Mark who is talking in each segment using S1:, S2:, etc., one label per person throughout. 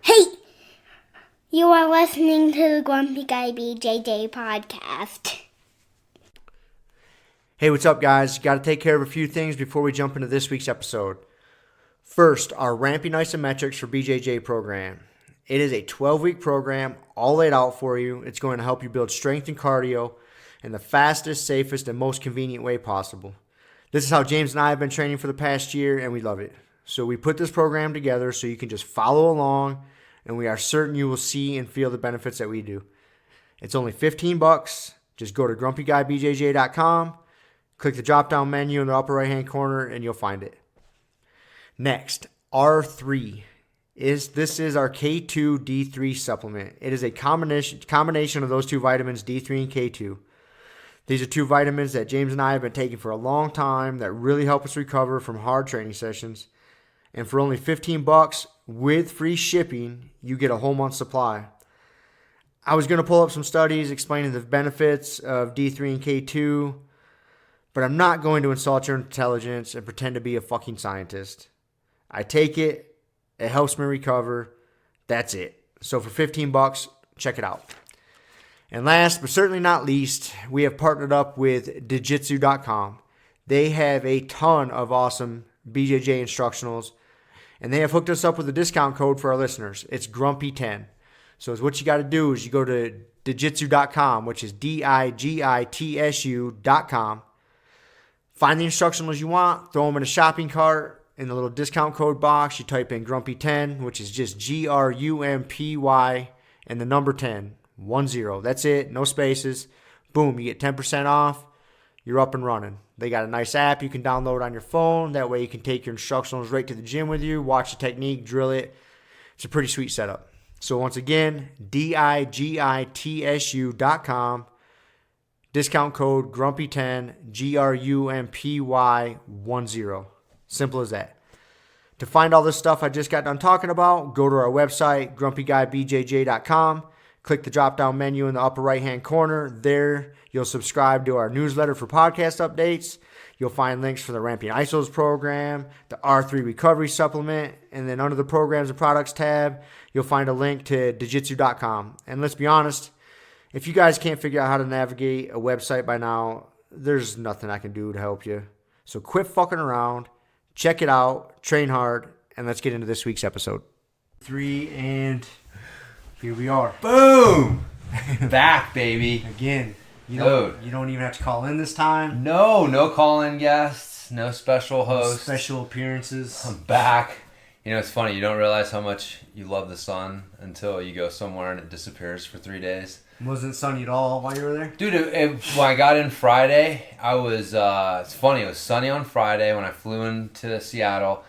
S1: Hey, you are listening to the Grumpy Guy BJJ Podcast.
S2: Hey, what's up, guys? Got to take care of a few things before we jump into this week's episode. First, our Ramping Isometrics for BJJ program. It is a 12-week program, all laid out for you. It's going to help you build strength and cardio in the fastest, safest, and most convenient way possible. This is how James and I have been training for the past year, and we love it. So we put this program together so you can just follow along, and we are certain you will see and feel the benefits that we do. It's only $15. Just go to grumpyguybjj.com, click the drop-down menu in the upper right-hand corner, and you'll find it. Next, R3. This is our K2 D3 supplement. It is a combination of those two vitamins, D3 and K2. These are two vitamins that James and I have been taking for a long time that really help us recover from hard training sessions. And for only $15 with free shipping, you get a whole month's supply. I was going to pull up some studies explaining the benefits of D3 and K2, but I'm not going to insult your intelligence and pretend to be a fucking scientist. I take it. It helps me recover. That's it. So for $15, check it out. And last but certainly not least, we have partnered up with Jiu-Jitsu.com. They have a ton of awesome BJJ instructionals, and they have hooked us up with a discount code for our listeners. It's Grumpy10. So what you got to do is you go to Jiu-Jitsu.com, which is DIGITSU.com. Find the instructionals you want, throw them in a shopping cart. In the little discount code box, you type in Grumpy10, which is just GRUMPY and the number 10. 10. That's it. No spaces. Boom. You get 10% off. You're up and running. They got a nice app you can download on your phone. That way you can take your instructionals right to the gym with you, watch the technique, drill it. It's a pretty sweet setup. So once again, DIGITSU.com. Discount code Grumpy10, GRUMPY10. Simple as that. To find all this stuff I just got done talking about, go to our website, grumpyguybjj.com. Click the drop-down menu in the upper right-hand corner. There, you'll subscribe to our newsletter for podcast updates. You'll find links for the Ramping Isos program, the R3 Recovery Supplement, and then under the Programs and Products tab, you'll find a link to Jiu-Jitsu.com. And let's be honest, if you guys can't figure out how to navigate a website by now, there's nothing I can do to help you. So quit fucking around, check it out, train hard, and let's get into this week's episode. 3 and... here we are.
S3: Boom! Back, baby.
S2: Again. You don't even have to call in this time.
S3: No call-in guests. No special hosts.
S2: Special appearances.
S3: I'm back. You know, it's funny. You don't realize how much you love the sun until you go somewhere and it disappears for 3 days.
S2: Wasn't sunny at all while you were there?
S3: Dude, when I got in Friday, I was... it's funny. It was sunny on Friday when I flew into Seattle.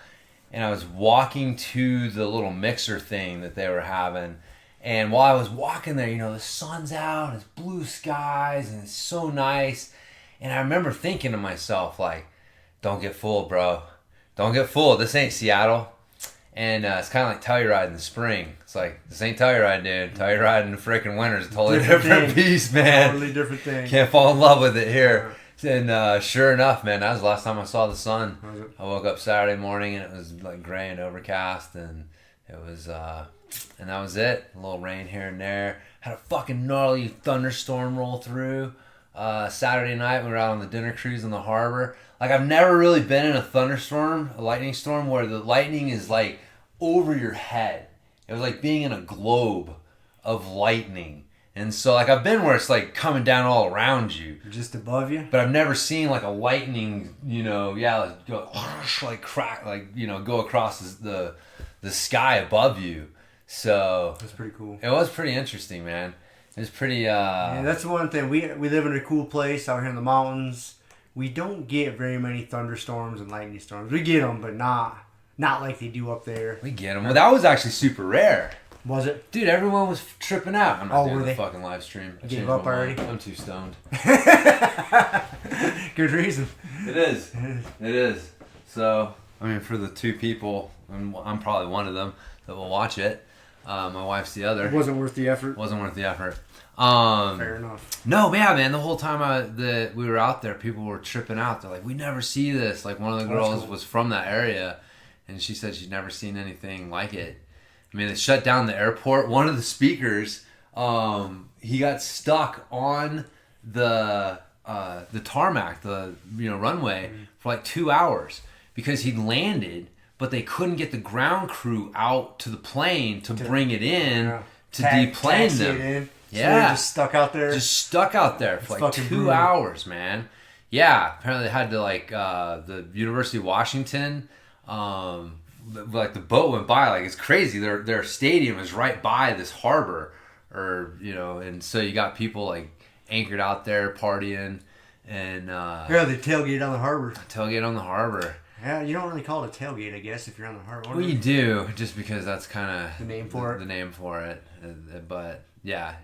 S3: And I was walking to the little mixer thing that they were having. And while I was walking there, you know, the sun's out, and it's blue skies, and it's so nice. And I remember thinking to myself, like, don't get fooled, bro. Don't get fooled. This ain't Seattle. And it's kind of like Telluride in the spring. It's like, this ain't Telluride, dude. Telluride in the freaking winter is a totally different beast, man.
S2: Totally different thing.
S3: Can't fall in love with it here. And sure enough, man, that was the last time I saw the sun. I woke up Saturday morning, and it was like gray and overcast, and it was... and that was it. A little rain here and there. Had a fucking gnarly thunderstorm roll through. Saturday night we were out on the dinner cruise in the harbor. Like, I've never really been in a thunderstorm, a lightning storm, where the lightning is like over your head. It was like being in a globe of lightning. And so, like, I've been where it's like coming down all around you.
S2: Just above you?
S3: But I've never seen like a lightning, like go like crack, like, go across the sky above you. So
S2: that's pretty cool.
S3: It was pretty interesting, man. It was pretty.
S2: Yeah, that's one thing. We live in a cool place out here in the mountains. We don't get very many thunderstorms and lightning storms. We get them, but not like they do up there.
S3: We get them. Well, that was actually super rare.
S2: Was it?
S3: Dude, everyone was tripping out. I'm not doing the fucking live stream.
S2: I gave up already?
S3: I'm too stoned.
S2: Good reason.
S3: It is. It is. So, I mean, for the two people, and I'm probably one of them that will watch it. My wife's the other.
S2: It wasn't worth the effort.
S3: Fair
S2: enough.
S3: No, yeah, man. The whole time we were out there, people were tripping out. They're like, "We never see this." Like, one of the girls was from that area, and she said she'd never seen anything like it. I mean, they shut down the airport. One of the speakers, he got stuck on the tarmac, the runway for like 2 hours because he'd landed, but they couldn't get the ground crew out to the plane to bring it in to deplane them.
S2: So
S3: yeah,
S2: they're just stuck out there.
S3: Just stuck out there for like 2 hours, man. Yeah, apparently they had to the University of Washington. Like the boat went by, like it's crazy. Their stadium is right by this harbor, and so you got people like anchored out there partying, and
S2: they tailgate on the harbor.
S3: Tailgate on the harbor.
S2: Yeah, you don't really call it a tailgate, I guess, if you're on the harbor.
S3: Well, you do, just because that's kind of
S2: the name for it.
S3: The name for it, but yeah,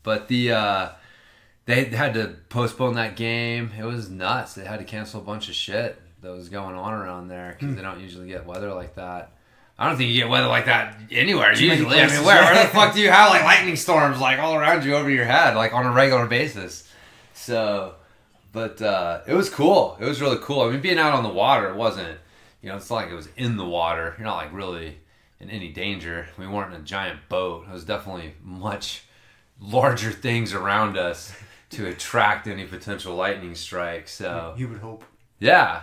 S3: but they had to postpone that game. It was nuts. They had to cancel a bunch of shit that was going on around there because they don't usually get weather like that. I don't think you get weather like that anywhere usually. I mean, where the fuck do you have like lightning storms like all around you over your head like on a regular basis? So, but it was cool. It was really cool. I mean, being out on the water, it wasn't, it's not like it was in the water. You're not like really in any danger. We weren't in a giant boat. It was definitely much larger things around us to attract any potential lightning strikes. So
S2: you would hope.
S3: Yeah.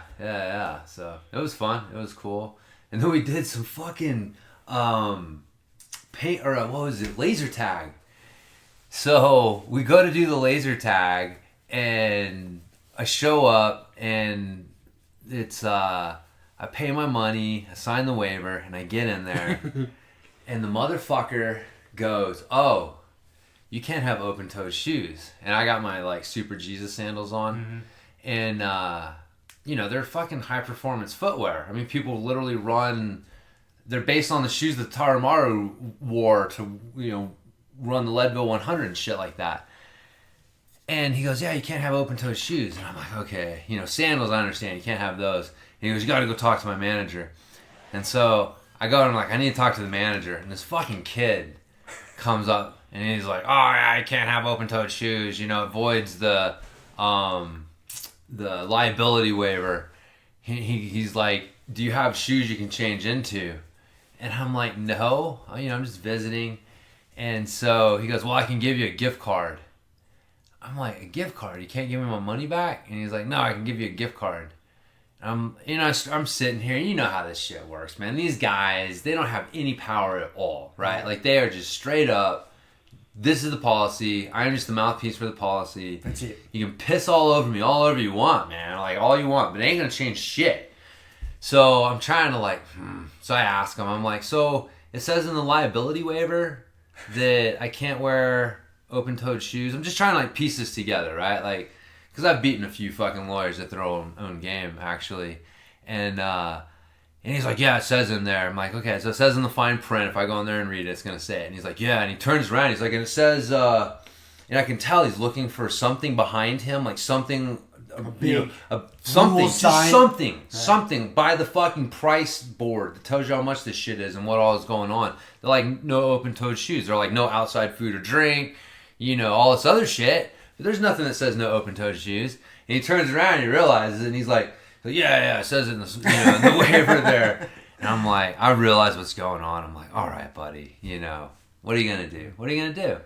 S3: So it was fun. It was cool. And then we did some fucking laser tag. So we go to do the laser tag, and I show up, and it's I pay my money, I sign the waiver, and I get in there, and the motherfucker goes, "Oh, you can't have open-toed shoes." And I got my like Super Jesus sandals on, and they're fucking high-performance footwear. I mean, people literally run. They're based on the shoes that Taramaru wore to, run the Leadville 100 and shit like that. And he goes, "Yeah, you can't have open-toed shoes." And I'm like, okay. Sandals, I understand. You can't have those. And he goes, "You got to go talk to my manager." And so I go and I'm like, I need to talk to the manager. And this fucking kid comes up and he's like, "Oh, yeah, I can't have open-toed shoes. It voids the liability waiver." He's like, "Do you have shoes you can change into?" And I'm like, "No, I'm just visiting." And so he goes, "Well, I can give you a gift card." I'm like, "A gift card? You can't give me my money back?" And he's like, "No, I can give you a gift card." I'm sitting here. You know how this shit works, man. These guys, they don't have any power at all, right? Like, they are just straight up, this is the policy. I'm just the mouthpiece for the policy.
S2: That's it.
S3: You can piss all over you want, man. Like, all you want, but it ain't gonna change shit. So I'm trying to So I ask him, I'm like, "So it says in the liability waiver that I can't wear open-toed shoes." I'm just trying to piece this together, right? Like, because I've beaten a few fucking lawyers at their own game, actually. And he's like, "Yeah, it says in there." I'm like, "Okay, so it says in the fine print. If I go in there and read it, it's gonna say it." And he's like, "Yeah." And he turns around, he's like, and it says, and I can tell he's looking for something behind him, like something, something by the fucking price board that tells you how much this shit is and what all is going on. They're like, no open-toed shoes. They're like, no outside food or drink, all this other shit. But there's nothing that says no open-toed shoes. And he turns around and he realizes it, and he's like, "Yeah, it says it in the, in the waiver there." And I'm like, I realize what's going on. I'm like, "All right, buddy, what are you going to do? What are you going to do?"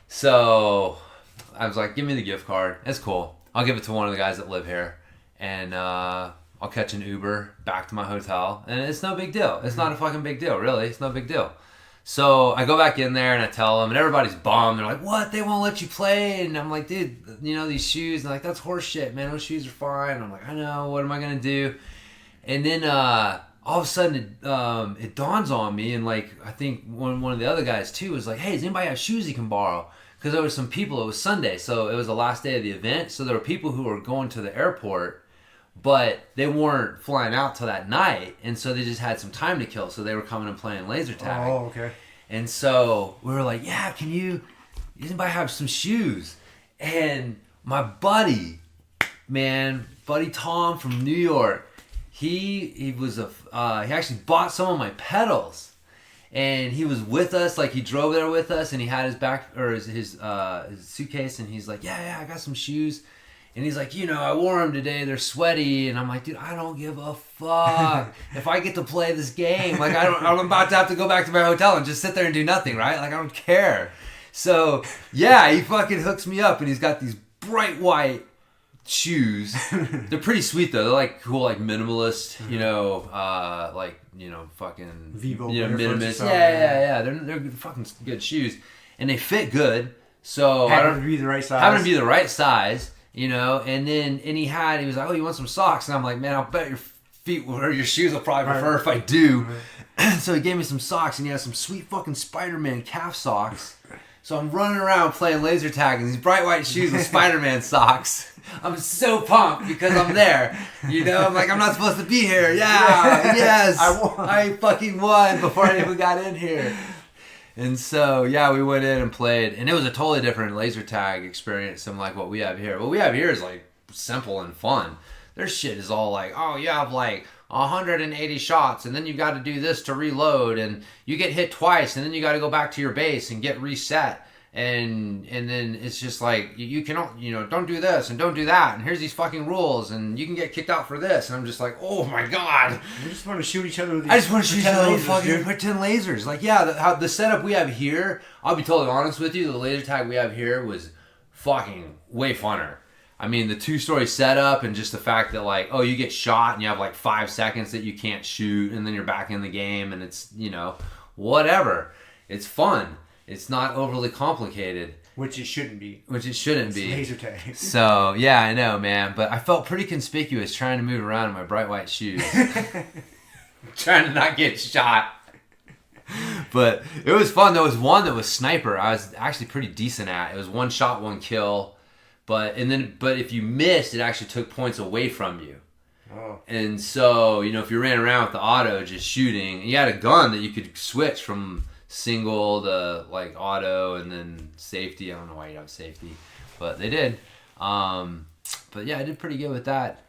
S3: So I was like, "Give me the gift card. It's cool. I'll give it to one of the guys that live here, and I'll catch an Uber back to my hotel, and it's no big deal. It's not a fucking big deal, really. It's no big deal." So I go back in there and I tell them, and everybody's bummed. They're like, "What? They won't let you play?" And I'm like, "Dude, these shoes." And they're like, "That's horse shit, man. Those shoes are fine." And I'm like, "I know. What am I gonna do?" And then all of a sudden it dawns on me, and I think one of the other guys too was like, "Hey, does anybody have shoes you can borrow?" Because there were some people. It was Sunday, so it was the last day of the event. So there were people who were going to the airport, but they weren't flying out till that night, and so they just had some time to kill. So they were coming and playing laser tag.
S2: Oh, okay.
S3: And so we were like, "Yeah, does anybody have some shoes?" And my buddy Tom from New York, he was he actually bought some of my pedals. And he was with us, he drove there with us, and he had his suitcase, and he's like, yeah, I got some shoes. And he's like, I wore them today. They're sweaty. And I'm like, dude, I don't give a fuck if I get to play this game. Like, I'm about to have to go back to my hotel and just sit there and do nothing, right? Like, I don't care. So, yeah, he fucking hooks me up, and he's got these bright white shoes. They're pretty sweet, though. They're, like, cool, like, minimalist, fucking...
S2: Vivo.
S3: Minimalist. Yeah. They're fucking good shoes. And they fit good. So,
S2: Happen to be the right size.
S3: And he was like, oh, you want some socks? And I'm like, man, I'll bet your feet or your shoes will probably prefer if I do. So he gave me some socks, and he has some sweet fucking Spider-Man calf socks. So I'm running around playing laser tag in these bright white shoes with Spider-Man socks. I'm so pumped because I'm there. I'm like, I'm not supposed to be here. Yeah, yes. I fucking won before I even got in here. And so, yeah, we went in and played, and it was a totally different laser tag experience than like what we have here. What we have here is like simple and fun. Their shit is all like, oh, you have like 180 shots, and then you got to do this to reload, and you get hit twice, and then you got to go back to your base and get reset. And then it's just like, you can, don't do this and don't do that, and here's these fucking rules, and you can get kicked out for this. And I'm just like, oh my god,
S2: we just want to shoot each other with these.
S3: I just want to shoot each other with fucking pretend lasers. Like, yeah, the setup we have here, I'll be totally honest with you, the laser tag we have here was fucking way funner. I mean, the 2-story setup, and just the fact that, like, oh, you get shot and you have like 5 seconds that you can't shoot, and then you're back in the game, and it's, whatever. It's fun. It's not overly complicated.
S2: Which it shouldn't be.
S3: It's
S2: laser tag.
S3: So, yeah, I know, man. But I felt pretty conspicuous trying to move around in my bright white shoes. Trying to not get shot. But it was fun. There was one that was sniper. I was actually pretty decent at. It was 1 shot, 1 kill. But if you missed, it actually took points away from you.
S2: Oh.
S3: And so, if you ran around with the auto just shooting, and you had a gun that you could switch from single to like auto and then safety. I don't know why you have safety, but they did. But yeah, I did pretty good with that.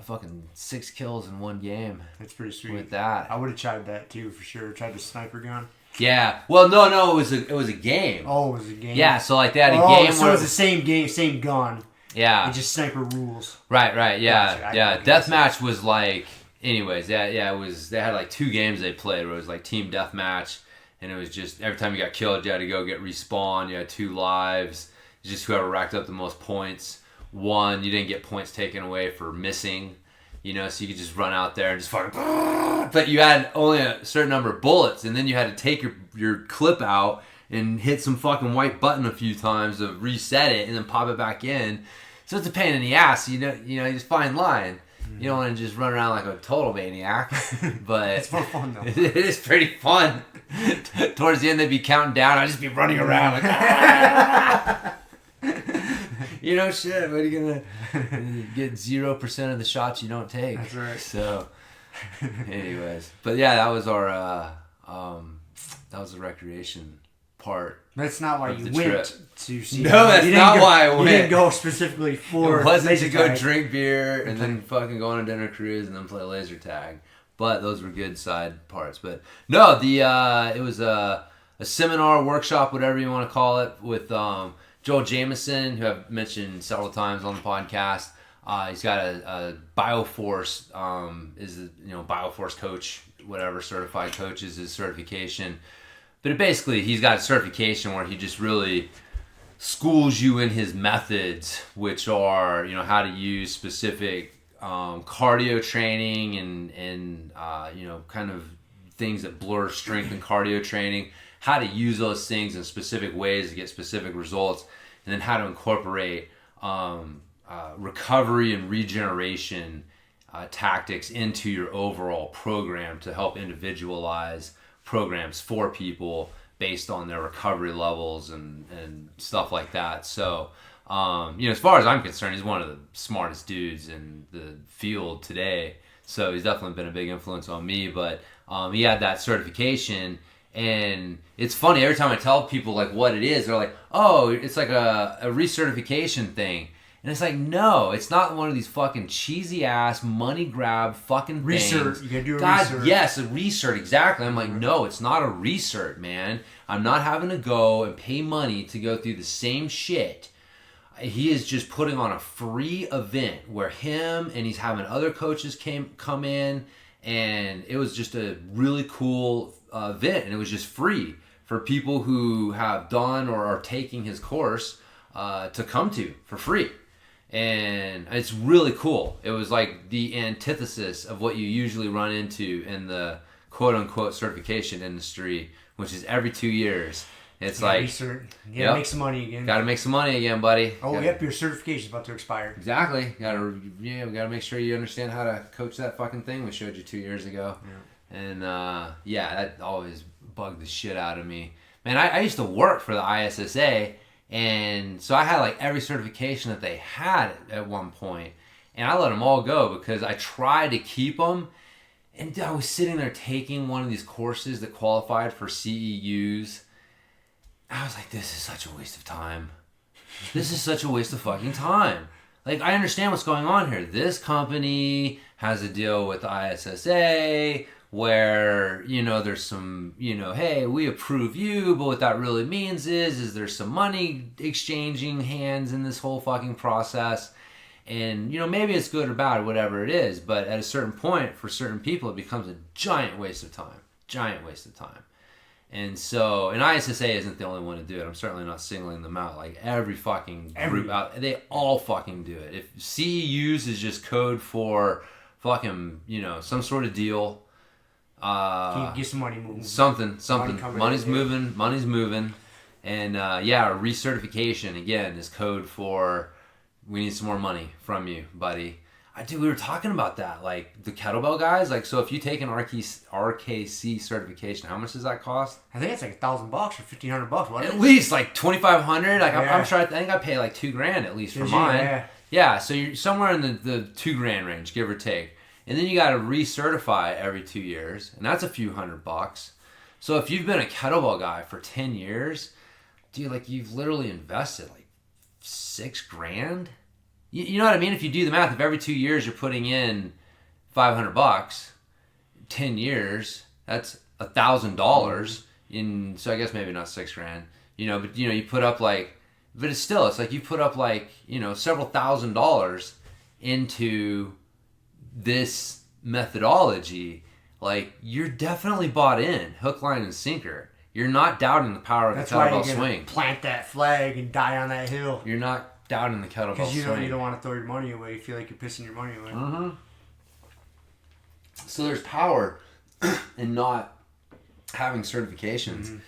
S3: Fucking 6 kills in 1 game.
S2: That's pretty sweet.
S3: With that,
S2: I would have tried that too for sure. Tried the sniper gun.
S3: Yeah. Well, no, it was a game.
S2: Oh, it was a game.
S3: Yeah. So like they had a game.
S2: So it was the same game, same gun.
S3: Yeah.
S2: It just sniper rules.
S3: Right. Yeah.
S2: Gotcha.
S3: Yeah. Deathmatch was like. Anyways, yeah. It was. They had like 2 games they played where it was like team deathmatch. And it was just, every time you got killed, you had to go get respawned. You had 2 lives. It's just whoever racked up the most points won. You didn't get points taken away for missing. So you could just run out there and just fucking... But you had only a certain number of bullets. And then you had to take your clip out and hit some fucking white button a few times to reset it and then pop it back in. So it's a pain in the ass. You just fine line. You don't want to just run around like a total maniac, but
S2: it's more fun though.
S3: It is pretty fun. Towards the end, they'd be counting down. I'd just be running around like, ah! Shit. What are you gonna get 0% of the shots you don't take?
S2: That's right.
S3: So, anyways, but yeah, that was our that was the recreation part.
S2: That's not why you went to see.
S3: No, that's not why I went.
S2: You didn't go specifically for.
S3: It wasn't to go
S2: tag.
S3: drink beer and then fucking go on a dinner cruise and then play laser tag. But those were good side parts. But no, it was a seminar, workshop, whatever you want to call it, with Joel Jamison, who I've mentioned several times on the podcast. He's got a Bioforce, is Bioforce coach, whatever, certified coach is his certification. But basically, he's got a certification where he just really schools you in his methods, which are, how to use specific cardio training and kind of things that blur strength and cardio training, how to use those things in specific ways to get specific results, and then how to incorporate recovery and regeneration tactics into your overall program to help individualize programs for people based on their recovery levels and stuff like that. So, as far as I'm concerned, he's one of the smartest dudes in the field today. So he's definitely been a big influence on me. But he had that certification, and it's funny, every time I tell people like what it is, they're like, "Oh, it's like a recertification thing." And it's like, no, it's not one of these fucking cheesy ass money grab fucking things.
S2: Recert. You gotta do a recert.
S3: Yes, a recert, exactly. I'm like, no, it's not a recert, man. I'm not having to go and pay money to go through the same shit. he is just putting on a free event where him and he's having other coaches come in, and it was just a really cool event, and it was just free for people who have done or are taking his course to come to for free. And it's really cool. It was like the antithesis of what you usually run into in the quote-unquote certification industry, which is every 2 years. It's like...
S2: You gotta make some money again.
S3: Gotta make some money again, buddy.
S2: Yep, your certification's about to expire.
S3: Exactly. We gotta make sure you understand how to coach that fucking thing we showed you 2 years ago. Yeah. And, that always bugged the shit out of me. Man, I used to work for the ISSA, and so I had like every certification that they had at one point, and I let them all go because I tried to keep them. And I was sitting there taking one of these courses that qualified for CEUs. I was like, this is such a waste of time. This is such a waste of fucking time. Like, I understand what's going on here. This company has a deal with the ISSA where, there's some, hey, we approve you, but what that really means is there's some money exchanging hands in this whole fucking process. And, maybe it's good or bad, whatever it is, but at a certain point, for certain people, it becomes a giant waste of time. Giant waste of time. And so, and ISSA isn't the only one to do it. I'm certainly not singling them out. Like, every fucking group out, they all fucking do it. If CEUs is just code for fucking, some sort of deal.
S2: Get some money moving.
S3: Something. Money's moving. And, recertification, again, is code for... we need some more money from you, buddy. We were talking about that, like the kettlebell guys. Like, so if you take an RKC certification, how much does that cost?
S2: I think it's like $1,000 or $1,500. What?
S3: At least like $2,500. Like, I'm sure. I think I pay like $2,000 at least for mine. Yeah. So you're somewhere in the $2,000 range, give or take. And then you got to recertify every 2 years, and that's a few $100. So if you've been a kettlebell guy for 10 years, dude, like you've literally invested like $6,000. You know what I mean? If you do the math, if every 2 years you're putting in $500, 10 years, that's $1,000 in. So I guess maybe not $6,000. But you put up like, but it's like you put up like several $1,000s into this methodology. Like, you're definitely bought in, hook, line, and sinker. You're not doubting the power of the kettlebell swing.
S2: Plant that flag and die on that hill.
S3: You're not doubting the kettlebell swing.
S2: Because you don't want to throw your money away. You feel like you're pissing your money away.
S3: Mm-hmm. So there's power in not having certifications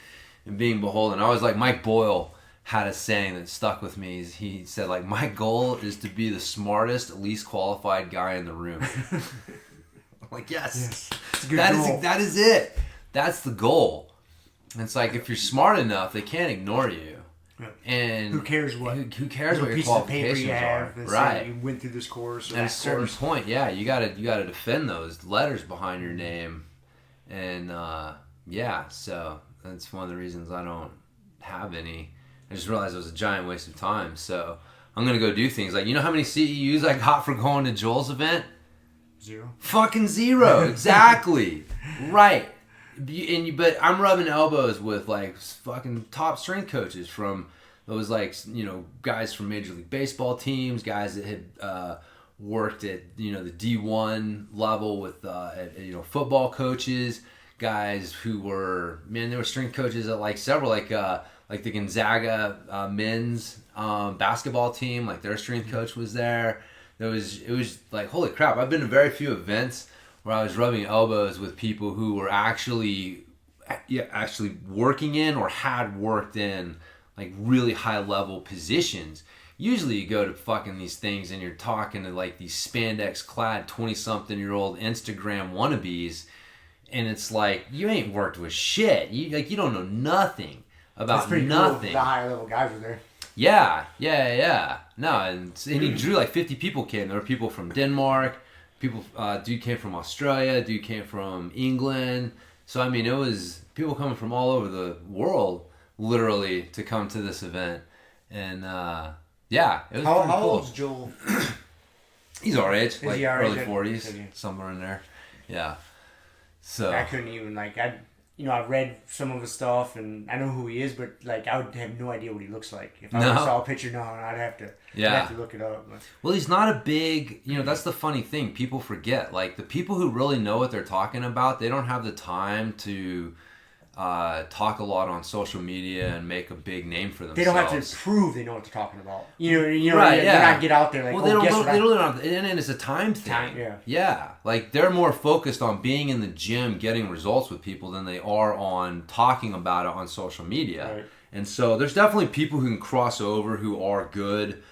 S3: and being beholden. I was like, Mike Boyle had a saying that stuck with me. He said, like, my goal is to be the smartest, least qualified guy in the room. I'm like, yes. That is it. That's the goal. And it's like, if you're smart enough, they can't ignore you.
S2: Yeah.
S3: And
S2: who cares what
S3: your qualifications are? Right.
S2: You went through this course.
S3: At a certain point, you gotta defend those letters behind your name, and so that's one of the reasons I don't have any. I just realized it was a giant waste of time. So I'm gonna go do things like, how many CEUs I got for going to Joel's event?
S2: 0.
S3: Fucking 0. Exactly. Right. But I'm rubbing elbows with like fucking top strength coaches from those guys from Major League Baseball teams, guys that had worked at the D1 level with football coaches, guys who were they were strength coaches at like several like the Gonzaga men's basketball team, like their strength coach was there. It was like, holy crap! I've been to very few events where I was rubbing elbows with people who were actually working in or had worked in like really high level positions. Usually you go to fucking these things and you're talking to like these spandex clad 20-something-year-old Instagram wannabes, and it's like, you ain't worked with shit. You don't know nothing about nothing.
S2: Cool. The high level guys were there.
S3: Yeah. No, and he drew like 50 people came. There were people from Denmark. Dude came from Australia, dude came from England. So, I mean, it was people coming from all over the world, literally, to come to this event. And, it was pretty cool.
S2: How old's Joel?
S3: He's our age,
S2: Is
S3: like
S2: he our
S3: early
S2: age?
S3: 40s, somewhere in there. Yeah. So
S2: I couldn't even, I've read some of his stuff and I know who he is, but like I would have no idea what he looks like. If I saw a picture now, I'd have to look it up. But.
S3: Well, he's not a big, that's the funny thing. People forget. Like, the people who really know what they're talking about, they don't have the time to talk a lot on social media and make a big name for themselves.
S2: They don't have to prove they know what they're talking about.
S3: Right,
S2: they're not get out there like,
S3: they don't have, and it's a time thing. Yeah. Like, they're more focused on being in the gym, getting results with people than they are on talking about it on social media.
S2: Right.
S3: And so there's definitely people who can cross over who are good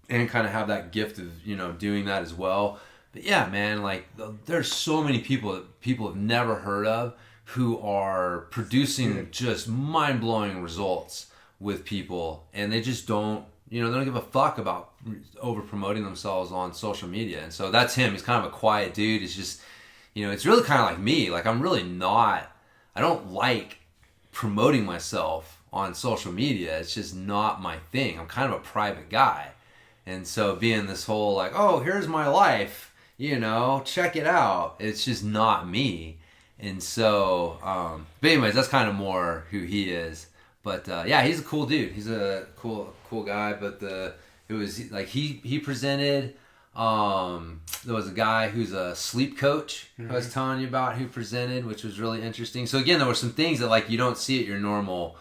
S3: and kind of have that gift of, doing that as well. But yeah, man, like, there's so many people that people have never heard of who are producing just mind-blowing results with people, and they just don't, they don't give a fuck about over-promoting themselves on social media. And so that's him. He's kind of a quiet dude. It's just, it's really kind of like me. Like, I'm really not, I don't like promoting myself on social media. It's just not my thing. I'm kind of a private guy. And so being this whole like, oh, here's my life, check it out. It's just not me. And so, but anyways, that's kind of more who he is. But yeah, he's a cool dude. He's a cool guy. But it was like he presented. There was a guy who's a sleep coach I was telling you about who presented, which was really interesting. So again, there were some things that like you don't see at your normal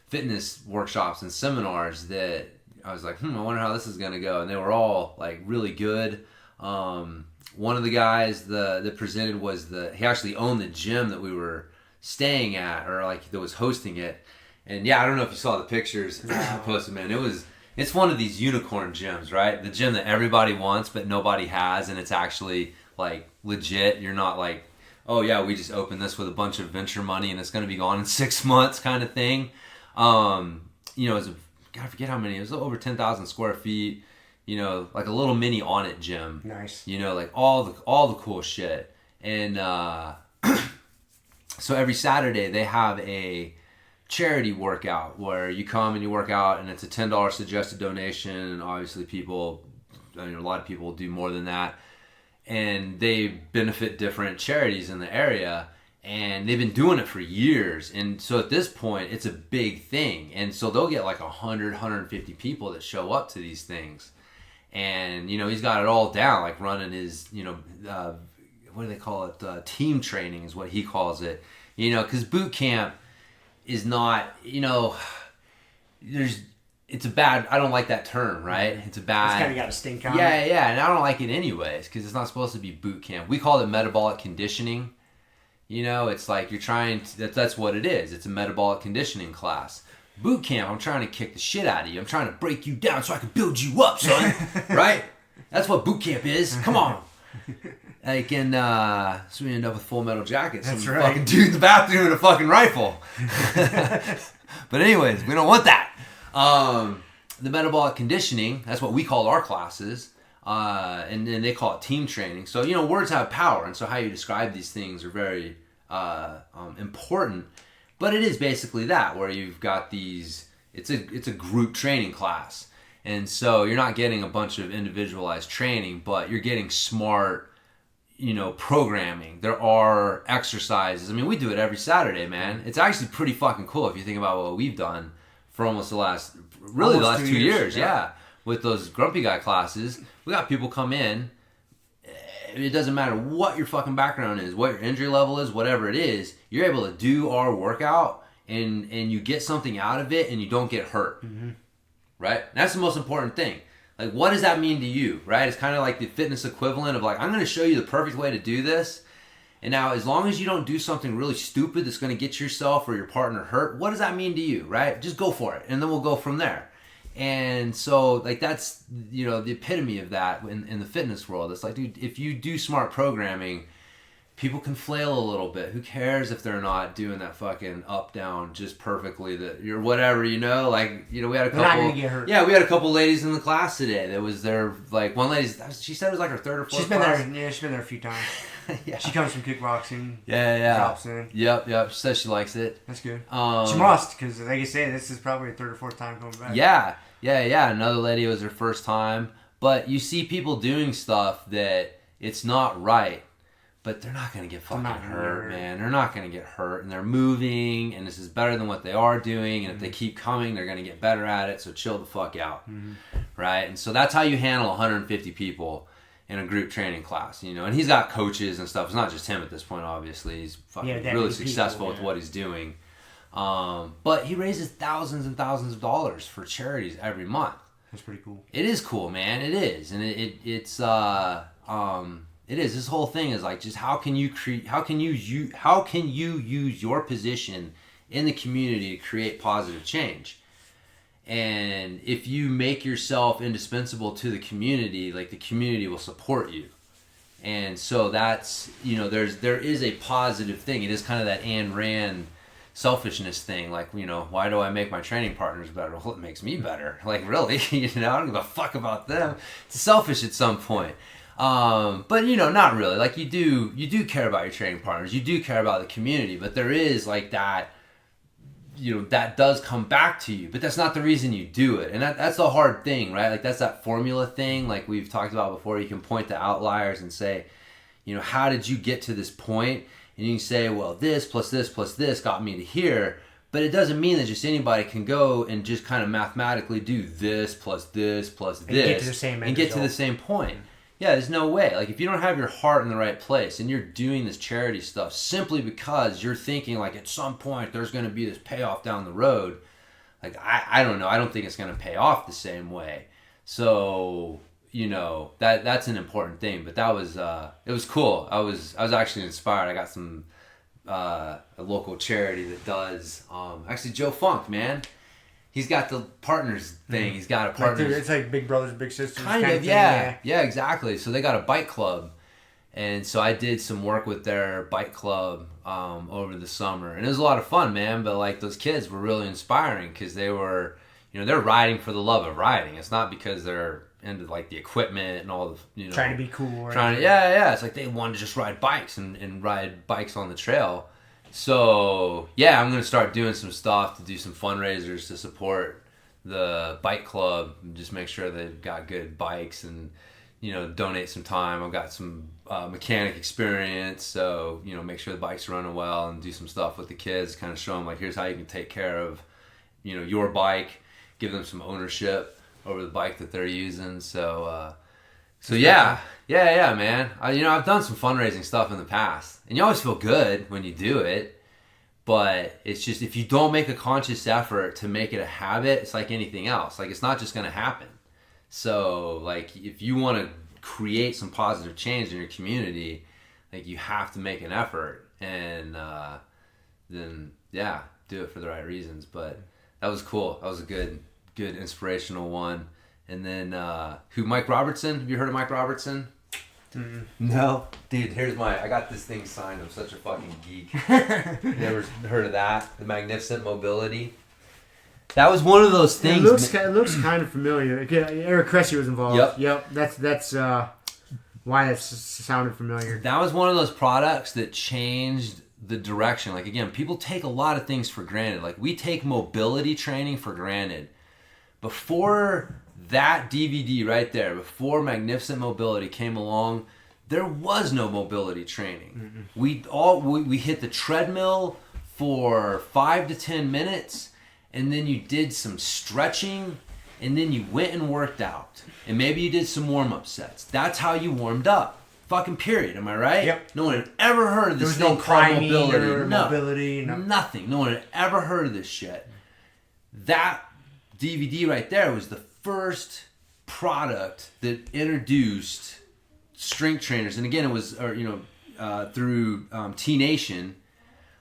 S3: fitness workshops and seminars that I was like, I wonder how this is gonna go. And they were all like really good. One of the guys that presented was he actually owned the gym that we were staying at, or like that was hosting it. And yeah, I don't know if you saw the pictures I posted, man. It's one of these unicorn gyms, right? The gym that everybody wants but nobody has, and it's actually like legit. You're not like, oh yeah, we just opened this with a bunch of venture money and it's going to be gone in 6 months kind of thing. It's I forget how many. It was over 10,000 square feet. Like a little mini On-It gym.
S2: Nice.
S3: Like all the cool shit. And so every Saturday they have a charity workout where you come and you work out, and it's a $10 suggested donation. And obviously a lot of people do more than that. And they benefit different charities in the area. And they've been doing it for years. And so at this point, it's a big thing. And so they'll get like 100, 150 people that show up to these things. And, he's got it all down, like running his, what do they call it? Team training is what he calls it. Because boot camp is not, it's a bad, I don't like that term, right? It's a bad.
S2: It's kind of got a stink on it.
S3: Yeah, and I don't like it anyways, because it's not supposed to be boot camp. We call it metabolic conditioning. It's like you're trying to, that's what it is. It's a metabolic conditioning class. Boot camp, I'm trying to kick the shit out of you. I'm trying to break you down so I can build you up, son. Right? That's what boot camp is. Come on. Like, and so we end up with Full Metal Jacket. Some fucking dude in the bathroom with a fucking rifle. But anyways, we don't want that. The metabolic conditioning, that's what we call our classes. And then they call it team training. So, words have power. And so how you describe these things are very important. But it is basically that, where you've got these, it's a group training class. And so you're not getting a bunch of individualized training, but you're getting smart, programming. There are exercises. I mean, we do it every Saturday, man. It's actually pretty fucking cool if you think about what we've done for almost the last 2 years. Yeah. With those Grumpy Guy classes, we got people come in. It doesn't matter what your fucking background is, what your injury level is, whatever it is, you're able to do our workout and you get something out of it and you don't get hurt. Mm-hmm. Right? And that's the most important thing. Like, what does that mean to you? Right? It's kind of like the fitness equivalent of like, I'm going to show you the perfect way to do this. And now, as long as you don't do something really stupid that's going to get yourself or your partner hurt, what does that mean to you? Right? Just go for it. And then we'll go from there. And so, like, that's, the epitome of that in the fitness world. It's like, dude, if you do smart programming, people can flail a little bit. Who cares if they're not doing that fucking up, down just perfectly, that you're whatever, Like, we had a couple.
S2: Not gonna get hurt.
S3: Yeah, we had a couple ladies in the class today. That was their, like, one lady, she said it was like her third or fourth
S2: She's been
S3: class.
S2: there, yeah, she's been there a few times.
S3: Yeah.
S2: She comes from kickboxing.
S3: Yeah.
S2: Drops in.
S3: Yep. She says she likes it.
S2: That's good. She must, because like you say, this is probably her third or fourth time coming back.
S3: Yeah. Another lady, it was her first time. But you see people doing stuff that it's not right, but they're not going to get fucking hurt, man. They're not going to get hurt, and they're moving, and this is better than what they are doing, and if they keep coming, they're going to get better at it, so chill the fuck out, right? And so that's how you handle 150 people in a group training class, you know, and he's got coaches and stuff. It's not just him at this point, obviously. He's fucking really successful with what he's doing. But he raises thousands and thousands of dollars for charities every month.
S2: That's pretty cool.
S3: It is cool, man. It is. And it is. This whole thing is like, just how can you use your position in the community to create positive change? And if you make yourself indispensable to the community, like, the community will support you. And so that's, you know, there is a positive thing. It is kind of that Ayn Rand selfishness thing. Like, you know, why do I make my training partners better? Well, it makes me better. Like, really? You know, I don't give a fuck about them. It's selfish at some point. But, you know, not really. Like, you do care about your training partners. You do care about the community. But there is, like, that, you know, that does come back to you. But that's not the reason you do it. And that's the hard thing, right? Like, that's that formula thing, like we've talked about before. You can point to outliers and say, you know, how did you get to this point? And you can say, well, this plus this plus this got me to here. But it doesn't mean that just anybody can go and just kind of mathematically do this plus this plus this. And get to the same point. Yeah, there's no way. Like, if you don't have your heart in the right place and you're doing this charity stuff simply because you're thinking, like, at some point there's going to be this payoff down the road, like, I don't know. I don't think it's going to pay off the same way. So, you know, that's an important thing. But that was, it was cool. I was actually inspired. I got some, a local charity that does, actually Joe Funk, man. He's got the partners thing. He's got a partners.
S2: It's like Big Brothers, Big Sisters.
S3: Kind of, yeah. Yeah, exactly. So they got a bike club. And so I did some work with their bike club over the summer. And it was a lot of fun, man. But, like, those kids were really inspiring because they were, you know, they're riding for the love of riding. It's not because they're into, like, the equipment and all the, you know.
S2: Trying to be cool.
S3: Yeah. It's like they wanted to just ride bikes and ride bikes on the trail. So, yeah, I'm going to start doing some stuff to do some fundraisers to support the bike club and just make sure they've got good bikes and, you know, donate some time. I've got some mechanic experience, so, you know, make sure the bike's running well and do some stuff with the kids, kind of show them, like, here's how you can take care of, you know, your bike, give them some ownership over the bike that they're using. So yeah, man. You know, I've done some fundraising stuff in the past, and you always feel good when you do it, but it's just, if you don't make a conscious effort to make it a habit, it's like anything else. Like, it's not just going to happen. So, like, if you want to create some positive change in your community, like, you have to make an effort, and then, yeah, do it for the right reasons. But that was cool. That was a good inspirational one. And then, Mike Robertson? Have you heard of Mike Robertson?
S2: Mm-mm.
S3: No? Dude, I got this thing signed. I'm such a fucking geek. You ever heard of that? The Magnificent Mobility? That was one of those things.
S2: It looks kind of familiar. Eric Cressy was involved. Yep. That's why that sounded familiar.
S3: That was one of those products that changed the direction. Like, again, people take a lot of things for granted. Like, we take mobility training for granted. Before that DVD right there, before Magnificent Mobility came along, there was no mobility training. Mm-hmm. We hit the treadmill for 5 to 10 minutes, and then you did some stretching, and then you went and worked out, and maybe you did some warm-up sets. That's how you warmed up. Fucking period. Am I right?
S2: Yep.
S3: No one had ever heard of this thing called mobility.
S2: No.
S3: Nothing. No one had ever heard of this shit. That DVD right there was the first product that introduced strength trainers, and again, it was through T-Nation,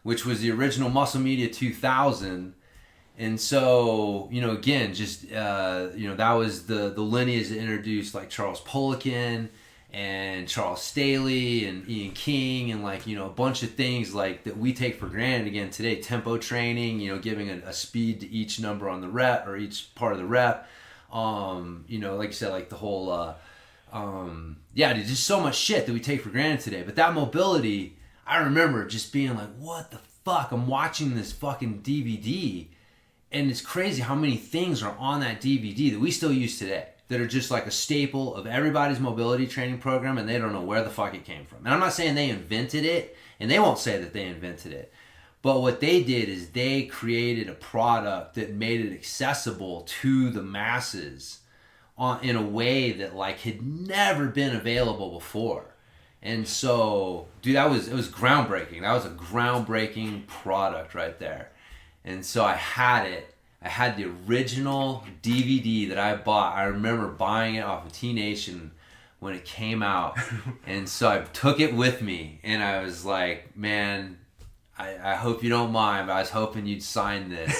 S3: which was the original Muscle Media 2000. And so, you know, again, just that was the lineage that introduced, like, Charles Poliquin and Charles Staley and Ian King, and, like, you know, a bunch of things, like, that we take for granted again today. Tempo training, you know, giving a speed to each number on the rep or each part of the rep. You know, like you said, like the whole, dude, just so much shit that we take for granted today. But that mobility, I remember just being like, what the fuck? I'm watching this fucking DVD, and it's crazy how many things are on that DVD that we still use today. that are just like a staple of everybody's mobility training program, and they don't know where the fuck it came from. And I'm not saying they invented it, and they won't say that they invented it. But what they did is they created a product that made it accessible to the masses in a way that like had never been available before. And so, dude, it was groundbreaking. That was a groundbreaking product right there. And so I had it. I had the original DVD that I bought. I remember buying it off of T-Nation when it came out. And so I took it with me. And I was like, man, I hope you don't mind, but I was hoping you'd sign this.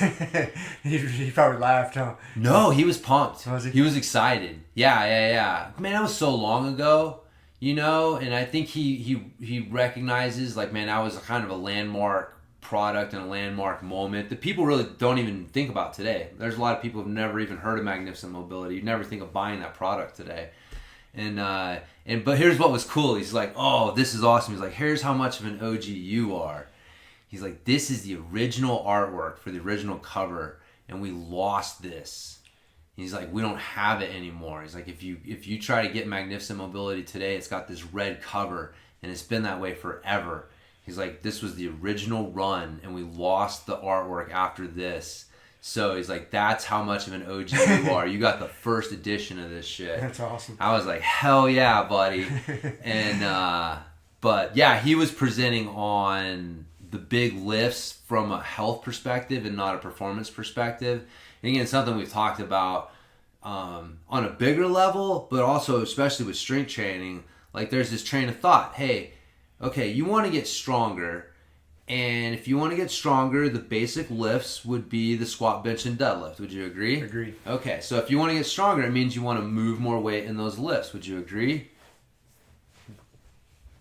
S2: He probably laughed, huh?
S3: No, he was pumped.
S2: Was he?
S3: He was excited. Yeah. Man, that was so long ago, you know? And I think he recognizes, like, man, that was kind of a landmark product and a landmark moment that people really don't even think about today. There's a lot of people who've never even heard of Magnificent Mobility. You'd never think of buying that product today. But here's what was cool. He's like, oh, this is awesome. He's like, here's how much of an OG you are. He's like, this is the original artwork for the original cover, and we lost this. He's like, we don't have it anymore. He's like, if you try to get Magnificent Mobility today, it's got this red cover, and it's been that way forever. He's like, this was the original run, and we lost the artwork after this. So he's like, that's how much of an OG you are. You got the first edition of this shit.
S2: That's awesome.
S3: I was like, hell yeah, buddy. And but yeah, he was presenting on the big lifts from a health perspective and not a performance perspective. And again, something we've talked about on a bigger level, but also especially with strength training. Like, there's this train of thought. Hey, okay, you want to get stronger, and if you want to get stronger, the basic lifts would be the squat, bench, and deadlift. Would you agree?
S2: Agreed.
S3: Okay, so if you want to get stronger, it means you want to move more weight in those lifts. Would you agree?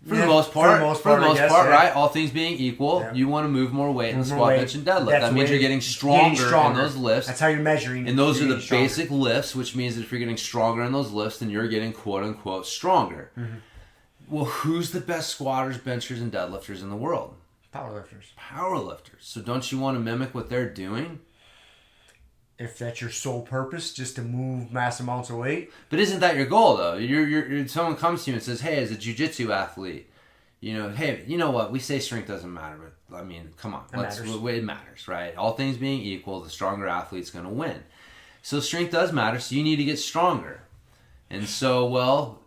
S3: For the most part, right? All things being equal, you want to move more weight in the squat, bench, and deadlift. That means you're getting stronger in those lifts.
S2: That's how you're measuring.
S3: And those are the basic lifts, which means that if you're getting stronger in those lifts, then you're getting quote-unquote stronger. Mm-hmm. Well, who's the best squatters, benchers, and deadlifters in the world? Powerlifters. So don't you want to mimic what they're doing?
S2: If that's your sole purpose, just to move mass amounts of weight.
S3: But isn't that your goal, though? You're someone comes to you and says, hey, as a jiu-jitsu athlete, you know, hey, you know what? We say strength doesn't matter, but I mean, come on. It matters, right? All things being equal, the stronger athlete's going to win. So strength does matter, so you need to get stronger. And so,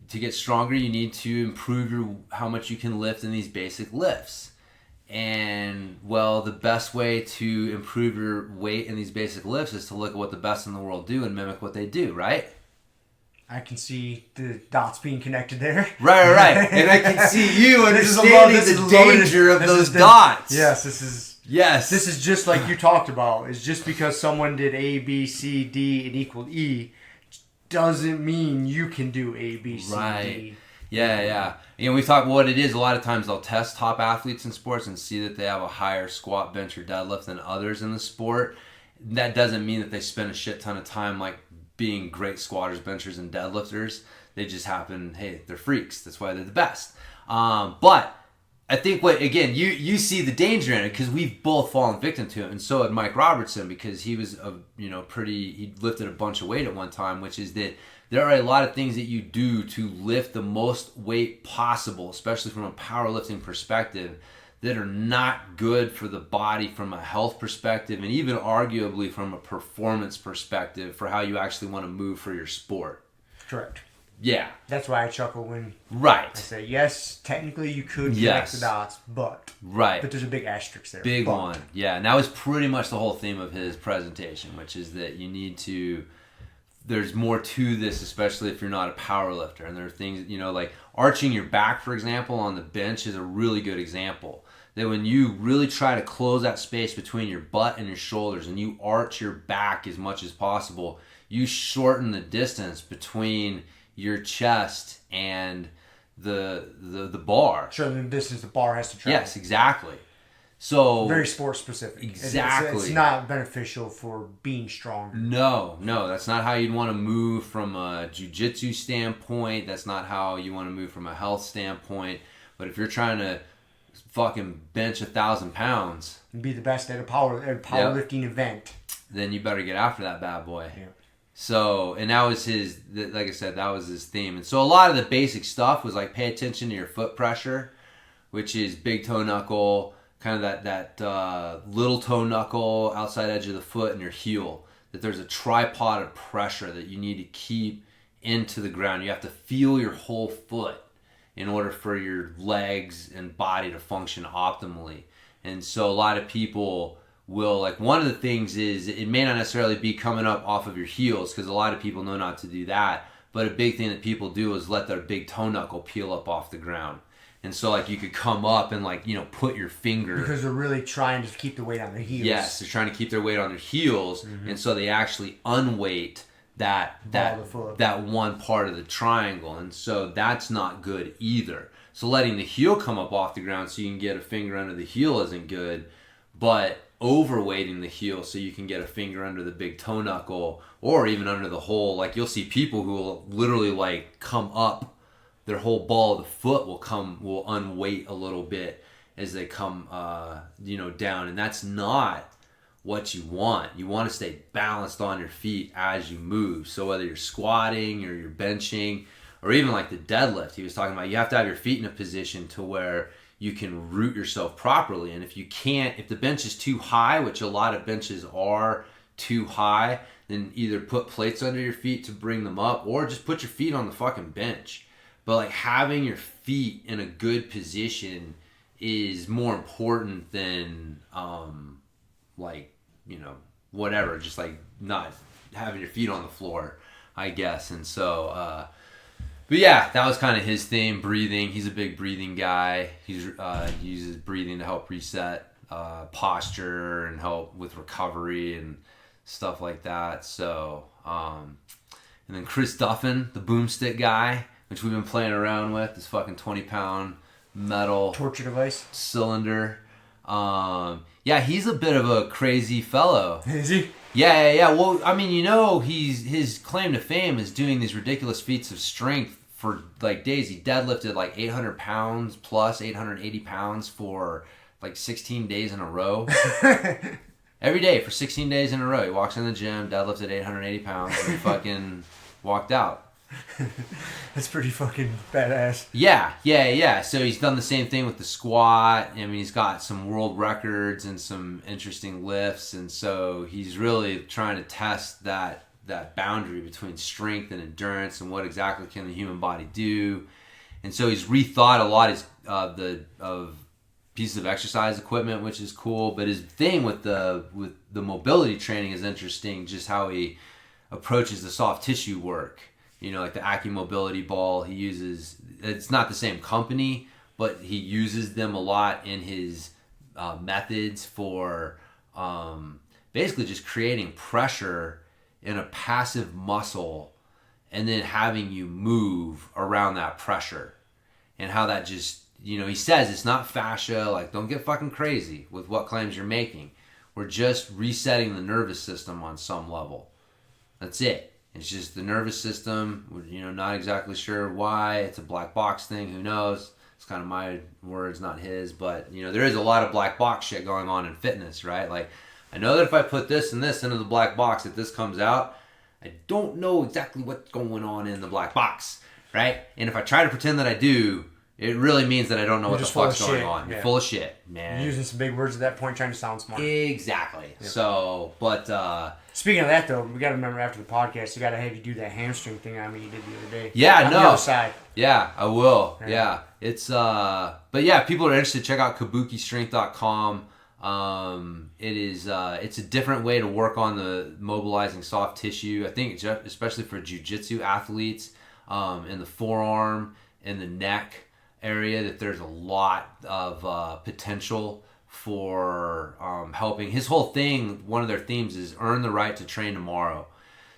S3: to get stronger, you need to improve how much you can lift in these basic lifts. And, the best way to improve your weight in these basic lifts is to look at what the best in the world do and mimic what they do, right?
S2: I can see the dots being connected there.
S3: Right. And I can see you understanding the danger of those dots.
S2: Yes, this is just like you talked about. It's just because someone did A, B, C, D, and equaled E doesn't mean you can do A, B, C, D.
S3: Yeah. You know, we talk about what it is. A lot of times they'll test top athletes in sports and see that they have a higher squat, bench, or deadlift than others in the sport. That doesn't mean that they spend a shit ton of time like being great squatters, benchers, and deadlifters. They just happen, hey, they're freaks. That's why they're the best. But I think you see the danger in it because we've both fallen victim to it, and so had Mike Robertson, because he was he lifted a bunch of weight at one time, which is that there are a lot of things that you do to lift the most weight possible, especially from a powerlifting perspective, that are not good for the body from a health perspective, and even arguably from a performance perspective for how you actually want to move for your sport.
S2: Correct.
S3: Yeah.
S2: That's why I chuckle when
S3: I
S2: say, yes, technically you could connect the dots, but there's a big asterisk there.
S3: Big one. Yeah, and that was pretty much the whole theme of his presentation, which is that you need to... There's more to this, especially if you're not a power lifter. And there are things, like arching your back, for example, on the bench is a really good example. That when you really try to close that space between your butt and your shoulders and you arch your back as much as possible, you shorten the distance between your chest and the bar.
S2: Shorten the distance the bar has to travel.
S3: Yes, exactly. So
S2: very sports specific.
S3: Exactly.
S2: It's not beneficial for being stronger.
S3: No, that's not how you'd want to move from a jiu-jitsu standpoint. That's not how you want to move from a health standpoint. But if you're trying to fucking bench 1,000 pounds
S2: and be the best at a powerlifting event,
S3: then you better get after that bad boy.
S2: Yeah.
S3: So, and that was like I said, that was his theme. And so a lot of the basic stuff was like pay attention to your foot pressure, which is big toe knuckle, kind of that little toe knuckle, outside edge of the foot, and your heel. That there's a tripod of pressure that you need to keep into the ground. You have to feel your whole foot in order for your legs and body to function optimally. And so a lot of people will, like, one of the things is it may not necessarily be coming up off of your heels, because a lot of people know not to do that, but a big thing that people do is let their big toe knuckle peel up off the ground. And so, like, you could come up and, like, you know, put your finger,
S2: because they're really trying to keep the weight on their heels.
S3: Yes, they're trying to keep their weight on their heels, and so they actually unweight that one part of the triangle, and so that's not good either. So letting the heel come up off the ground so you can get a finger under the heel isn't good, but overweighting the heel so you can get a finger under the big toe knuckle or even under the whole, like, you'll see people who will literally, like, come up, their whole ball of the foot will unweight a little bit as they come down, and that's not what you want. You want to stay balanced on your feet as you move. So whether you're squatting or you're benching or even like the deadlift he was talking about, you have to have your feet in a position to where you can root yourself properly. And if the bench is too high, which a lot of benches are too high, then either put plates under your feet to bring them up or just put your feet on the fucking bench. But like having your feet in a good position is more important than whatever, just like not having your feet on the floor, I guess. And so but yeah, that was kind of his theme, breathing. He's a big breathing guy. He uses breathing to help reset posture and help with recovery and stuff like that. So and then Chris Duffin, the boomstick guy, which we've been playing around with, this fucking 20-pound metal
S2: torture device
S3: cylinder. Yeah, he's a bit of a crazy fellow.
S2: Is he?
S3: Yeah. Well, I mean, his claim to fame is doing these ridiculous feats of strength for like days. He deadlifted like 800 pounds plus 880 pounds for like 16 days in a row. Every day for 16 days in a row. He walks in the gym, deadlifted 880 pounds, and fucking walked out.
S2: That's pretty fucking badass.
S3: Yeah. So he's done the same thing with the squat. I mean, he's got some world records and some interesting lifts, and so he's really trying to test that boundary between strength and endurance and what exactly can the human body do. And so he's rethought a lot of pieces of exercise equipment, which is cool. But his thing with the mobility training is interesting, just how he approaches the soft tissue work. Like the AccuMobility ball he uses, it's not the same company, but he uses them a lot in his methods for basically just creating pressure in a passive muscle and then having you move around that pressure. And how that just, he says it's not fascia, like don't get fucking crazy with what claims you're making. We're just resetting the nervous system on some level. That's it. It's just the nervous system. We're, not exactly sure why. It's a black box thing. Who knows? It's kind of my words, not his. But, there is a lot of black box shit going on in fitness, right? Like, I know that if I put this and this into the black box, that this comes out, I don't know exactly what's going on in the black box, right? And if I try to pretend that I do, it really means that I don't know what the fuck's going on. You're full of shit, man.
S2: You're using some big words at that point, trying to sound smart.
S3: Exactly. Yep. So, but...
S2: Speaking of that, though, we got to remember after the podcast, you got to have you do that hamstring thing on me you did the other day.
S3: Yeah,
S2: on the other side.
S3: Yeah, I will. Yeah. It's, but yeah, people are interested, check out kabukistrength.com. It's a different way to work on the mobilizing soft tissue. I think, especially for jiu-jitsu athletes, in the forearm, in the neck area, that there's a lot of potential for helping. His whole thing, one of their themes is earn the right to train tomorrow.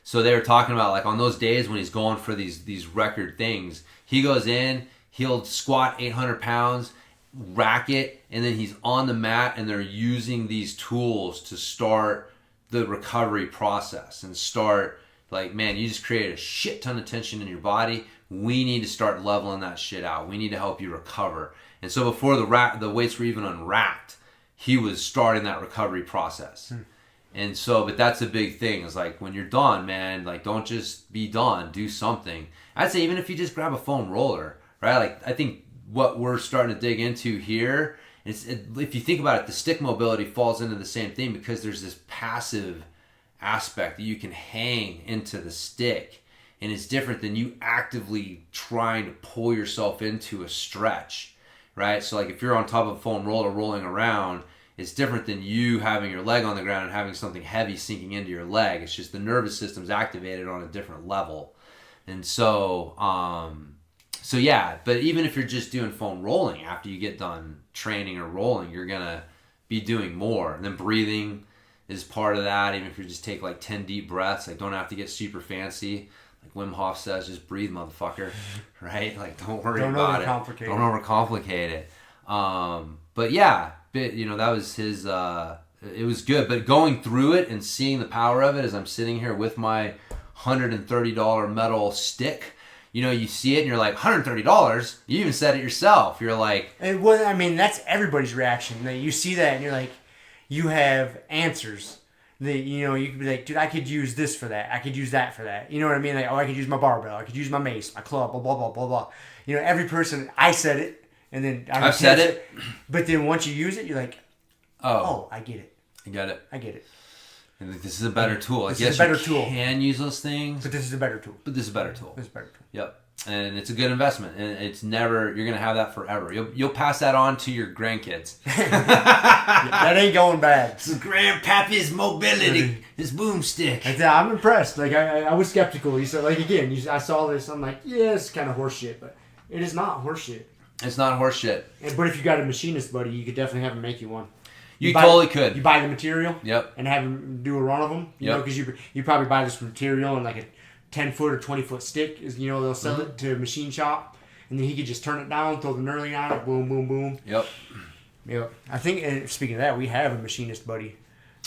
S3: So they were talking about, like, on those days when he's going for these record things, he goes in, he'll squat 800 pounds, rack it, and then he's on the mat and they're using these tools to start the recovery process and start, like, man, you just created a shit ton of tension in your body. We need to start leveling that shit out. We need to help you recover. And so before the weights were even unracked, he was starting that recovery process. And so, but that's a big thing. It's like when you're done, man, like don't just be done. Do something. I'd say even if you just grab a foam roller, right? Like I think what we're starting to dig into here is, if you think about it, the stick mobility falls into the same thing because there's this passive aspect that you can hang into the stick. And it's different than you actively trying to pull yourself into a stretch, right? So like if you're on top of a foam roller rolling around, it's different than you having your leg on the ground and having something heavy sinking into your leg. It's just the nervous system's activated on a different level. And so, yeah, but even if you're just doing foam rolling, after you get done training or rolling, you're going to be doing more. And then breathing is part of that. Even if you just take like 10 deep breaths, like don't have to get super fancy. Like Wim Hof says, just breathe, motherfucker, right? Like don't worry about it. Don't overcomplicate it. But yeah, that was his, it was good. But going through it and seeing the power of it as I'm sitting here with my $130 metal stick, you see it and you're like, $130? You even said it yourself. You're like...
S2: that's everybody's reaction. You see that and you're like, you have answers. You could be like, dude, I could use this for that. I could use that for that. You know what I mean? Like, I could use my barbell. I could use my mace, my club, blah, blah, blah, blah, blah. Every person, I said it. And then
S3: I've said it.
S2: But then once you use it, you're like, oh, I get it.
S3: I get it.
S2: I get it.
S3: And this is a better tool.
S2: This is a better tool.
S3: You can use those things.
S2: But this is a better tool.
S3: This is a better tool.
S2: Yep.
S3: And it's a good investment. And it's never, you're going to have that forever. You'll pass that on to your grandkids.
S2: That ain't going bad.
S3: So Grandpappy's mobility, his boomstick.
S2: I'm impressed. Like, I was skeptical. You said, like, again, I saw this. I'm like, yeah, it's kind of horseshit. But it is not horseshit.
S3: It's not horseshit.
S2: But if you got a machinist buddy, you could definitely have him make you one.
S3: You totally could.
S2: You buy the material.
S3: Yep.
S2: And have him do a run of them. You know, because you probably buy this material and like a 10-foot or 20-foot stick. They'll sell it to a machine shop. And then he could just turn it down, throw the knurling on it, boom, boom, boom.
S3: Yep.
S2: I think, speaking of that, we have a machinist buddy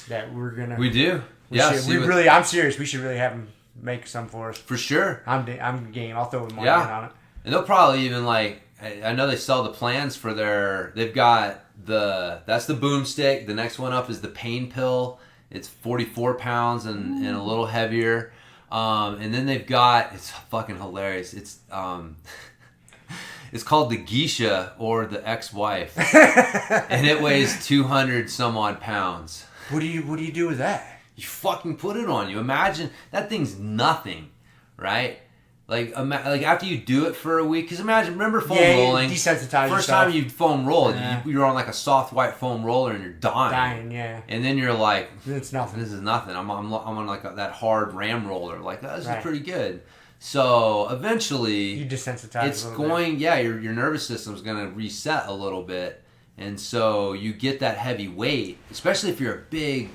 S2: that we're going to...
S3: We do.
S2: I'm serious. We should really have him make some for us.
S3: For sure.
S2: I'm game. I'll throw money on it.
S3: And they'll probably even I know they sell the plans for they've got that's the boomstick. The next one up is the pain pill. It's 44 pounds and a little heavier. And then they've got, it's fucking hilarious. It's called the Geisha or the ex-wife. And it weighs 200 some odd pounds.
S2: What do you do with that?
S3: You fucking put it on you. Imagine that thing's nothing, right? Like after you do it for a week, because remember foam rolling.
S2: Desensitize
S3: First
S2: yourself.
S3: time you foam roll, you're on like a soft white foam roller and you're dying. And then you're like,
S2: it's nothing.
S3: This is nothing. I'm on like that hard ram roller. Like this is pretty good. So eventually,
S2: you desensitize.
S3: It's going. Yeah, your nervous system's going to reset a little bit, and so you get that heavy weight, especially if you're a big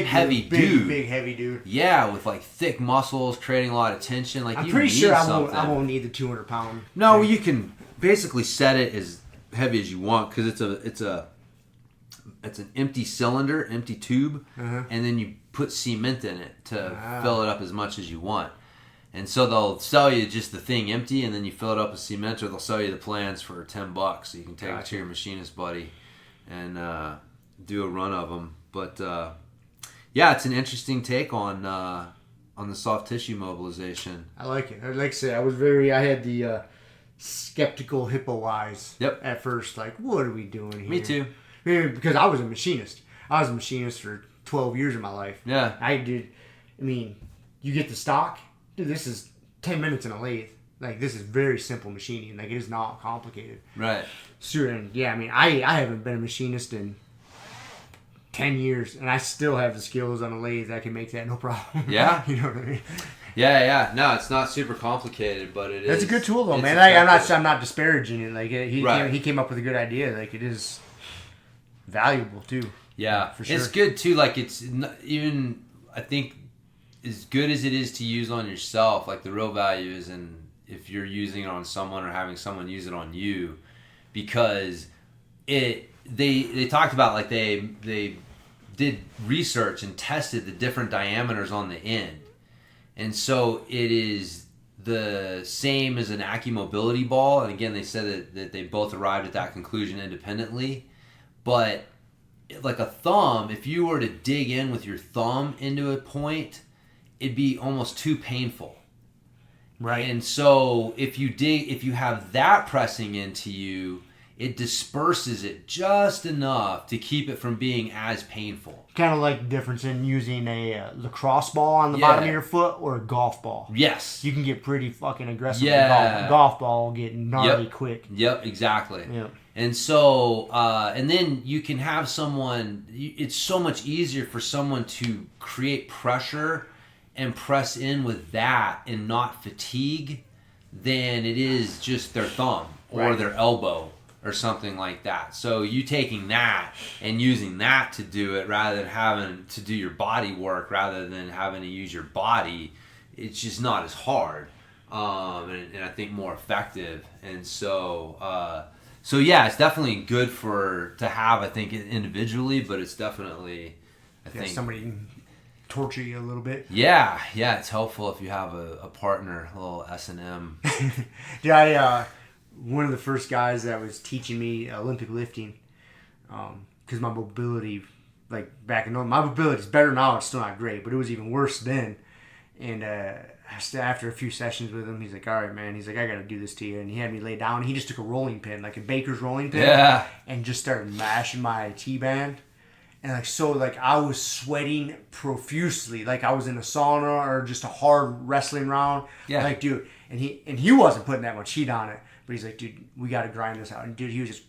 S3: heavy dude. Yeah, with like thick muscles, creating a lot of tension. Like
S2: I'm pretty sure I won't need the 200 pound.
S3: No, you can basically set it as heavy as you want because it's an empty cylinder, empty tube, and then you put cement in it to fill it up as much as you want. And so they'll sell you just the thing empty, and then you fill it up with cement, or they'll sell you the plans for $10, so you can take it to your machinist buddy and do a run of them. But yeah, it's an interesting take on the soft tissue mobilization.
S2: I like it. Like I said, I had the skeptical hippo eyes at first. Like, what are we doing here?
S3: Me too.
S2: Because I was a machinist. I was a machinist for 12 years of my life.
S3: Yeah.
S2: You get the stock. Dude, this is 10 minutes in a lathe. Like, this is very simple machining. Like, it is not complicated.
S3: Right.
S2: Sure, and yeah, I haven't been a machinist in 10 years, and I still have the skills on a lathe that can make that no problem.
S3: Yeah.
S2: You know what I mean?
S3: Yeah. No, it's not super complicated, but it is.
S2: That's a good tool, though, man. I'm not disparaging it. Like, he came up with a good idea. Like, it is valuable, too.
S3: Yeah.
S2: For sure.
S3: It's good, too. Like, it's even, I think, as good as it is to use on yourself, like the real value is in if you're using it on someone or having someone use it on you, because they talked about, like, they did research and tested the different diameters on the end, and so it is the same as an mobility ball. And again, they said that they both arrived at that conclusion independently, but like a thumb, if you were to dig in with your thumb into a point, it'd be almost too painful.
S2: Right.
S3: And so if you have that pressing into you, it disperses it just enough to keep it from being as painful.
S2: Kind of like the difference in using a lacrosse ball on the bottom of your foot or a golf ball.
S3: Yes.
S2: You can get pretty fucking aggressive with
S3: Yeah.
S2: golf ball will get gnarly quick.
S3: Yep, exactly.
S2: Yep.
S3: And so, and then you can have someone, it's so much easier for someone to create pressure and press in with that and not fatigue than it is just their thumb or their elbow or something like that. So you taking that and using that to do it rather than having to do your body work rather than having to use your body, it's just not as hard and I think more effective. And so, so yeah, it's definitely good to have, I think, individually, but it's definitely, I think
S2: somebody can torture you a little bit.
S3: Yeah, it's helpful if you have a partner, a little S&M.
S2: Yeah, one of the first guys that was teaching me Olympic lifting, because my mobility, like back in my mobility is better now. It's still not great, but it was even worse then. And after a few sessions with him, he's like, "All right, man." He's like, "I got to do this to you." And he had me lay down. He just took a rolling pin, like a baker's rolling pin, and just started mashing my T-band. And I was sweating profusely, like I was in a sauna or just a hard wrestling round. Yeah, like dude, and he wasn't putting that much heat on it. But he's like, dude, we got to grind this out. And dude, he was just,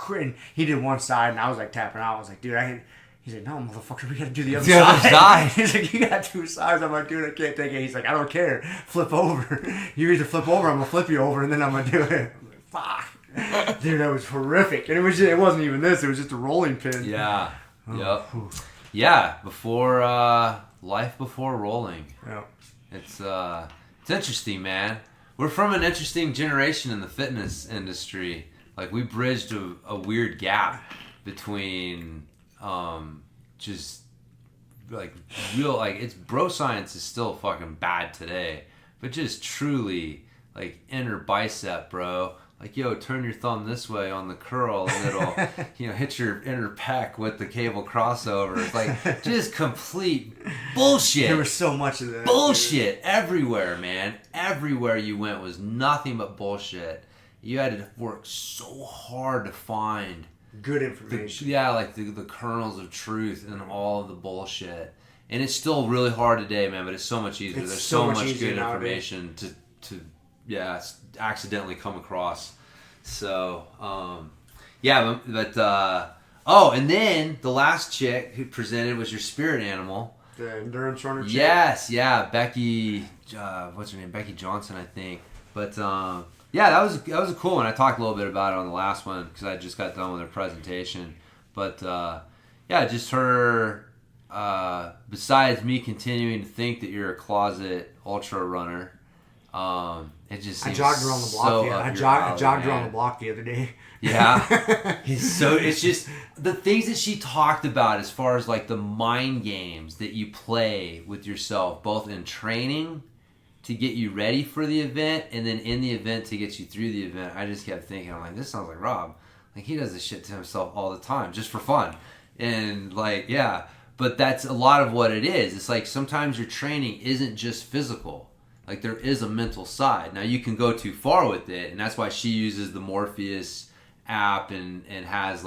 S2: and he did one side, and I was like tapping out. I was like, dude, he's like, no, motherfucker, we got to do the other side. He's like, you got two sides. I'm like, dude, I can't take it. He's like, I don't care. Flip over. You either flip over, I'm going to flip you over, and then I'm going to do it. I'm like, fuck. Dude, that was horrific. And it wasn't even this. It was just a rolling pin.
S3: Yeah. Yep. Yeah, before life before rolling.
S2: Yeah.
S3: It's interesting, man. We're from an interesting generation in the fitness industry. Like we bridged a weird gap between just like real it's bro science is still fucking bad today, but just truly like inner bicep, bro. Like, yo, turn your thumb this way on the curl and it'll, hit your inner pec with the cable crossover. It's like just complete bullshit.
S2: There was so much of that.
S3: Bullshit everywhere, man. Everywhere you went was nothing but bullshit. You had to work so hard to find
S2: good information.
S3: The kernels of truth in all of the bullshit. And it's still really hard today, man, but it's so much easier. There's so much good information to accidentally come across. So and then the last chick who presented was your spirit animal,
S2: the endurance runner chick.
S3: Yes, Becky what's her name, Becky Johnson, I think. But that was a cool one. I talked a little bit about it on the last one because I just got done with her presentation. But just her, besides me continuing to think that you're a closet ultra runner, it just seems
S2: I jogged around the block. I jogged around the block the other day.
S3: Yeah. It's just the things that she talked about as far as like the mind games that you play with yourself, both in training to get you ready for the event and then in the event to get you through the event. I just kept thinking, I'm like, this sounds like Rob. Like he does this shit to himself all the time just for fun. And but that's a lot of what it is. It's like sometimes your training isn't just physical. Like there is a mental side. Now you can go too far with it, and that's why she uses the Morpheus app and has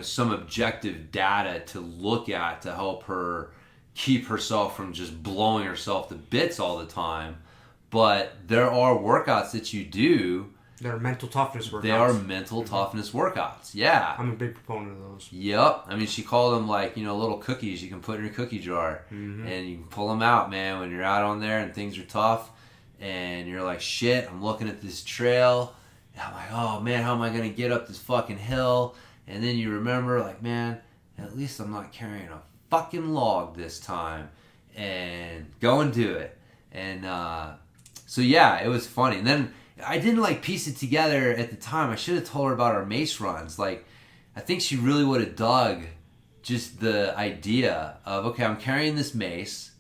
S3: some objective data to look at to help her keep herself from just blowing herself to bits all the time. But there are workouts that you do.
S2: They're mental toughness workouts.
S3: They are mental toughness workouts. Yeah.
S2: I'm a big proponent of those.
S3: Yep. I mean, she called them little cookies you can put in your cookie jar. Mm-hmm. And you can pull them out, man, when you're out on there and things are tough. And you're like, shit, I'm looking at this trail. And I'm like, oh, man, how am I going to get up this fucking hill? And then you remember, like, man, at least I'm not carrying a fucking log this time. And go and do it. And it was funny. And then I didn't piece it together at the time. I should have told her about our mace runs. I think she really would have dug just the idea of, okay, I'm carrying this mace,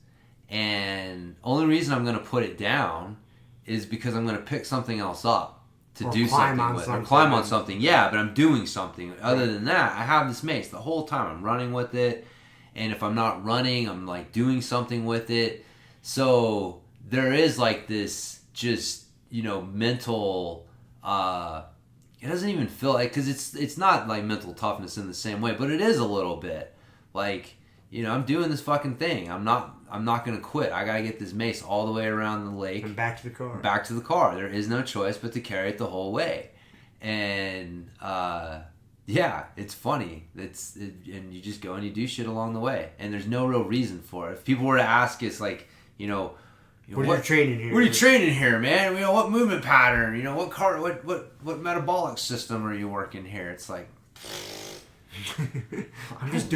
S3: and only reason I'm going to put it down is because I'm going to pick something else up to do something with, or climb on something. Yeah, but I'm doing something. Other than that, I have this mace the whole time. I'm running with it, and if I'm not running, I'm like doing something with it. So there is like this just, you know, mental. It doesn't even feel like, because it's not like mental toughness in the same way, but it is a little bit. Like, you know, I'm doing this fucking thing. I'm not gonna quit. I gotta get this mace all the way around the lake
S2: and back to the car.
S3: Back to the car. There is no choice but to carry it the whole way. And yeah, it's funny. And you just go and you do shit along the way, and there's no real reason for it. If people were to ask us, like, you know,
S2: what are you training here?
S3: What are you training here, man? You know, what movement pattern? You know, what metabolic system are you working here? It's like,
S2: I'm just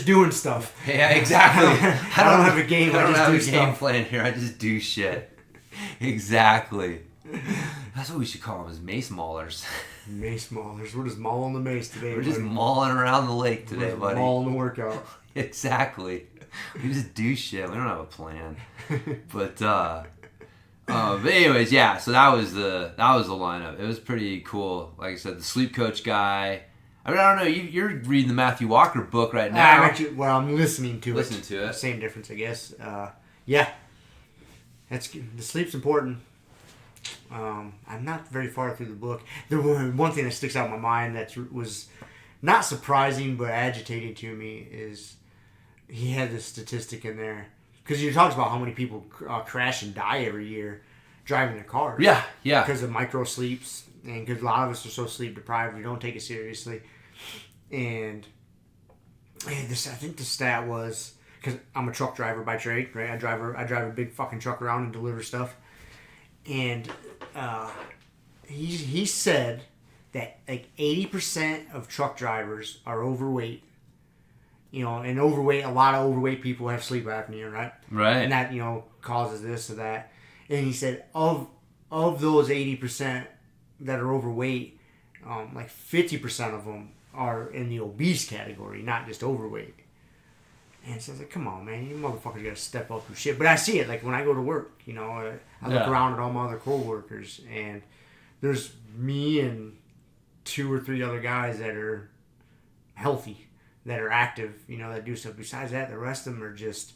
S2: doing stuff.
S3: Yeah, exactly.
S2: I don't have a game.
S3: I don't have a game plan here. I just do shit. Exactly. That's what we should call them, is mace maulers.
S2: Mace maulers. We're just mauling the mace today.
S3: We're just mauling around the lake today, buddy.
S2: Mauling the workout.
S3: Exactly. We just do shit. We don't have a plan. But anyways, yeah. So that was the lineup. It was pretty cool. Like I said, the sleep coach guy. I mean, I don't know. You're reading the Matthew Walker book right now.
S2: I'm listening to it.
S3: Listening to it.
S2: Same difference, I guess. Yeah. The sleep's important. I'm not very far through the book. The one thing that sticks out in my mind that was not surprising but agitating to me is he had this statistic in there. Because he talks about how many people crash and die every year driving their cars.
S3: Yeah.
S2: Because of micro sleeps. And because a lot of us are so sleep deprived, we don't take it seriously. And I think the stat was, because I'm a truck driver by trade, right? I drive a big fucking truck around and deliver stuff. And he said that like 80% of truck drivers are overweight. You know, and a lot of overweight people have sleep apnea, right?
S3: Right.
S2: And that, you know, causes this or that. And he said of those 80% that are overweight, like 50% of them are in the obese category, not just overweight. And so I was like, come on, man, you motherfuckers gotta step up your shit. But I see it, like when I go to work, you know, I look around at all my other coworkers, and there's me and 2 or 3 other guys that are healthy, that are active, you know, that do stuff. Besides that, the rest of them are just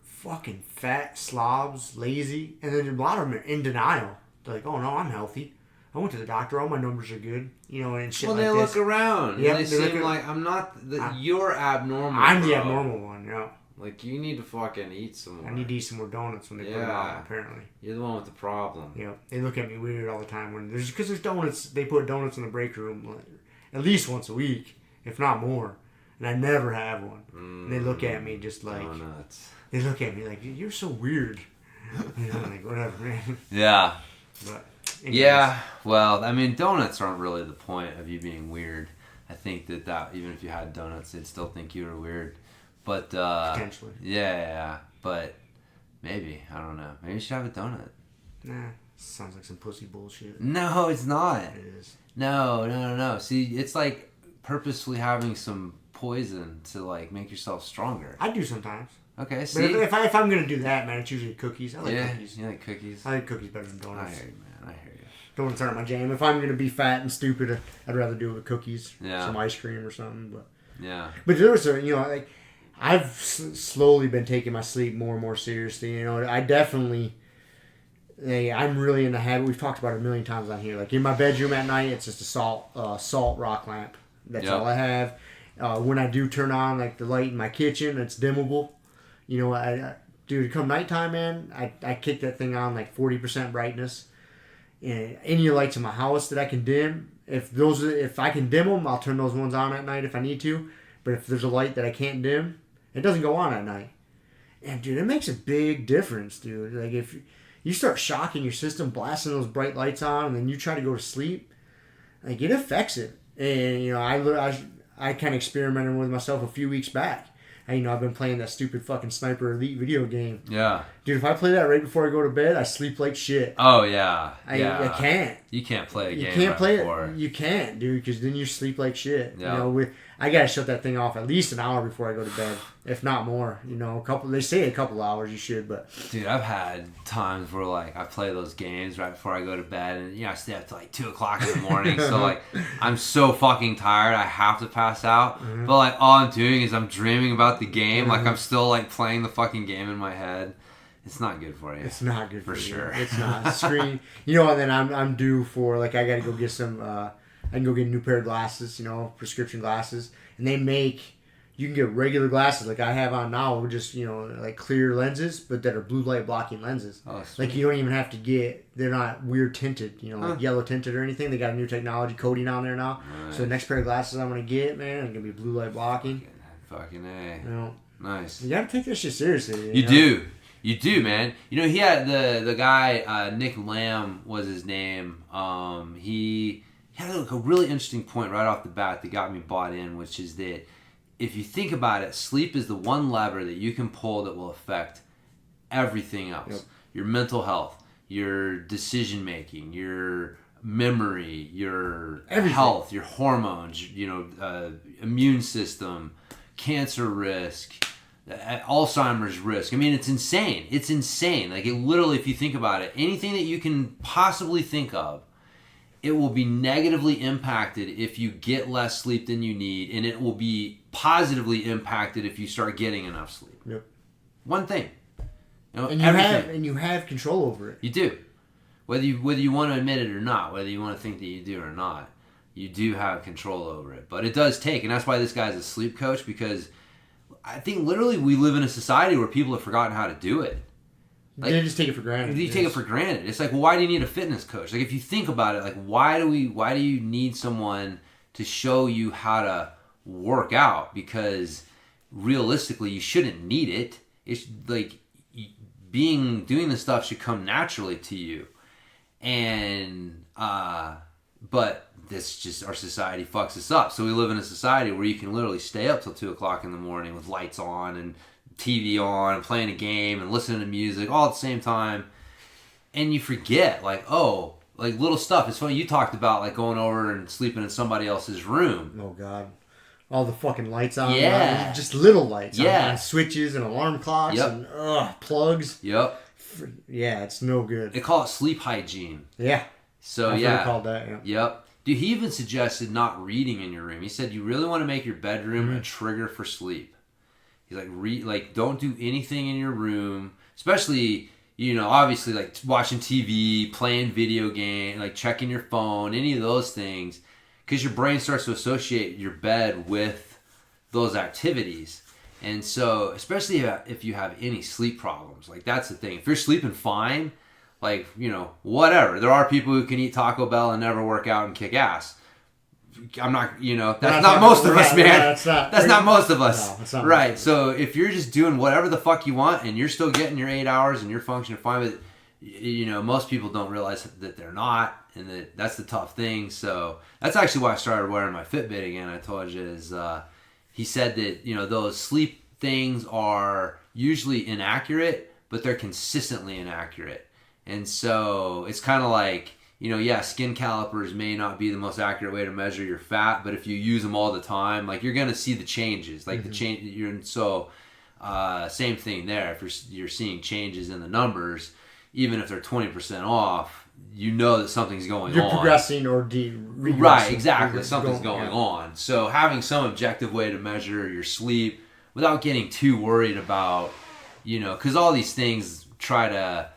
S2: fucking fat slobs, lazy, and then a lot of them are in denial. They're like, oh no, I'm healthy. I went to the doctor. All my numbers are good. You know, and shit like this.
S3: Well, they look around.
S2: Yeah,
S3: they seem like I'm not. You're abnormal.
S2: I'm the abnormal one. Yeah.
S3: Like, you need to fucking eat some more.
S2: I need to eat some more donuts when they put them out. Apparently.
S3: You're the one with the problem.
S2: Yeah. They look at me weird all the time because there's donuts. They put donuts in the break room at least once a week, if not more. And I never have one. And they look at me just like
S3: donuts.
S2: They look at me like, you're so weird. You know, like, whatever, man.
S3: Yeah.
S2: But anyways.
S3: Yeah, well, I mean, donuts aren't really the point of you being weird. I think that even if you had donuts, they'd still think you were weird. But
S2: potentially.
S3: Yeah, but maybe, I don't know. Maybe you should have a donut.
S2: Nah, sounds like some pussy bullshit.
S3: No, it's not.
S2: It is.
S3: No. See, it's like purposefully having some poison to like make yourself stronger.
S2: I do sometimes.
S3: Okay, see?
S2: But if I'm going to do that, man, it's usually cookies. I like cookies.
S3: You like cookies?
S2: I like cookies better than donuts.
S3: I hear you, man. I hear you.
S2: Donuts aren't my jam. If I'm going to be fat and stupid, I'd rather do it with cookies.
S3: Yeah.
S2: Some ice cream or something. But
S3: yeah.
S2: But there was like, I've slowly been taking my sleep more and more seriously. You know, I definitely... I'm really in the habit. We've talked about it a million times on here. Like, in my bedroom at night, it's just a salt rock lamp. That's all I have. When I do turn on, like, the light in my kitchen, it's dimmable. You know, dude, come nighttime, man, I kick that thing on like 40% brightness. And any lights in my house that I can dim, if I can dim them, I'll turn those ones on at night if I need to. But if there's a light that I can't dim, it doesn't go on at night. And dude, it makes a big difference, dude. Like, if you start shocking your system, blasting those bright lights on, and then you try to go to sleep, like, it affects it. And you know, I kind of experimented with myself a few weeks back. And, you know, I've been playing that stupid fucking Sniper Elite video game.
S3: Yeah.
S2: Dude, if I play that right before I go to bed, I sleep like shit.
S3: Oh, yeah.
S2: I can't.
S3: You can't play a game
S2: You can't play
S3: before.
S2: it. You can't, dude, because then you sleep like shit.
S3: Yeah.
S2: You know, I gotta shut that thing off at least an hour before I go to bed, if not more. They say a couple hours you should, but
S3: dude, I've had times where like I play those games right before I go to bed, and I stay up to like 2:00 in the morning. So like I'm so fucking tired, I have to pass out. Mm-hmm. But like all I'm doing is I'm dreaming about the game. Mm-hmm. Like I'm still like playing the fucking game in my head. It's not good for you.
S2: It's not good for you.
S3: Sure.
S2: It's not. Screen. And then I'm due for like I gotta go get some. I can go get a new pair of glasses, prescription glasses. And you can get regular glasses like I have on now, just, like clear lenses, but that are blue light blocking lenses. Oh, like you don't even have to they're not weird tinted, like yellow tinted or anything. They got a new technology coating on there now. Nice. So the next pair of glasses I'm going to get, man, it's going to be blue light blocking.
S3: Fucking A. Nice.
S2: You got to take this shit seriously.
S3: You do, man. He had the guy, Nick Lamb was his name. He had a really interesting point right off the bat that got me bought in, which is that if you think about it, sleep is the one lever that you can pull that will affect everything else. Yep. Your mental health, your decision making, your memory, your health, your hormones, immune system, cancer risk, Alzheimer's risk. I mean, it's insane. It's insane. Like, it literally, if you think about it, anything that you can possibly think of, it will be negatively impacted if you get less sleep than you need, and it will be positively impacted if you start getting enough sleep.
S2: Yep.
S3: One thing.
S2: And you have control over it.
S3: You do. Whether you want to admit it or not, whether you want to think that you do or not, you do have control over it. But it does take, and that's why this guy's a sleep coach, because I think literally we live in a society where people have forgotten how to do it.
S2: Like, they just take it for granted.
S3: You take it for granted. It's like, well, why do you need a fitness coach? Like, if you think about it, like, why do you need someone to show you how to work out? Because realistically, you shouldn't need it. It's like doing this stuff should come naturally to you. And but this just, our society fucks us up. So we live in a society where you can literally stay up till 2:00 in the morning with lights on and TV on and playing a game and listening to music all at the same time, and you forget like little stuff. It's funny, you talked about like going over and sleeping in somebody else's room.
S2: Oh God, all the fucking lights on. Yeah, just little lights.
S3: Yeah,
S2: on, switches and alarm clocks and plugs.
S3: Yep.
S2: Yeah, it's no good.
S3: They call it sleep hygiene.
S2: Yeah.
S3: So
S2: I've heard it called that. Yeah.
S3: Yep. Dude, he even suggested not reading in your room. He said you really want to make your bedroom a trigger for sleep. He's like, don't do anything in your room, especially, obviously like watching TV, playing video game, like checking your phone, any of those things, because your brain starts to associate your bed with those activities. And so, especially if you have any sleep problems, like that's the thing. If you're sleeping fine, like, whatever. There are people who can eat Taco Bell and never work out and kick ass. I'm not, that's not most of us, man. That's not most of us. No, it's not right. So if you're just doing whatever the fuck you want and you're still getting your 8 hours and you're functioning fine with it, most people don't realize that they're not, and that's the tough thing. So that's actually why I started wearing my Fitbit again. I told you is, he said that, those sleep things are usually inaccurate, but they're consistently inaccurate. And so it's kind of like, skin calipers may not be the most accurate way to measure your fat, but if you use them all the time, like you're going to see the changes, like the change. Same thing there. If you're seeing changes in the numbers, even if they're 20% off, that something's going on.
S2: You're progressing or regressing.
S3: Right, exactly. Something's going on. So having some objective way to measure your sleep without getting too worried about, because all these things try to,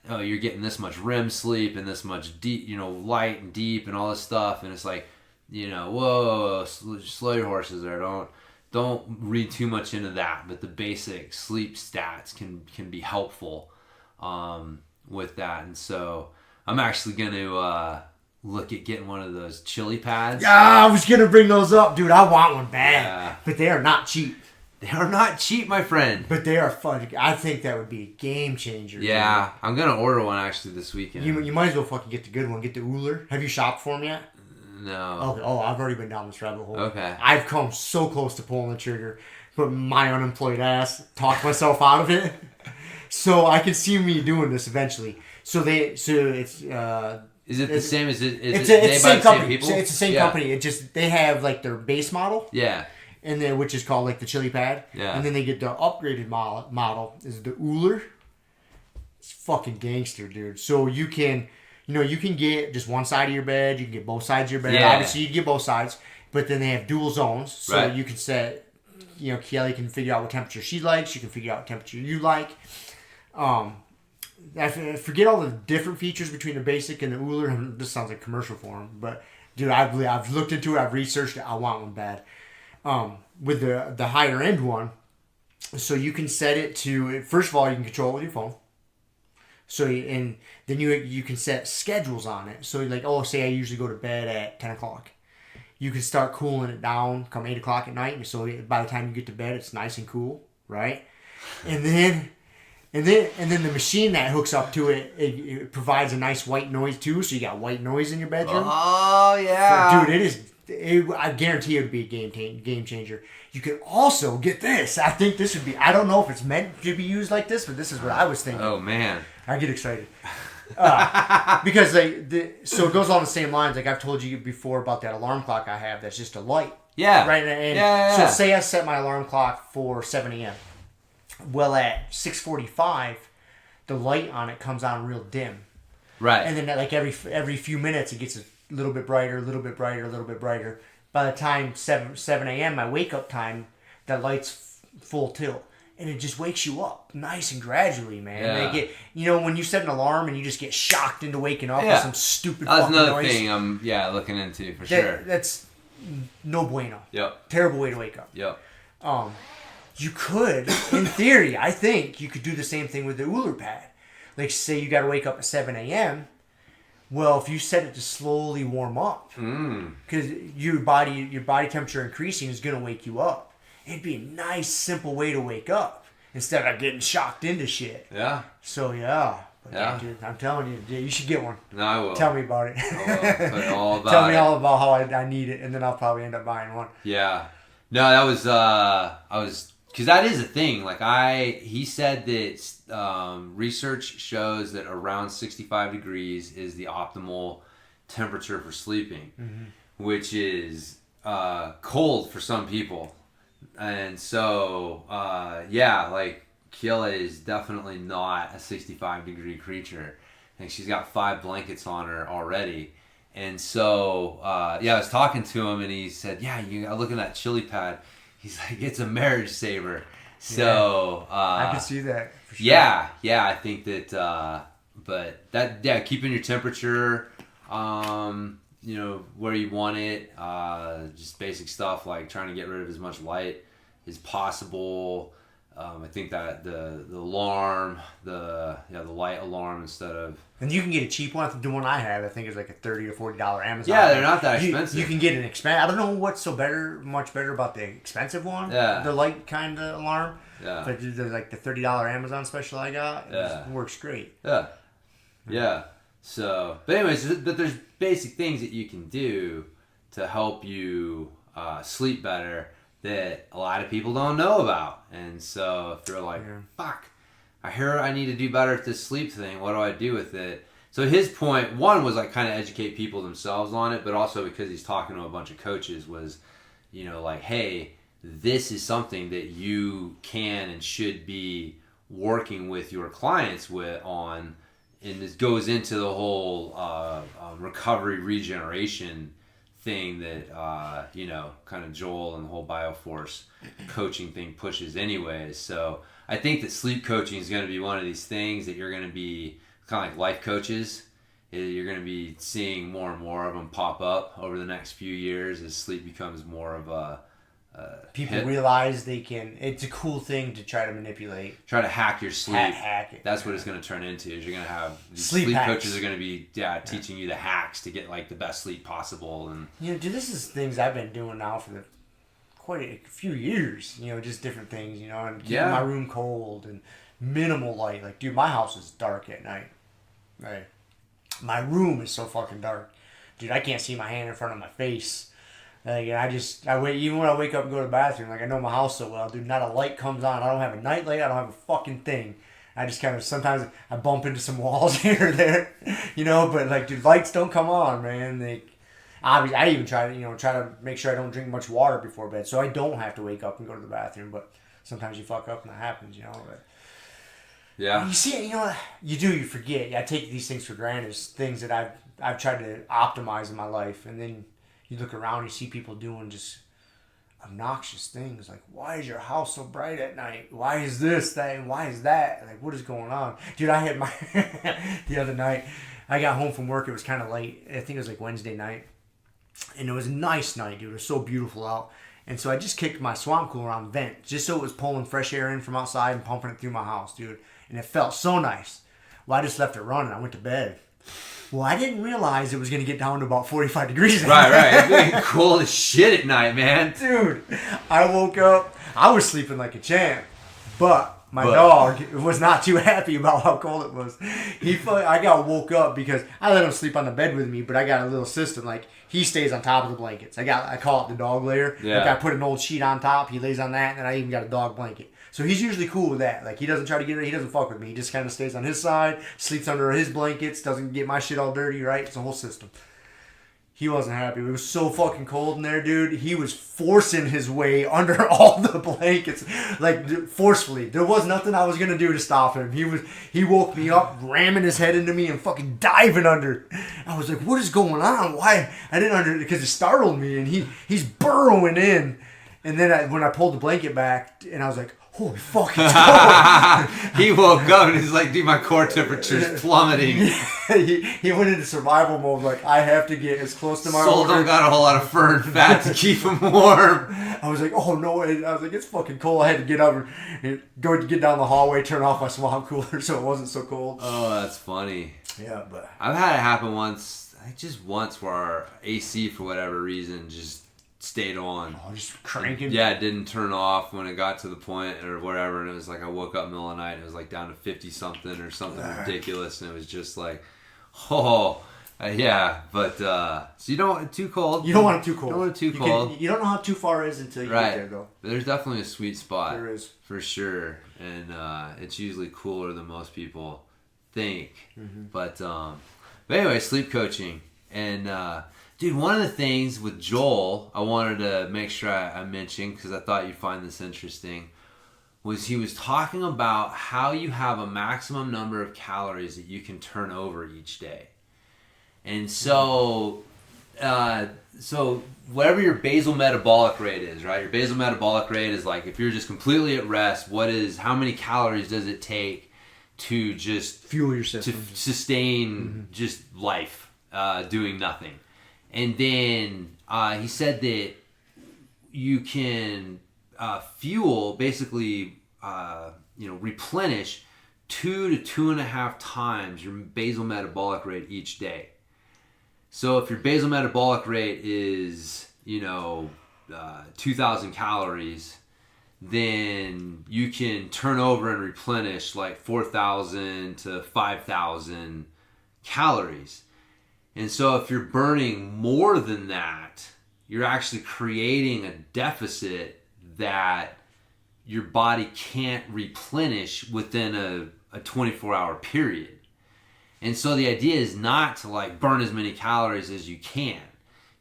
S3: you're getting this much REM sleep and this much deep, light and deep and all this stuff, and it's like, whoa, slow your horses there. Don't read too much into that. But the basic sleep stats can be helpful with that. And so I'm actually gonna look at getting one of those chili pads.
S2: Yeah, I was gonna bring those up, dude. I want one bad, but they are not cheap.
S3: They are not cheap, my friend.
S2: But they are fun. I think that would be a game changer.
S3: Yeah, dude. I'm going to order one actually this weekend.
S2: You might as well fucking get the good one. Get the Uller. Have you shopped for them yet?
S3: No.
S2: Oh, I've already been down this rabbit hole.
S3: Okay.
S2: I've come so close to pulling the trigger, but my unemployed ass talked myself out of it. So I can see me doing this eventually. So it's
S3: Is it the same as it?
S2: It's
S3: made
S2: the
S3: by
S2: same
S3: the
S2: company.
S3: same people?
S2: It's the same company. It just they have like their base model.
S3: Yeah.
S2: And then which is called like the chili pad.
S3: Yeah.
S2: And then they get the upgraded model is the Uller. It's fucking gangster, dude. So you can get just one side of your bed. You can get both sides of your bed.
S3: Yeah.
S2: Obviously, you get both sides. But then they have dual zones. So
S3: right.
S2: you can set, Kelly can figure out what temperature she likes. You can figure out what temperature you like. I forget all the different features between the basic and the Uller. This sounds like commercial for them. But, dude, I've looked into it. I've researched it. I want one bad. With the higher end one, so you can set it to, first of all, you can control it with your phone. So and then you can set schedules on it. So like, say I usually go to bed at 10 o'clock. You can start cooling it down come 8 o'clock at night. And so by the time you get to bed, it's nice and cool, right? And then the machine that hooks up to it provides a nice white noise too. So you got white noise in your bedroom.
S3: Oh yeah,
S2: dude, I guarantee it would be a game changer. You could also get this. I think this would be. I don't know if it's meant to be used like this, but this is what I was thinking.
S3: Oh man,
S2: I get excited because so it goes on the same lines. Like I've told you before about that alarm clock I have. That's just a light.
S3: Yeah.
S2: Right. And
S3: yeah.
S2: So say I set my alarm clock for 7 a.m. Well, at 6:45, the light on it comes on real dim.
S3: Right.
S2: And then like every few minutes, it gets a little bit brighter, a little bit brighter, a little bit brighter. By the time 7 a.m., my wake up time, that light's full tilt, and it just wakes you up nice and gradually, man.
S3: Yeah.
S2: When you set an alarm and you just get shocked into waking up with
S3: Yeah.
S2: some stupid
S3: That's
S2: fucking
S3: another
S2: noise.
S3: thing I'm looking into for sure.
S2: That's no bueno.
S3: Yep.
S2: Terrible way to wake up.
S3: Yep.
S2: You could, in theory, I think you could do the same thing with the Uller pad. Like, say you got to wake up at 7 a.m. Well, if you set it to slowly warm up, because your body temperature increasing is going to wake you up. It'd be a nice, simple way to wake up instead of getting shocked into shit.
S3: Yeah.
S2: So, yeah. But
S3: Yeah.
S2: Dude, I'm telling you, dude, you should get one.
S3: No, I will.
S2: Tell me about it.
S3: I will. Tell you all about
S2: Tell me
S3: it.
S2: all about how I need it, and then I'll probably end up buying one.
S3: Yeah. No, that was I was because that is a thing. Like he said that research shows that around 65 degrees is the optimal temperature for sleeping, which is cold for some people, and so like Kayla is definitely not a 65 degree creature. I think she's got 5 blankets on her already. And so, I was talking to him, and he said, I look at that chili pad. He's like, it's a marriage saver. So,
S2: I can see that. For sure.
S3: Yeah, I think that, keeping your temperature, where you want it, just basic stuff like trying to get rid of as much light as possible. I think that the alarm, the light alarm instead of...
S2: And you can get a cheap one. The one I have, I think, is like a $30 to $40 Amazon.
S3: Yeah, they're not that expensive.
S2: You can get an expensive... I don't know what's much better about the expensive one.
S3: Yeah.
S2: The light kind of alarm.
S3: Yeah.
S2: But there's like the $30 Amazon special I got. It works great.
S3: Yeah. Yeah. So, but anyways, but there's basic things that you can do to help you sleep better that a lot of people don't know about. And so if you're like, fuck, I hear I need to do better at this sleep thing, what do I do with it? So his point, one was like kind of educate people themselves on it, but also because he's talking to a bunch of coaches was, like, hey, this is something that you can and should be working with your clients on, and this goes into the whole recovery regeneration thing that kind of Joel and the whole Bioforce coaching thing pushes anyways. So I think that sleep coaching is going to be one of these things that you're going to be kind of like life coaches. You're going to be seeing more and more of them pop up over the next few years as sleep becomes more of a
S2: people realize they can. It's a cool thing to try to manipulate.
S3: Try to hack your sleep.
S2: Hack it.
S3: That's what it's going to turn into. Is you're going to have
S2: sleep
S3: coaches are going to be teaching you the hacks to get like the best sleep possible. And
S2: dude, this is things I've been doing now for quite a few years. Just different things. And keeping my room cold and minimal light. Like, dude, my house is dark at night. Right. My room is so fucking dark, dude. I can't see my hand in front of my face. Like, I wait. Even when I wake up and go to the bathroom, like I know my house so well, dude. Not a light comes on. I don't have a night light. I don't have a fucking thing. I just kind of, sometimes I bump into some walls here or there, but like, dude, lights don't come on, man. Obviously, I even try to make sure I don't drink much water before bed, so I don't have to wake up and go to the bathroom, but sometimes you fuck up and that happens, but
S3: Yeah.
S2: you see, you forget. I take these things for granted, it's things that I've tried to optimize in my life, and then you look around, you see people doing just obnoxious things like, why is your house so bright at night? Why is this thing? Why is that? Like, what is going on? Dude, I had the other night, I got home from work, it was kind of late, I think it was like Wednesday night, and it was a nice night, dude, it was so beautiful out, and so I just kicked my swamp cooler on the vent, just so it was pulling fresh air in from outside and pumping it through my house, dude, and it felt so nice. Well, I just left it running, I went to bed. Well, I didn't realize it was going to get down to about 45 degrees.
S3: Right. It's getting cold as shit at night, man.
S2: Dude, I woke up. I was sleeping like a champ. But my dog was not too happy about how cold it was. I got woke up because I let him sleep on the bed with me, but I got a little system. Like, he stays on top of the blankets. I call it the dog layer.
S3: Yeah.
S2: Like, I put an old sheet on top. He lays on that, and then I even got a dog blanket. So he's usually cool with that. Like, he doesn't try to get it. He doesn't fuck with me. He just kind of stays on his side, sleeps under his blankets, doesn't get my shit all dirty, right? It's a whole system. He wasn't happy. It was so fucking cold in there, dude. He was forcing his way under all the blankets, like, forcefully. There was nothing I was going to do to stop him. He woke me up, ramming his head into me and fucking diving under. I was like, what is going on? Why? I didn't understand, because it startled me, and he's burrowing in. And then when I pulled the blanket back, and I was like, holy fuck, it's cold.
S3: He woke up and he's like, dude, my core temperature's plummeting.
S2: He went into survival mode, like, I have to get as close to my
S3: Soul don't got a whole lot of fur and fat to keep him warm.
S2: I was like, oh no, I was like, it's fucking cold. I had to get up and go to get down the hallway, turn off my swamp cooler so it wasn't so cold.
S3: Oh, that's funny.
S2: Yeah, but
S3: I've had it happen once, just once, where our AC, for whatever reason, just stayed on.
S2: Oh, just cranking.
S3: Yeah, it didn't turn off when it got to the point or whatever, and it was like I woke up in the middle of the night and it was like down to 50 something or something ridiculous, and it was just like, yeah, but so you don't want it too cold.
S2: You don't want it too cold.
S3: You don't want it too cold.
S2: You don't know how too far it is until you get there, though.
S3: But there's definitely a sweet spot.
S2: There is.
S3: For sure, and it's usually cooler than most people think. Mm-hmm. But anyway, sleep coaching. And dude, one of the things with Joel I wanted to make sure I mentioned, because I thought you'd find this interesting, was he was talking about how you have a maximum number of calories that you can turn over each day. And so whatever your basal metabolic rate is, right? Your basal metabolic rate is like, if you're just completely at rest, how many calories does it take to just
S2: fuel your system,
S3: to sustain just life, doing nothing? And then he said that you can fuel, basically, replenish 2 to 2.5 times your basal metabolic rate each day. So if your basal metabolic rate is, 2,000 calories, then you can turn over and replenish like 4,000 to 5,000 calories. And so if you're burning more than that, you're actually creating a deficit that your body can't replenish within a 24-hour period. And so the idea is not to like burn as many calories as you can,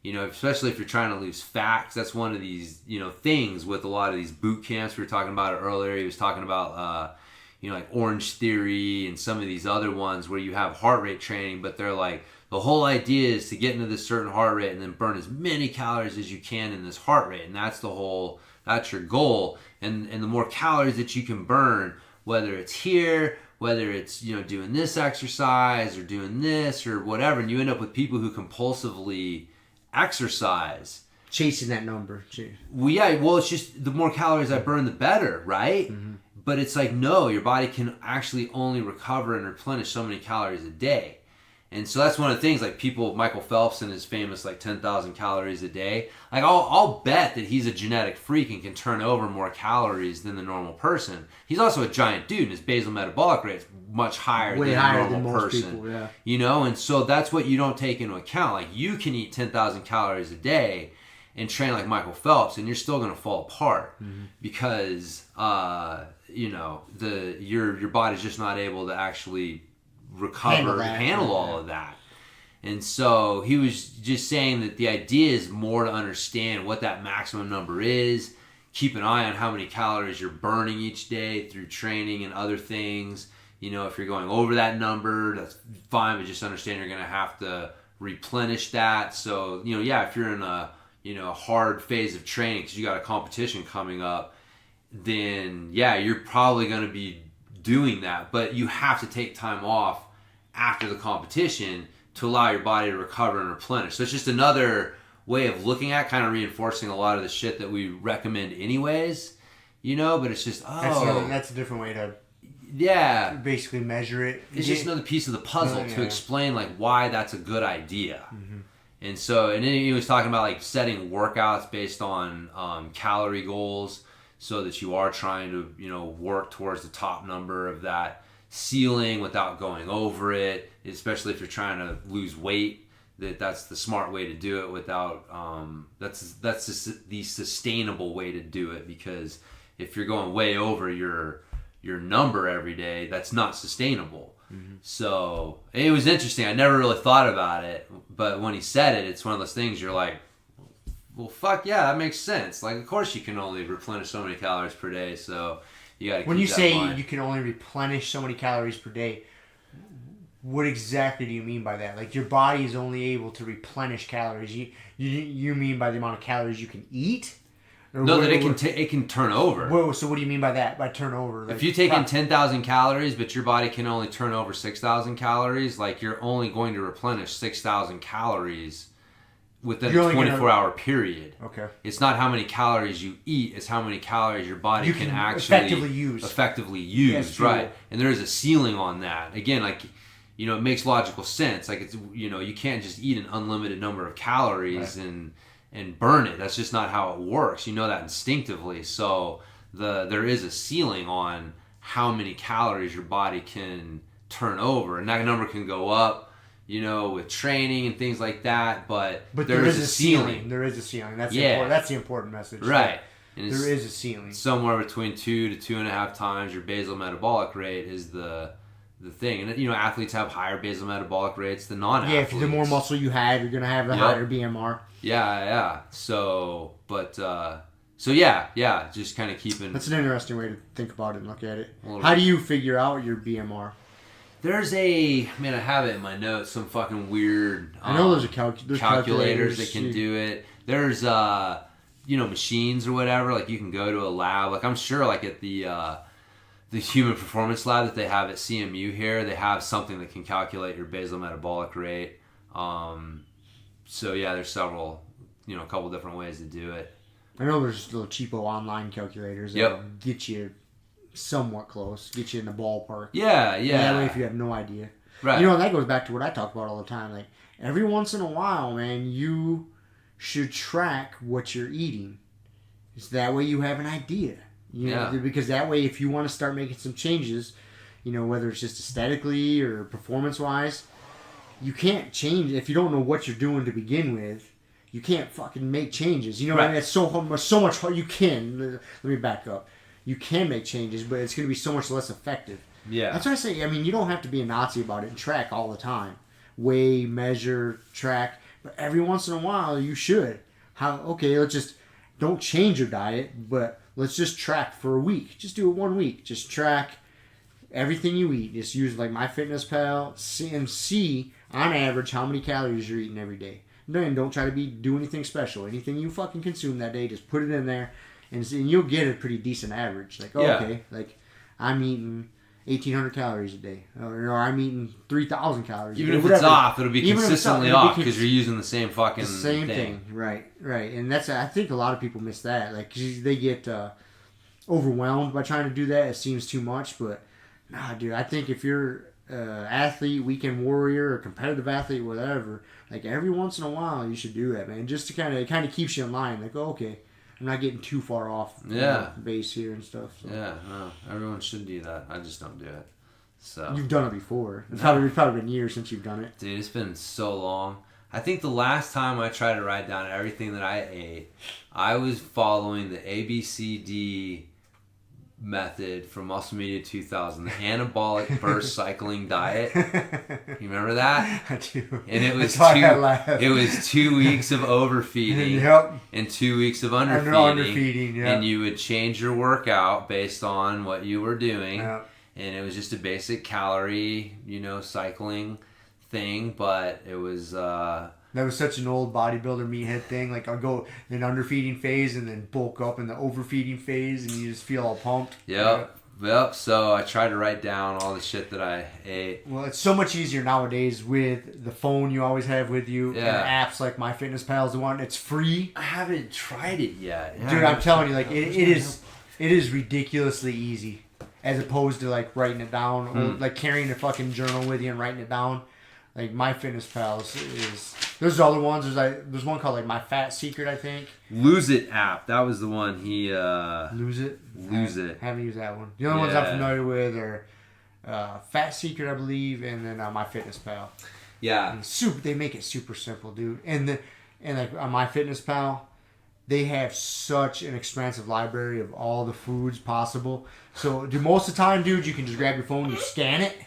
S3: especially if you're trying to lose fat. 'Cause that's one of these, things with a lot of these boot camps. We were talking about it earlier. He was talking about, like Orange Theory and some of these other ones where you have heart rate training, but they're like, the whole idea is to get into this certain heart rate and then burn as many calories as you can in this heart rate. And that's your goal. And the more calories that you can burn, whether it's here, whether it's, doing this exercise or doing this or whatever, and you end up with people who compulsively exercise.
S2: Chasing that number.
S3: Well, yeah, it's just the more calories I burn, the better, right? Mm-hmm. But it's like, no, your body can actually only recover and replenish so many calories a day. And so that's one of the things, like Michael Phelps and his famous like 10,000 calories a day. Like I'll bet that he's a genetic freak and can turn over more calories than the normal person. He's also a giant dude, and his basal metabolic rate is much higher than a normal person. People, yeah. And so that's what you don't take into account. Like you can eat 10,000 calories a day, and train like Michael Phelps, and you're still going to fall apart because your body's just not able to actually recover and handle all of that. And so he was just saying that the idea is more to understand what that maximum number is, keep an eye on how many calories you're burning each day through training and other things. If you're going over that number, that's fine, but just understand you're going to have to replenish that. So, if you're in a hard phase of training because you got a competition coming up, then you're probably going to be doing that. But you have to take time off after the competition to allow your body to recover and replenish. So it's just another way of looking at, kind of reinforcing a lot of the shit that we recommend anyways, but it's just,
S2: that's a different way to basically measure it.
S3: It's just another piece of the puzzle to explain like why that's a good idea. And so, and then he was talking about like setting workouts based on calorie goals so that you are trying to, work towards the top number of that ceiling without going over it, especially if you're trying to lose weight. That's the smart way to do it without, that's just the sustainable way to do it, because if you're going way over your number every day, that's not sustainable. So it was interesting. I never really thought about it, but when he said it, it's one of those things you're like, well, fuck yeah, that makes sense. Like, of course you can only replenish so many calories per day, so you got to keep that in mind.
S2: When you say you can only replenish so many calories per day, what exactly do you mean by that? Like, your body is only able to replenish calories. You mean by the amount of calories you can eat?
S3: No, that it can turn over.
S2: Whoa, so what do you mean by that? By turnover? Like,
S3: if you take in 10,000 calories, but your body can only turn over 6,000 calories, like you're only going to replenish 6,000 calories within a 24-hour period.
S2: Okay.
S3: It's not how many calories you eat; it's how many calories your body can actually effectively use. Right, and there is a ceiling on that. Again, like, it makes logical sense. Like, it's you can't just eat an unlimited number of calories and burn it. That's just not how it works. You know that instinctively. So there is a ceiling on how many calories your body can turn over, and that number can go up, with training and things like that. But there is a ceiling.
S2: There is a ceiling. That's important. That's the important message.
S3: Right.
S2: And there is a ceiling.
S3: Somewhere between 2 to 2.5 times your basal metabolic rate is the thing. And athletes have higher basal metabolic rates than non-athletes.
S2: Yeah, if the more muscle you have, you're going to have a higher BMR.
S3: Yeah. So, just kind of keeping...
S2: That's an interesting way to think about it and look at it. How do you figure out your BMR?
S3: There's I have it in my notes, some fucking weird...
S2: I know there's
S3: calculators that can do it. There's, machines or whatever. Like, you can go to a lab. Like, I'm sure, like, at the human performance lab that they have at CMU here, they have something that can calculate your basal metabolic rate. So yeah, there's several, a couple different ways to do it.
S2: I know there's little cheapo online calculators that get you somewhat close, get you in the ballpark.
S3: Yeah.
S2: That way, if you have no idea.
S3: Right.
S2: And that goes back to what I talk about all the time. Like, every once in a while, man, you should track what you're eating. It's that way you have an idea. Because that way, if you want to start making some changes, whether it's just aesthetically or performance-wise, you can't change. If you don't know what you're doing to begin with, you can't fucking make changes. What I mean? It's so much hard. You can. Let me back up. You can make changes, but it's going to be so much less effective. Yeah. That's why I say, you don't have to be a Nazi about it and track all the time. Weigh, measure, track. But every once in a while, you should. Let's just, don't change your diet, but let's just track for a week. Just do it 1 week. Just track everything you eat. Just use like MyFitnessPal and see on average how many calories you're eating every day. Then don't try to do anything special. Anything you fucking consume that day, just put it in there, and you'll get a pretty decent average. Like, like I'm eating 1,800 calories a day, or I'm eating 3,000 calories.
S3: Even if it's off, it'll be consistently off because you're using the same fucking
S2: thing. Right. And I think a lot of people miss that. Like, 'cause they get overwhelmed by trying to do that. It seems too much, but nah, dude. I think if you're athlete, weekend warrior, or competitive athlete, whatever, like every once in a while you should do that, man. Just to kind of keeps you in line. Like, okay, I'm not getting too far off base here and stuff. So.
S3: Yeah, no, everyone should do that. I just don't do it. So
S2: you've done it before. It's probably been years since you've done it.
S3: Dude, it's been so long. I think the last time I tried to write down everything that I ate, I was following the ABCD method from Muscle Media 2000, the anabolic burst cycling diet. You remember that?
S2: I do.
S3: And it was
S2: it
S3: was 2 weeks of overfeeding and 2 weeks of underfeeding.
S2: Yep.
S3: And you would change your workout based on what you were doing.
S2: Yep.
S3: And it was just a basic calorie, cycling thing, but it was
S2: that was such an old bodybuilder meathead thing. Like, I'll go in underfeeding phase and then bulk up in the overfeeding phase, and you just feel all pumped.
S3: Yep. So I tried to write down all the shit that I ate.
S2: Well, it's so much easier nowadays with the phone you always have with you, and apps like MyFitnessPal is the one. It's free.
S3: I haven't tried it yet. Yeah,
S2: dude. I'm telling you, like it is ridiculously easy, as opposed to like writing it down or like carrying a fucking journal with you and writing it down. Like MyFitnessPal is. There's other ones. There's one called like My Fat Secret, I think.
S3: Lose It app. That was the one he.
S2: Lose It.
S3: I
S2: haven't used that one. The only ones I'm familiar with are Fat Secret, I believe, and then MyFitnessPal.
S3: Yeah.
S2: And they make it super simple, dude. And like on MyFitnessPal, they have such an expansive library of all the foods possible. So, most of the time, dude, you can just grab your phone, you scan it,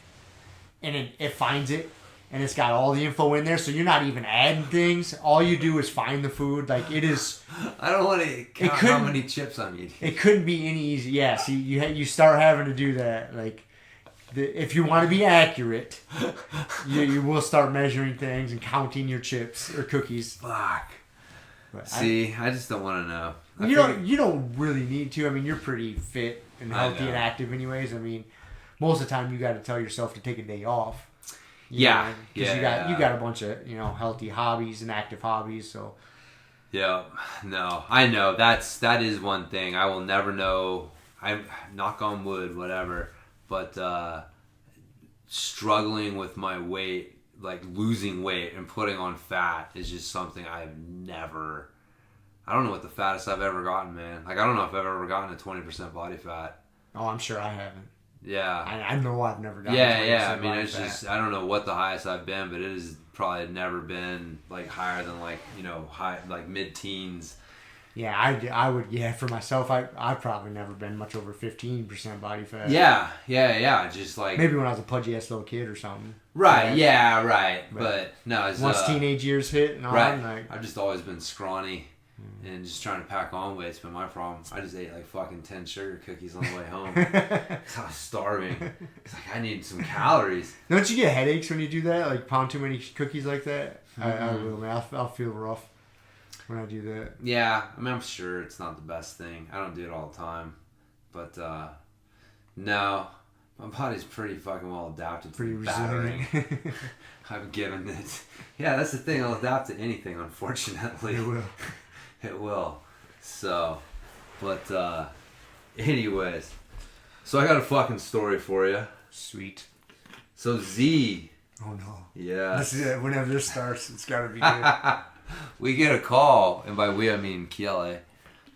S2: and it finds it. And it's got all the info in there, so you're not even adding things. All you do is find the food. Like, it is...
S3: I don't want to count how many chips I'm eating.
S2: It couldn't be any easier. Yeah, see, you start having to do that. Like, if you want to be accurate, you will start measuring things and counting your chips or cookies.
S3: Fuck. But I just don't want to know.
S2: You don't really need to. I mean, you're pretty fit and healthy and active anyways. I mean, most of the time you got to tell yourself to take a day off. Because you got a bunch of healthy hobbies and active hobbies. So
S3: I know that is one thing I will never know. I'm knock on wood, whatever. But struggling with my weight, like losing weight and putting on fat, is just something I've never. I don't know what the fattest I've ever gotten, man. Like, I don't know if I've ever gotten a 20% body fat.
S2: Oh, I'm sure I haven't.
S3: Yeah.
S2: I know I've never gotten
S3: I mean, it's just, I don't know what the highest I've been, but it has probably never been, like, higher than, like, high, like, mid-teens.
S2: Yeah, I would, for myself, I've probably never been much over 15% body fat.
S3: Yeah, just, like...
S2: Maybe when I was a pudgy-ass little kid or something.
S3: Right, right. But no, it's...
S2: Once teenage years hit and all
S3: right.
S2: Like,
S3: I've just always been scrawny. And just trying to pack on weight's been my problem. I just ate like fucking 10 sugar cookies on the way home. Cause I was starving. It's like, I need some calories.
S2: Don't you get headaches when you do that? Like pound too many cookies like that? I will, man. I'll feel rough when I do that.
S3: Yeah, I mean, I'm sure it's not the best thing. I don't do it all the time. But, no. My body's pretty fucking well adapted to battering. I've given it. Yeah, that's the thing. I'll adapt to anything, unfortunately.
S2: It will.
S3: It will. So, but, anyways. So I got a fucking story for you.
S2: Sweet.
S3: So Z.
S2: Oh no.
S3: Yeah.
S2: Whenever this starts, it's gotta be good.
S3: We get a call, and by we I mean Kiele,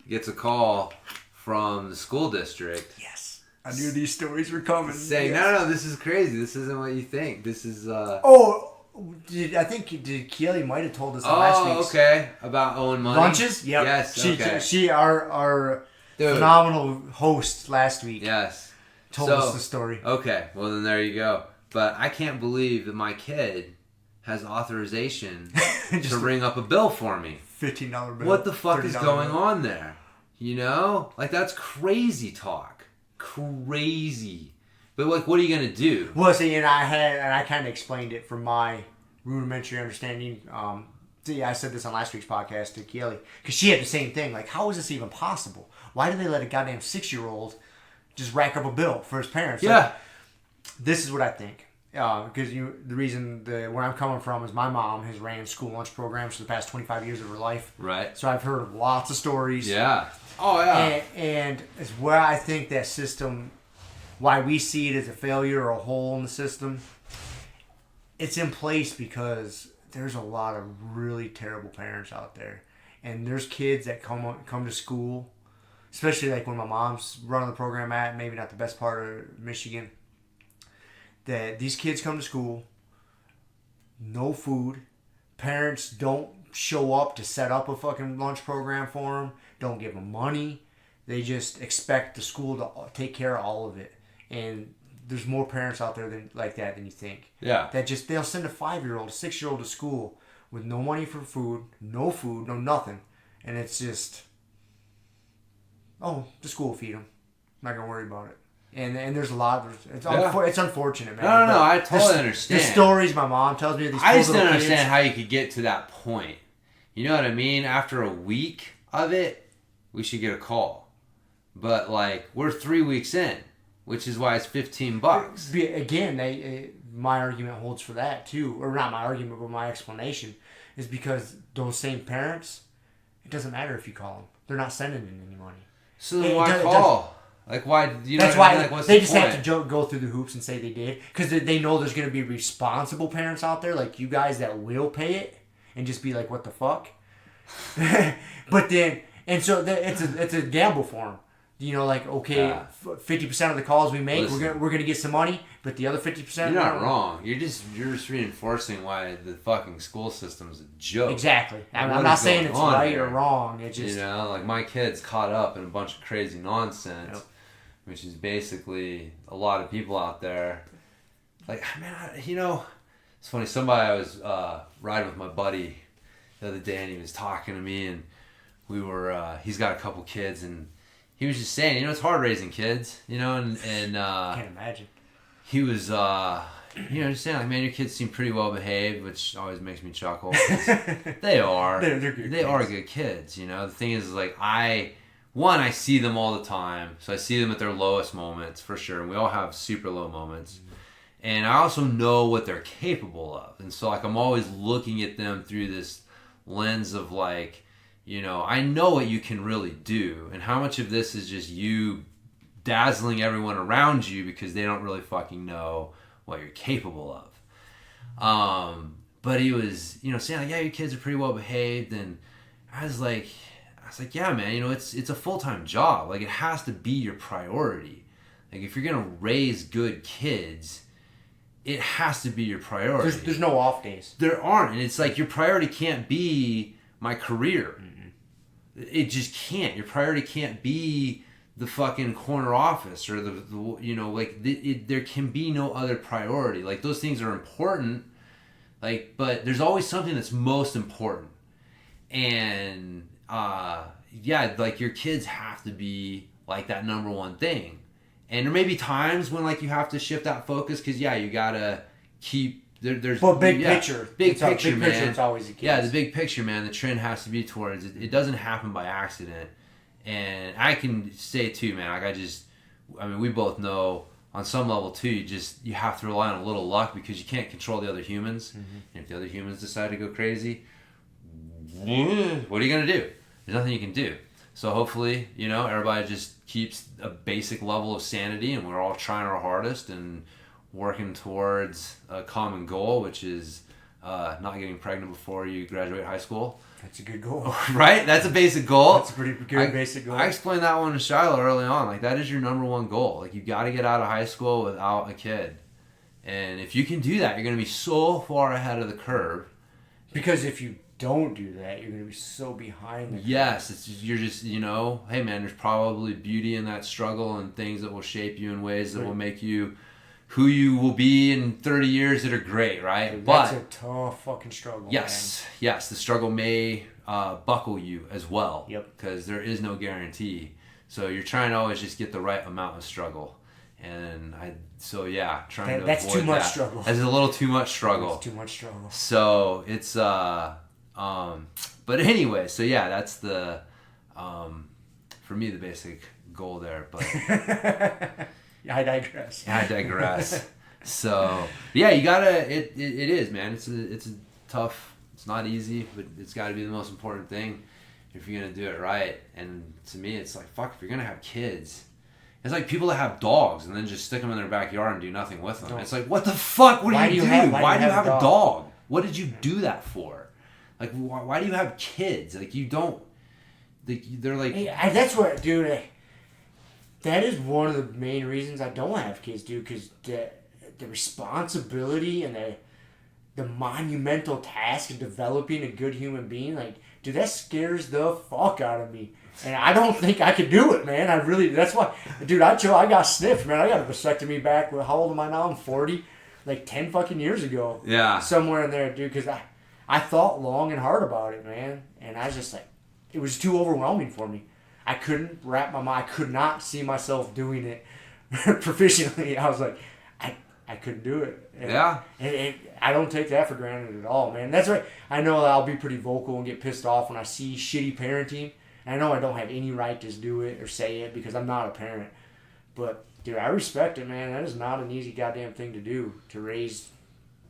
S3: gets a call from the school district.
S2: Yes. I knew these stories were coming.
S3: Saying, no, this is crazy. This isn't what you think. This is,
S2: I think Keely might have told us last week.
S3: Oh, okay. About owing money?
S2: Lunches? Yep.
S3: Yes,
S2: She our phenomenal host last week.
S3: Yes.
S2: Told us the story.
S3: Okay. Well, then there you go. But I can't believe that my kid has authorization to ring up a bill for me.
S2: $15 bill.
S3: What the fuck is going on there? Like, that's crazy talk. Crazy. But, like, what are you going to do?
S2: Well, see, and I kind of explained it from my rudimentary understanding. I said this on last week's podcast to Keely, because she had the same thing. Like, how is this even possible? Why do they let a goddamn 6-year-old just rack up a bill for his parents?
S3: Yeah.
S2: Like, this is what I think. Because the reason where I'm coming from is my mom has ran school lunch programs for the past 25 years of her life.
S3: Right.
S2: So I've heard of lots of stories.
S3: Yeah. Oh, yeah.
S2: And it's where I think that system, why we see it as a failure or a hole in the system, it's in place because there's a lot of really terrible parents out there. And there's kids that come to school, especially like when my mom's running the program at, maybe not the best part of Michigan, that these kids come to school, no food, parents don't show up to set up a fucking lunch program for them. Don't give them money. They just expect the school to take care of all of it. And there's more parents out there like that than you think.
S3: Yeah.
S2: That just, they'll send a 5-year-old, a 6-year-old to school with no money for food, no nothing. And it's just, the school will feed them. I'm not going to worry about it. And there's a lot of, it's unfortunate, man.
S3: No, I totally understand.
S2: The stories my mom tells me of these
S3: I just don't
S2: kids.
S3: understand how you could get to that point. You know what I mean? After a week of it, we should get a call. But, like, we're 3 weeks in, which is why it's $15.
S2: Again, my argument holds for that, too. Or not my argument, but my explanation is because those same parents, it doesn't matter if you call them. They're not sending in any money.
S3: So then why call? Like, why? You know
S2: that's why
S3: like, what's
S2: they
S3: the
S2: just
S3: point?
S2: have to go through the hoops and say they did. Because they know there's going to be responsible parents out there, like you guys, that will pay it and just be like, what the fuck? But then, and so it's a gamble for them. You know, like, okay, 50% of the calls we make, we're gonna get some money, but the other 50%...
S3: You're not wrong. You're just reinforcing why the fucking school system's a joke.
S2: Exactly. I'm not saying it's right or wrong. It just...
S3: You know, like, my kid's caught up in a bunch of crazy nonsense, which is basically a lot of people out there. Like, man, it's funny. I was riding with my buddy the other day, and he was talking to me, and we were... he's got a couple kids, and... He was just saying, it's hard raising kids, and
S2: I can't imagine.
S3: He was, just saying, like, man, your kids seem pretty well behaved, which always makes me chuckle. They are. They're good kids. Are good kids, The thing is, like, I see them all the time, so I see them at their lowest moments, for sure, and we all have super low moments. Mm-hmm. And I also know what they're capable of, and so, like, I'm always looking at them through this lens of, like, I know what you can really do, and how much of this is just you dazzling everyone around you because they don't really fucking know what you're capable of. But he was, saying, like, yeah, your kids are pretty well behaved, and I was like, yeah, man, it's a full-time job. Like, it has to be your priority. Like, if you're gonna raise good kids, it has to be your priority.
S2: There's no off days.
S3: There aren't, and it's like your priority can't be my career. Mm-hmm. It just can't. Your priority can't be the fucking corner office or there can be no other priority. Like, those things are important, like, but there's always something that's most important. And like, your kids have to be like that number one thing. And there may be times when, like, you have to shift that focus because you gotta keep. There's
S2: big picture,
S3: man.
S2: It's always the case.
S3: Yeah, the big picture, man. The trend has to be towards it. It doesn't happen by accident. And I can say too, man. Like, we both know on some level too. You have to rely on a little luck because you can't control the other humans. Mm-hmm. And if the other humans decide to go crazy, what are you gonna do? There's nothing you can do. So hopefully, everybody just keeps a basic level of sanity, and we're all trying our hardest and working towards a common goal, which is not getting pregnant before you graduate high school.
S2: That's a good goal.
S3: Right? That's a basic goal.
S2: That's a pretty good basic goal.
S3: I explained that one to Shiloh early on. Like, that is your number one goal. Like, you got to get out of high school without a kid. And if you can do that, you're going to be so far ahead of the curve.
S2: Because if you don't do that, you're going to be so behind the curve.
S3: Yes. You're just, hey, man, there's probably beauty in that struggle and things that will shape you in ways that will make you who you will be in 30 years that are great, right?
S2: Dude, that's a tough fucking struggle.
S3: Yes, man. Yes, the struggle may buckle you as well.
S2: Yep.
S3: Because there is no guarantee. So you're trying to always just get the right amount of struggle. And trying to
S2: that's
S3: avoid
S2: too much
S3: that.
S2: struggle.
S3: That's a little too much struggle.
S2: That's too much struggle.
S3: So it's but anyway, so yeah, that's the for me the basic goal there. But
S2: I digress.
S3: So yeah, you gotta. It is, man. It's a tough. It's not easy, but it's got to be the most important thing if you're gonna do it right. And to me, it's like, fuck. If you're gonna have kids, it's like people that have dogs and then just stick them in their backyard and do nothing with them. It's like, what the fuck? What do you do? Why do you have a dog? What did you do that for? Like, why do you have kids? Like, you don't. They're like.
S2: Hey, that's what, dude. That is one of the main reasons I don't have kids, dude. Because the responsibility and the monumental task of developing a good human being, like, dude, that scares the fuck out of me. And I don't think I could do it, man. That's why, dude, I got sniffed, man. I got a vasectomy back. How old am I now? I'm 40. Like 10 fucking years ago.
S3: Yeah.
S2: Somewhere in there, dude, because I thought long and hard about it, man. And I was just like, it was too overwhelming for me. I couldn't wrap my mind. I could not see myself doing it proficiently. I was like, I couldn't do it. And I don't take that for granted at all, man. That's right. I know that I'll be pretty vocal and get pissed off when I see shitty parenting. And I know I don't have any right to do it or say it because I'm not a parent. But, dude, I respect it, man. That is not an easy goddamn thing to do, to raise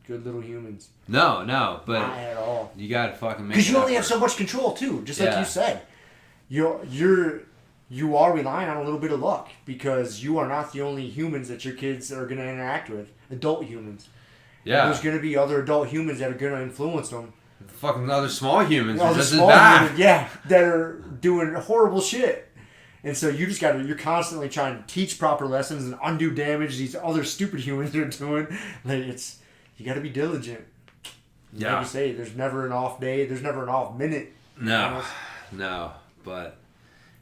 S2: good little humans.
S3: No, but
S2: not at all.
S3: You gotta fucking make.
S2: Because you only have so much control too, just like you said. You are relying on a little bit of luck because you are not the only humans that your kids are going to interact with. Adult humans.
S3: Yeah.
S2: There's going to be other adult humans that are going to influence them.
S3: The fucking other small humans.
S2: Other
S3: just
S2: small
S3: as bad.
S2: humans, that are doing horrible shit. And so you're constantly trying to teach proper lessons and undo damage these other stupid humans are doing. Like you got to be diligent.
S3: Yeah.
S2: Like you say, there's never an off day. There's never an off minute.
S3: No, but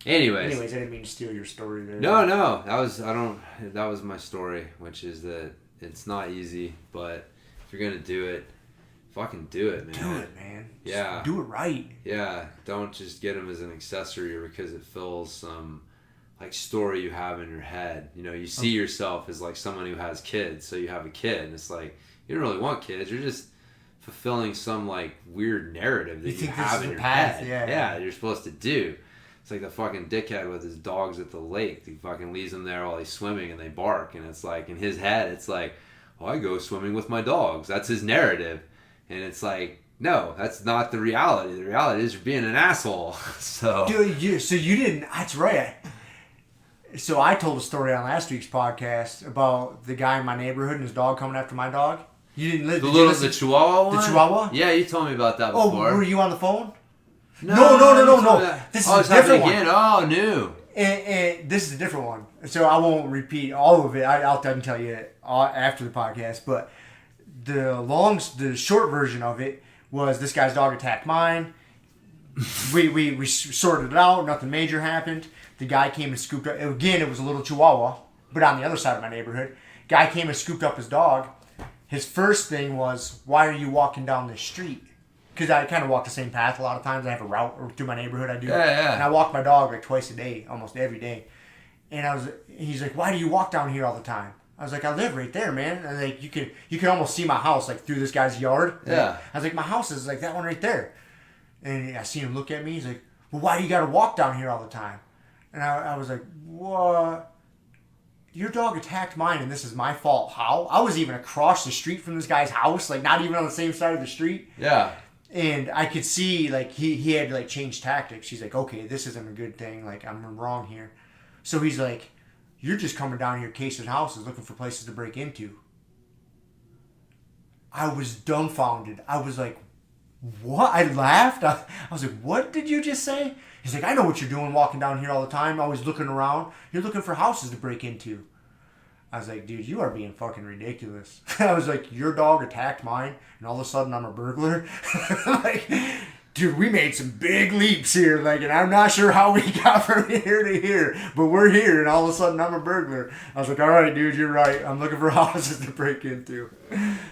S3: anyways,
S2: I didn't mean to steal your story there.
S3: No, that was my story, which is that it's not easy, but if you're gonna do it, fucking do it, man.
S2: Do it, man.
S3: Yeah.
S2: Just do it right.
S3: Yeah, don't just get them as an accessory or because it fills some like story you have in your head. You know, you see yourself as like someone who has kids, so you have a kid, and it's like you don't really want kids. You're just fulfilling some like weird narrative that you have in your head. Yeah, you're supposed to do. It's like the fucking dickhead with his dogs at the lake. He fucking leaves them there while he's swimming and they bark. And it's like, in his head, it's like, oh, I go swimming with my dogs. That's his narrative. And it's like, no, that's not the reality. The reality is you're being an asshole. So,
S2: dude, so you didn't, that's right. So I told a story on last week's podcast about the guy in my neighborhood and his dog coming after my dog. You didn't live.
S3: The Chihuahua one?
S2: The Chihuahua?
S3: Yeah, you told me about that before.
S2: Oh, were you on the phone?
S3: No.
S2: This is a different one.
S3: Oh, new.
S2: And this is a different one. So I won't repeat all of it. I'll tell you after the podcast. But the short version of it was this guy's dog attacked mine. We sorted it out. Nothing major happened. The guy came and scooped up. Again, it was a little Chihuahua, but on the other side of my neighborhood. Guy came and scooped up his dog. His first thing was, why are you walking down this street? Because I kind of walk the same path a lot of times. I have a route through my neighborhood. I do.
S3: Yeah.
S2: And I walk my dog like twice a day, almost every day. And he's like, why do you walk down here all the time? I was like, I live right there, man. And like, you can almost see my house like through this guy's yard.
S3: Yeah.
S2: I was like, my house is like that one right there. And I seen him look at me. He's like, well, why do you got to walk down here all the time? And I was like, what? Your dog attacked mine and this is my fault. How? I was even across the street from this guy's house, like not even on the same side of the street.
S3: Yeah.
S2: And I could see like he had to like change tactics. He's like, okay, this isn't a good thing. Like I'm wrong here. So he's like, you're just coming down here casing houses looking for places to break into. I was dumbfounded. I was like, what? I laughed. I was like, what did you just say? He's like, I know what you're doing walking down here all the time, always looking around. You're looking for houses to break into. I was like, dude, you are being fucking ridiculous. I was like, your dog attacked mine, and all of a sudden I'm a burglar? Like, dude, we made some big leaps here, like, and I'm not sure how we got from here to here, but we're here, and all of a sudden I'm a burglar. I was like, all right, dude, you're right. I'm looking for houses to break into.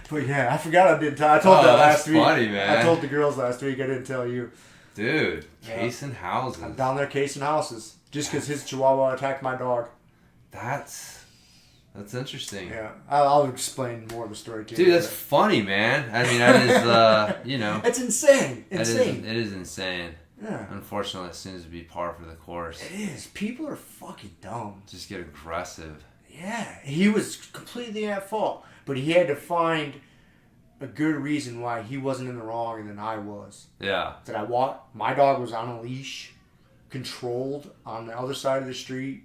S2: But yeah, I forgot I didn't tell. I told that last week.
S3: Funny, man.
S2: I told the girls last week. I didn't tell you.
S3: Dude, casing houses.
S2: I'm down there casing houses just because his Chihuahua attacked my dog.
S3: That's interesting.
S2: Yeah, I'll explain more of the story to you.
S3: Dude, that's funny, man. I mean, that is,
S2: It's insane.
S3: It is insane.
S2: Yeah.
S3: Unfortunately, it seems to be par for the course.
S2: It is. People are fucking dumb.
S3: Just get aggressive.
S2: Yeah, he was completely at fault, but he had to find a good reason why he wasn't in the wrong and then I was.
S3: Yeah.
S2: That my dog was on a leash, controlled on the other side of the street,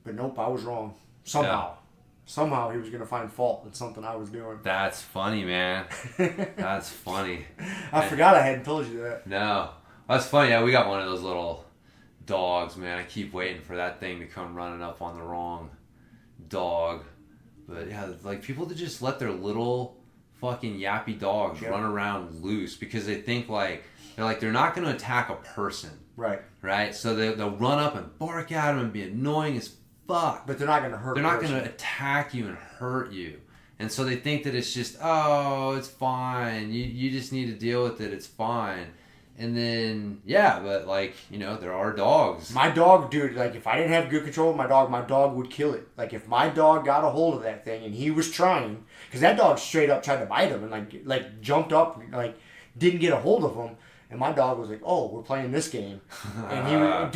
S2: but nope, I was wrong. Somehow he was going to find fault in something I was doing.
S3: That's funny, man. That's funny.
S2: I forgot I hadn't told you that.
S3: No. That's funny. Yeah, we got one of those little dogs, man. I keep waiting for that thing to come running up on the wrong dog. But yeah, like people to just let their little fucking yappy dogs run around loose because they think they're not going to attack a person. Right? So they'll run up and bark at them and be annoying as fuck.
S2: But they're not going to hurt
S3: They're not going to attack you and hurt you. And so they think that it's just, oh, it's fine. You just need to deal with it. It's fine. And then, but there are dogs.
S2: My dog, dude, if I didn't have good control of my dog would kill it. If my dog got a hold of that thing and he was trying, because that dog straight up tried to bite him and jumped up, didn't get a hold of him. And my dog was like, oh, we're playing this game. And he would,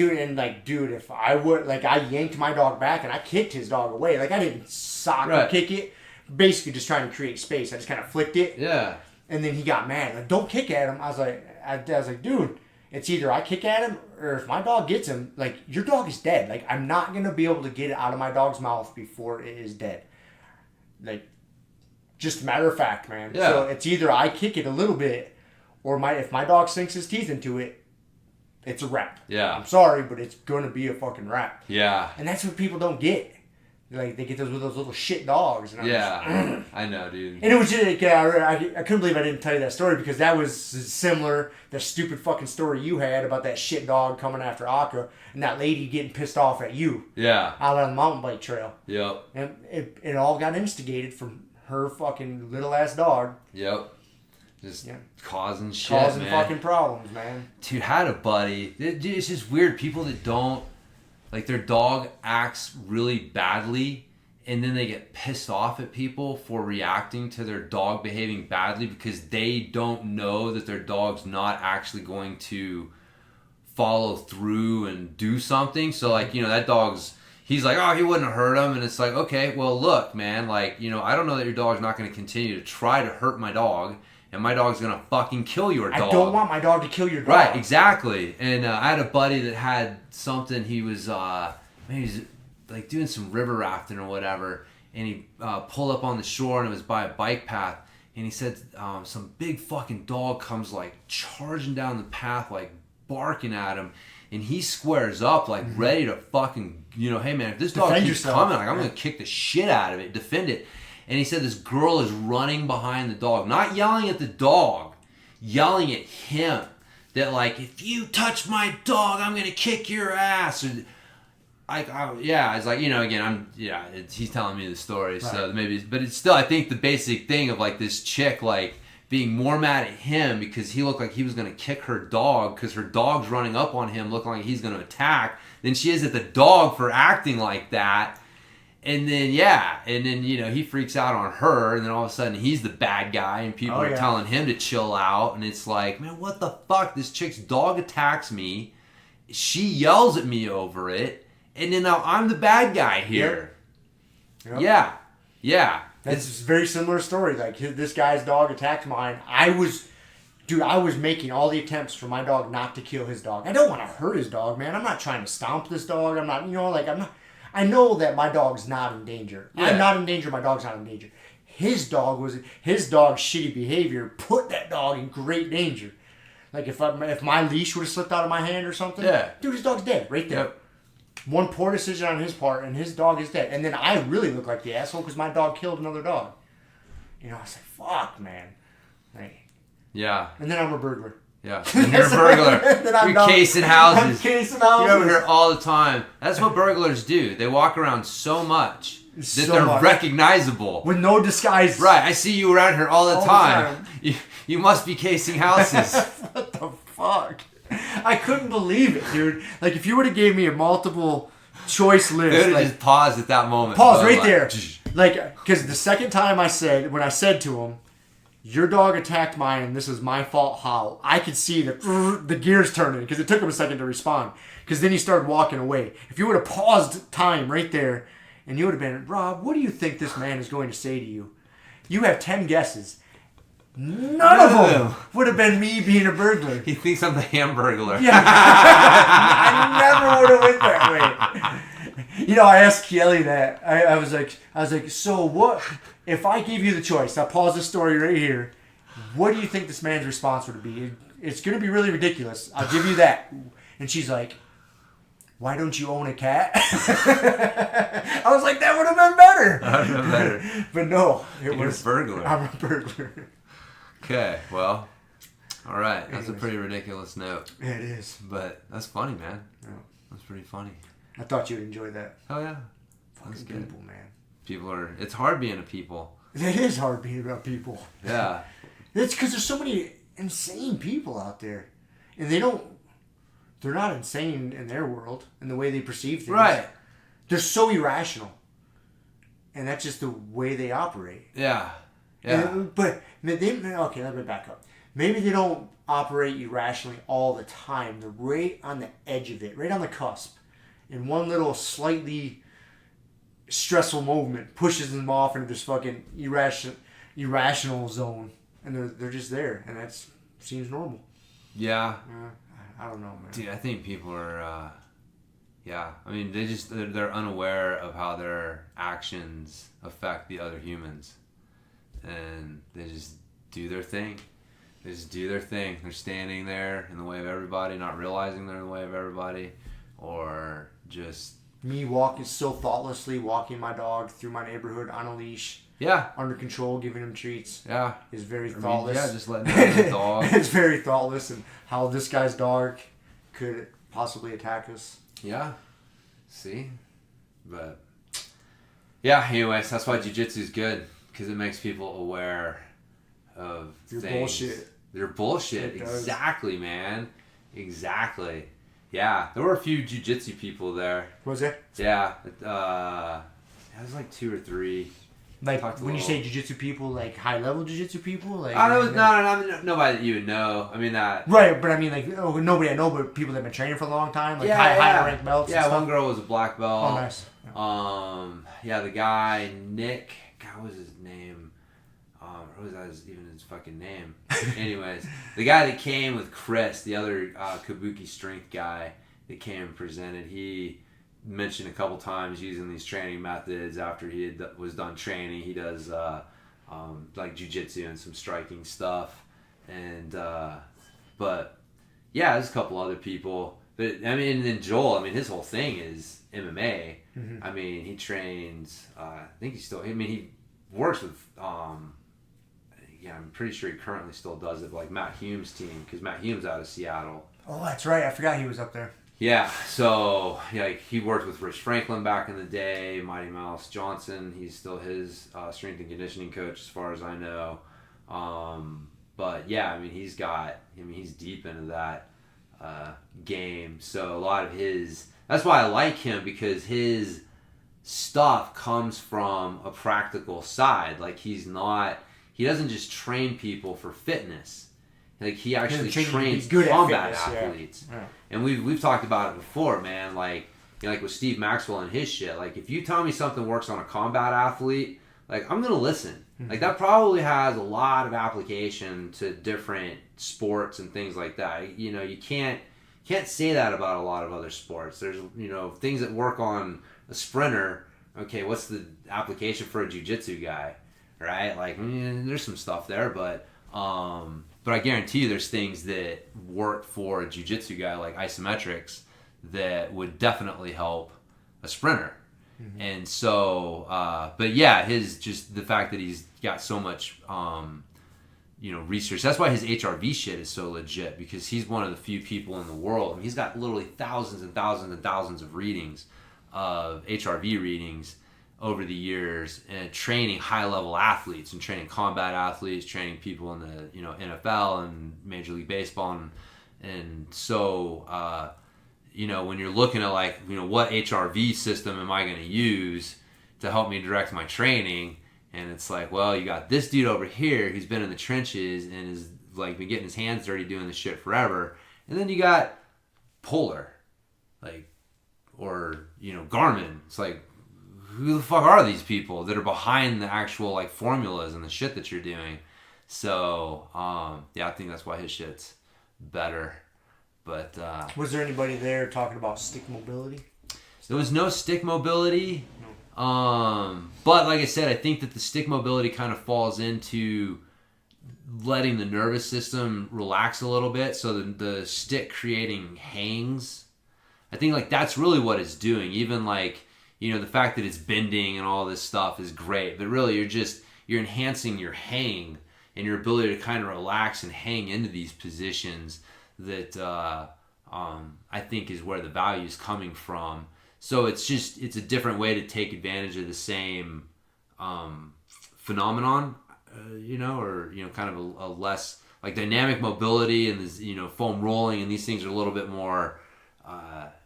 S2: dude, if I would, I yanked my dog back and I kicked his dog away. I didn't sock or kick it. Basically just trying to create space. I just kind of flicked it.
S3: Yeah.
S2: And then he got mad. Don't kick at him. I was like, dude, it's either I kick at him or if my dog gets him, your dog is dead. I'm not going to be able to get it out of my dog's mouth before it is dead. Just a matter of fact, man.
S3: Yeah.
S2: So it's either I kick it a little bit or if my dog sinks his teeth into it, it's a wrap.
S3: Yeah.
S2: I'm sorry, but it's going to be a fucking wrap.
S3: Yeah.
S2: And that's what people don't get. They get those little shit dogs. And
S3: I know, dude.
S2: And it was just, I couldn't believe I didn't tell you that story because that was similar, the stupid fucking story you had about that shit dog coming after Akka and that lady getting pissed off at you.
S3: Yeah.
S2: Out on the mountain bike trail.
S3: Yep.
S2: And it all got instigated from her fucking little ass dog.
S3: Yep. Just causing shit,
S2: Causing
S3: man.
S2: fucking problems, man.
S3: Dude, had a buddy. It's just weird. People that don't, their dog acts really badly and then they get pissed off at people for reacting to their dog behaving badly because they don't know that their dog's not actually going to follow through and do something. So, that dog's, he's like, oh, he wouldn't have hurt him. And it's like, okay, well, look, man, I don't know that your dog's not going to continue to try to hurt my dog. And my dog's going to fucking kill your dog.
S2: I don't want my dog to kill your dog.
S3: Right, exactly. And I had a buddy that had something. He was, doing some river rafting or whatever. And he pulled up on the shore and it was by a bike path. And he said some big fucking dog comes charging down the path, barking at him. And he squares up ready to fucking, hey man, if this dog keeps coming, I'm going to kick the shit out of it, defend it. And he said this girl is running behind the dog, not yelling at the dog, yelling at him. That if you touch my dog, I'm gonna kick your ass. Or, it's again, he's telling me the story, right. So maybe, but it's still, I think the basic thing of this chick being more mad at him because he looked like he was gonna kick her dog because her dog's running up on him, looking like he's gonna attack, than she is at the dog for acting like that. And then, he freaks out on her, and then all of a sudden he's the bad guy, and people are telling him to chill out, and it's like, man, what the fuck? This chick's dog attacks me, she yells at me over it, and then now I'm the bad guy here. Yep. Yeah.
S2: That's a very similar story. This guy's dog attacked mine. I was making all the attempts for my dog not to kill his dog. I don't want to hurt his dog, man. I'm not trying to stomp this dog. I'm not, I'm not... I know that my dog's not in danger. Yeah. I'm not in danger. My dog's not in danger. His dog's shitty behavior put that dog in great danger. If my leash would have slipped out of my hand or something, dude, his dog's dead right there. Yep. One poor decision on his part, and his dog is dead. And then I really look like the asshole because my dog killed another dog. I was like, fuck, man.
S3: Yeah.
S2: And then I'm a burglar.
S3: Yeah, and you're a burglar. You're casing houses. I'm casing houses. You're over here all the time. That's what burglars do. They walk around so much that they're recognizable.
S2: With no disguise.
S3: Right, I see you around here all the time. You must be casing houses.
S2: What the fuck? I couldn't believe it, dude. If you would have gave me a multiple choice list.
S3: Just pause at that moment.
S2: Pause right there. Because the second time when I said to him, your dog attacked mine and this is my fault, how? I could see the gears turning because it took him a second to respond. Because then he started walking away. If you would have paused time right there and you would have been, Rob, what do you think this man is going to say to you? You have 10 guesses. None of them would have been me being a burglar.
S3: He thinks I'm the Hamburglar.
S2: Yeah. I never would have went that way. I asked Kelly that. I was like, so what? If I gave you the choice, I'll pause the story right here. What do you think this man's response would be? It's going to be really ridiculous. I'll give you that. And she's like, why don't you own a cat? I was like, that would have been better.
S3: That would have been better.
S2: But no,
S3: You're a burglar.
S2: I'm a burglar.
S3: Okay, well, all right. That's a pretty ridiculous note.
S2: Yeah, it is.
S3: But that's funny, man.
S2: Yeah.
S3: That's pretty funny.
S2: I thought you'd enjoy that.
S3: Oh, yeah.
S2: Fucking people, man.
S3: It's hard being a people.
S2: It is hard being about people.
S3: Yeah.
S2: It's because there's so many insane people out there. And they're not insane in their world, in the way they perceive things.
S3: Right.
S2: They're so irrational. And that's just the way they operate.
S3: Yeah. Yeah.
S2: But, okay, let me back up. Maybe they don't operate irrationally all the time. They're right on the edge of it, right on the cusp. And one little slightly stressful movement pushes them off into this fucking irrational zone. And they're just there. And that seems normal.
S3: Yeah.
S2: I don't know, man.
S3: Dude, I think people are, yeah. I mean, they're unaware of how their actions affect the other humans. And they just do their thing. They're standing there in the way of everybody, not realizing they're in the way of everybody. Or just...
S2: Me so thoughtlessly walking my dog through my neighborhood on a leash.
S3: Yeah.
S2: Under control, giving him treats.
S3: Yeah.
S2: Is very thoughtless.
S3: Yeah, just letting the dog.
S2: It's very thoughtless, and how this guy's dog could possibly attack us.
S3: Yeah. See? But, yeah, anyways, that's why jiu-jitsu is good. Because it makes people aware of
S2: your
S3: things.
S2: bullshit.
S3: Your bullshit. Exactly, man. Exactly. Yeah. There were a few jiu-jitsu people there.
S2: Was there?
S3: Yeah. It was like 2 or 3.
S2: Like, when you say jiu-jitsu people, like high-level jiu-jitsu people? Like,
S3: nobody that you would know. I mean, that...
S2: Right, but I mean, like, nobody I know, but people that have been training for a long time? Like, high-ranked belts?
S3: Yeah, one girl was a black belt.
S2: Oh, nice.
S3: Yeah, the guy, Nick... God, what was his name? What was that even his fucking name? Anyways, the guy that came with Chris, the other Kabuki strength guy that came and presented, he mentioned a couple times using these training methods after he was done training. He does like jiu-jitsu and some striking stuff. And, but yeah, there's a couple other people. But, I mean, and then Joel, I mean, his whole thing is MMA. Mm-hmm. I mean, he trains, I think he works with, yeah, I'm pretty sure he currently still does it, like Matt Hume's team, because Matt Hume's out of Seattle.
S2: Oh, that's right. I forgot he was up there.
S3: Yeah, so like he worked with Rich Franklin back in the day, Mighty Mouse Johnson. He's still his strength and conditioning coach, as far as I know. But yeah, I mean, he's deep into that game. So a lot of that's why I like him, because his stuff comes from a practical side. Like he doesn't just train people for fitness. Like he actually trains combat athletes. Yeah. And we've talked about it before, man. Like, like with Steve Maxwell and his shit. Like if you tell me something works on a combat athlete, like I'm gonna listen. Mm-hmm. Like that probably has a lot of application to different sports and things like that. You can't say that about a lot of other sports. There's things that work on a sprinter. Okay, what's the application for a jiu-jitsu guy, right? Like there's some stuff there, but I guarantee you there's things that work for a jiu-jitsu guy, like isometrics, that would definitely help a sprinter. Mm-hmm. And so, but yeah, just the fact that he's got so much, research. That's why his HRV shit is so legit, because he's one of the few people in the world. I mean, he's got literally thousands and thousands and thousands of readings, of HRV readings over the years, and training high-level athletes and training combat athletes, training people in the NFL and Major League Baseball, and so when you're looking at what HRV system am I going to use to help me direct my training, and it's like, well, you got this dude over here who's been in the trenches and is like been getting his hands dirty doing this shit forever, and then you got Polar, or Garmin. It's like, who the fuck are these people that are behind the actual formulas and the shit that you're doing? So yeah, I think that's why his shit's better. But
S2: was there anybody there talking about stick mobility?
S3: There was no stick mobility. No. But like I said, I think that the stick mobility kind of falls into letting the nervous system relax a little bit, so the stick creating hangs I think like that's really what it's doing. Even like, you know, the fact that it's bending and all this stuff is great, but really you're enhancing your hang and your ability to kind of relax and hang into these positions that I think is where the value is coming from. So it's a different way to take advantage of the same phenomenon, you know, or, you know, kind of a less like dynamic mobility and this, you know, foam rolling, and these things are a little bit more,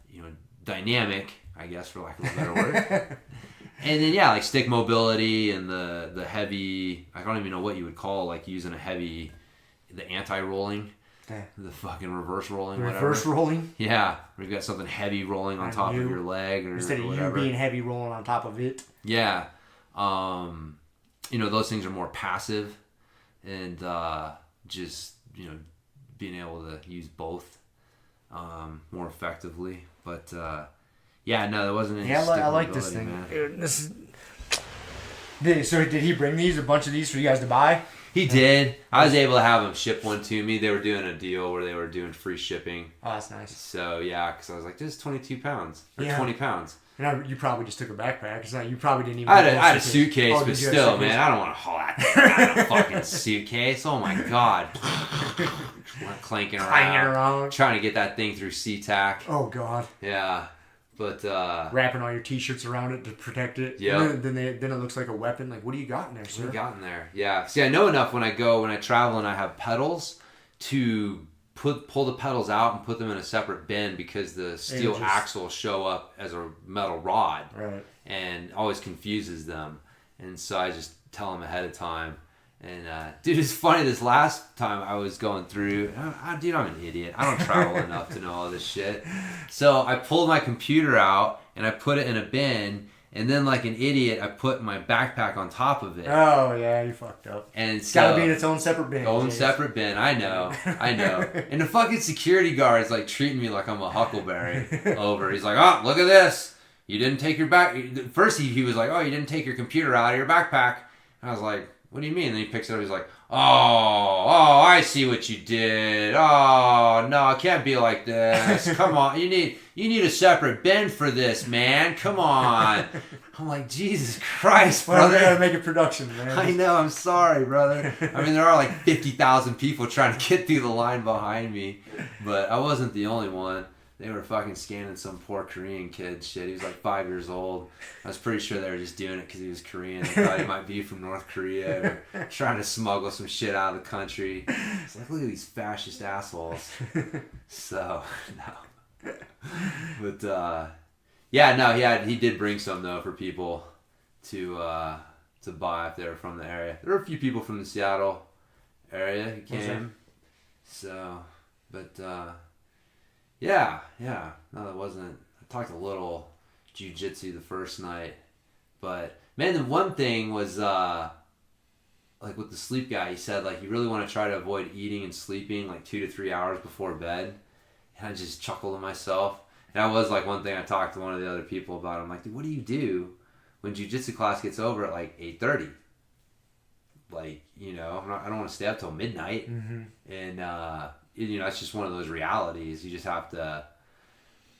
S3: you know, dynamic, I guess, for lack of a better word. And then, yeah, like stick mobility and the heavy, I don't even know what you would call like using a heavy, the anti-rolling, the fucking reverse rolling,
S2: reverse rolling?
S3: Yeah, we've got something heavy rolling on top of your leg or
S2: instead of
S3: whatever.
S2: you being heavy rolling on top of it.
S3: Yeah. You know, those things are more passive and just, you know, being able to use both more effectively. But yeah, no, there wasn't any.
S2: Yeah, I like this thing.
S3: Man.
S2: So did he bring a bunch of these for you guys to buy?
S3: He did. I was able to have him ship one to me. They were doing a deal where they were doing free shipping.
S2: Oh, that's nice.
S3: So yeah, because I was like, this is 22 pounds or
S2: yeah.
S3: 20 pounds.
S2: And you probably just took a backpack. It's not, you probably didn't even.
S3: I had a suitcase, but still, man, I don't want to haul that thing out of a fucking suitcase. Oh my god, clanking around, trying to get that thing through SeaTac.
S2: Oh god.
S3: Yeah, but
S2: wrapping all your t-shirts around it to protect it.
S3: Yeah.
S2: Then it looks like a weapon. Like, what do you got in there, sir?
S3: What do you got in there? Yeah. See, I know enough when I travel and I have pedals to pull the pedals out and put them in a separate bin because the steel axles show up as a metal rod,
S2: right? And
S3: always confuses them. And so I just tell them ahead of time. And dude, it's funny. This last time I was going through, dude, I'm an idiot. I don't travel enough to know all this shit. So I pulled my computer out and I put it in a bin. And then, like an idiot, I put my backpack on top of it.
S2: Oh, yeah, you fucked up.
S3: And
S2: it's got to be in its own separate bin.
S3: Separate bin, I know. And the fucking security guard is, like, treating me like I'm a huckleberry over. He's like, oh, look at this. You didn't take your First, he was like, oh, you didn't take your computer out of your backpack. And I was like, what do you mean? And then he picks it up. He's like, oh, I see what you did. Oh, no, it can't be like this. Come on. You need a separate bin for this, man. Come on. I'm like, Jesus Christ, brother.
S2: Well, we gotta make a production, man.
S3: I know. I'm sorry, brother. I mean, there are like 50,000 people trying to get through the line behind me, but I wasn't the only one. They were fucking scanning some poor Korean kid shit. He was like 5 years old. I was pretty sure they were just doing it because he was Korean. They thought he might be from North Korea or trying to smuggle some shit out of the country. It's like, look at these fascist assholes. So, no. But, yeah, no, he did bring some, though, for people to buy if they were from the area. There were a few people from the Seattle area who came. So, but... Yeah. No, that wasn't... I talked a little jiu-jitsu the first night. But, man, the one thing was, like with the sleep guy, he said, like, you really want to try to avoid eating and sleeping, like, 2 to 3 hours before bed. And I just chuckled to myself. And that was, like, one thing I talked to one of the other people about. I'm like, dude, what do you do when jiu-jitsu class gets over at, like, 8:30? Like, you know, I don't want to stay up till midnight. Mm-hmm. And, you know, it's just one of those realities. You just have to,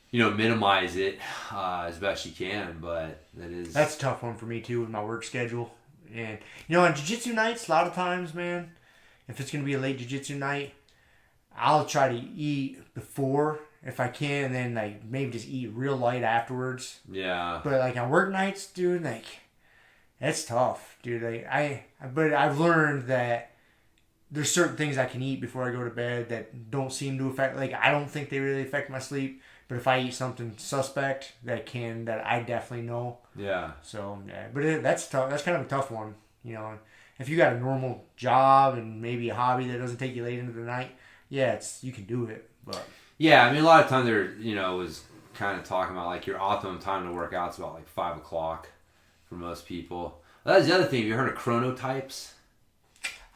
S3: you know, minimize it as best you can. But that's
S2: a tough one for me too with my work schedule. And you know, on jiu-jitsu nights, a lot of times, man, if it's gonna be a late jiu-jitsu night, I'll try to eat before if I can, and then like maybe just eat real light afterwards.
S3: Yeah.
S2: But like on work nights, dude, like that's tough, dude. But I've learned that there's certain things I can eat before I go to bed that don't seem to affect, like, I don't think they really affect my sleep. But if I eat something suspect, that I definitely know.
S3: Yeah.
S2: So, yeah. But that's tough. That's kind of a tough one. You know, if you got a normal job and maybe a hobby that doesn't take you late into the night, yeah, you can do it. But
S3: yeah, I mean, a lot of times was kind of talking about, like, your optimum time to work out is about, like, 5 o'clock for most people. Well, that's the other thing. Have you heard of chronotypes?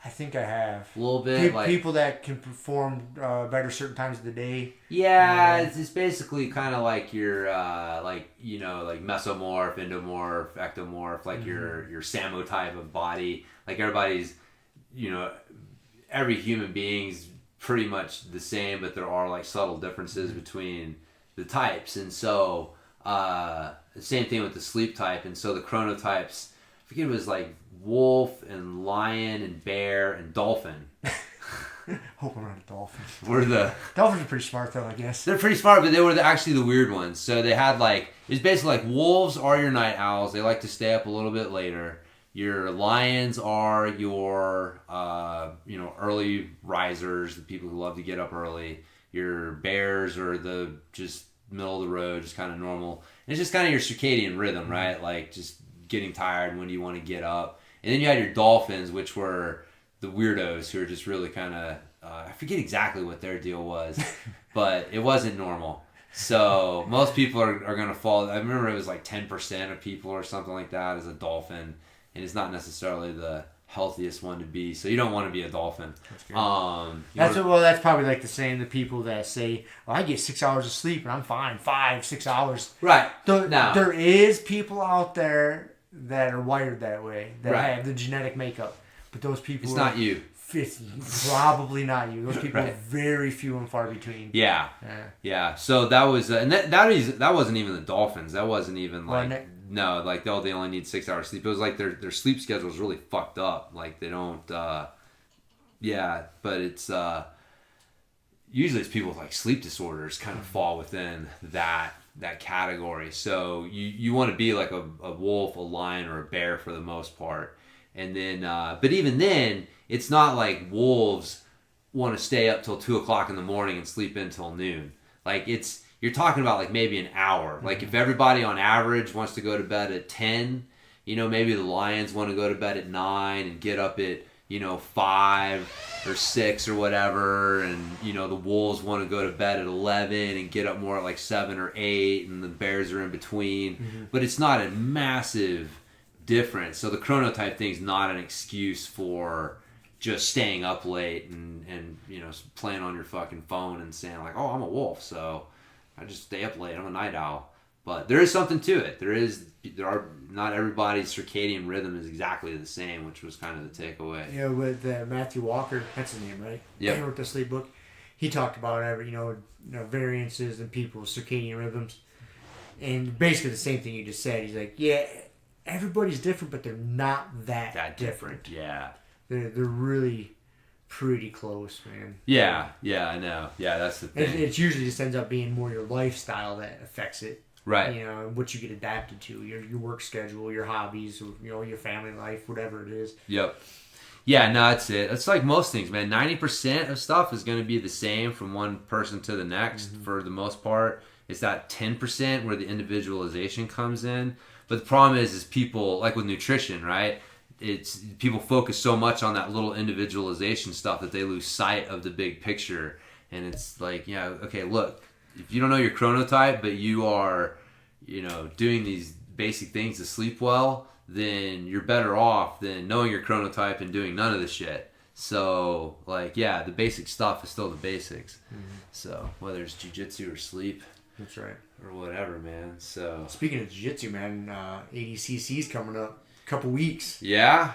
S2: I think I have.
S3: A little bit.
S2: People that can perform better certain times of the day.
S3: Yeah, it's basically kind of like your, like mesomorph, endomorph, ectomorph, like your Samo type of body. Like everybody's, you know, every human being's pretty much the same, but there are like subtle differences between the types. And so the same thing with the sleep type. And so the chronotypes, I forget, it was like wolf and lion and bear and dolphin.
S2: Hope I'm not a dolphin.
S3: Dolphins
S2: are pretty smart though, I guess.
S3: They're pretty smart, but they were actually the weird ones. So they had it's basically like wolves are your night owls. They like to stay up a little bit later. Your lions are your early risers, the people who love to get up early. Your bears are the just middle of the road, just kind of normal. And it's just kind of your circadian rhythm, right? Like just getting tired, when do you want to get up? And then you had your dolphins, which were the weirdos who are just really kind of, I forget exactly what their deal was, but it wasn't normal. So most people are going to fall. I remember it was like 10% of people or something like that is a dolphin, and it's not necessarily the healthiest one to be. So you don't want to be a dolphin.
S2: That's that's probably like the same. The people that say, "Well, I get 6 hours of sleep and I'm fine. 5-6 hours."
S3: Right.
S2: There is people out there that are wired that way, that
S3: right.
S2: have the genetic makeup. But those people...
S3: It's not you.
S2: It's probably not you. Those people
S3: right.
S2: are very few and far between.
S3: Yeah. So that was... and that wasn't even the dolphins. That wasn't even like... No, like they only need 6 hours sleep. It was like their sleep schedule is really fucked up. Like they don't... but it's... usually it's people with like sleep disorders kind of fall within that category. So you want to be like a wolf, a lion, or a bear for the most part. And then, but even then, it's not like wolves want to stay up till 2 o'clock in the morning and sleep until noon. Like you're talking about like maybe an hour. Mm-hmm. Like if everybody on average wants to go to bed at 10, maybe the lions want to go to bed at 9 and get up at, 5 or 6 or whatever. And, the wolves want to go to bed at 11 and get up more at like 7 or 8, and the bears are in between. Mm-hmm. But it's not a massive difference. So the chronotype thing is not an excuse for just staying up late and playing on your fucking phone and saying like, oh, I'm a wolf, so I just stay up late. I'm a night owl. But there is something to it. Not everybody's circadian rhythm is exactly the same, which was kind of the takeaway.
S2: Yeah, with Matthew Walker, that's his name, right?
S3: Yeah.
S2: He wrote the sleep book. He talked about variances in people's circadian rhythms, and basically the same thing you just said. He's like, yeah, everybody's different, but they're not that different.
S3: Yeah.
S2: They're really pretty close, man.
S3: Yeah, I know. Yeah, that's the thing.
S2: It usually just ends up being more your lifestyle that affects it.
S3: Right.
S2: What you get adapted to, your work schedule, your hobbies, your family life, whatever it is.
S3: Yep. Yeah, no, that's it. It's like most things, man. 90% of stuff is going to be the same from one person to the next for the most part. It's that 10% where the individualization comes in. But the problem is people, like with nutrition, right? It's people focus so much on that little individualization stuff that they lose sight of the big picture. And it's like, okay, look, if you don't know your chronotype, but you are, doing these basic things to sleep well, then you're better off than knowing your chronotype and doing none of the shit. So, the basic stuff is still the basics. Mm-hmm. So, whether it's jiu-jitsu or sleep.
S2: That's right.
S3: Or whatever, man. So
S2: speaking of jiu-jitsu, man, ADCC's coming up a couple weeks.
S3: Yeah?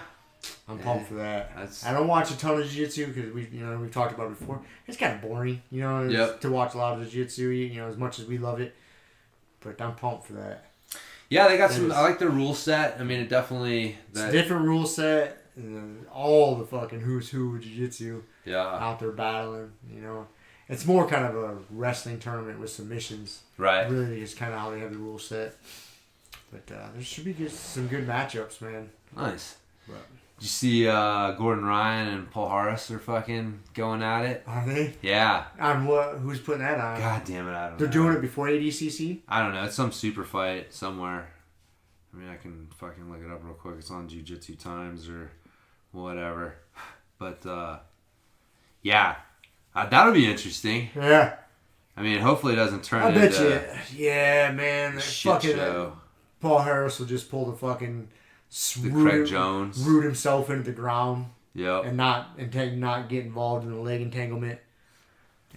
S2: I'm pumped for that. I don't watch a ton of jiu-jitsu because we've talked about it before. It's kind of boring, to watch a lot of the jiu-jitsu, as much as we love it. But I'm pumped for that.
S3: Yeah, they got some. I like their rule set. I mean, it definitely.
S2: It's a different rule set. And all the fucking who's who of jiu-jitsu out there battling, It's more kind of a wrestling tournament with submissions.
S3: Right.
S2: Really is kind of how they have the rule set. But there should be some good matchups, man.
S3: Nice.
S2: But,
S3: did you see Gordon Ryan and Paul Harris are fucking going at it?
S2: Are they?
S3: Yeah.
S2: On what? Who's putting that on?
S3: God damn it, I don't know.
S2: They're doing it before ADCC?
S3: I don't know. It's some super fight somewhere. I mean, I can fucking look it up real quick. It's on Jiu-Jitsu Times or whatever. But, that'll be interesting.
S2: Yeah.
S3: I mean, hopefully it doesn't turn into...
S2: I bet you. Yeah, man.
S3: Shit show.
S2: Paul Harris will just pull the fucking...
S3: Craig Jones.
S2: Root himself into the ground.
S3: Yep.
S2: And not get involved in the leg entanglement.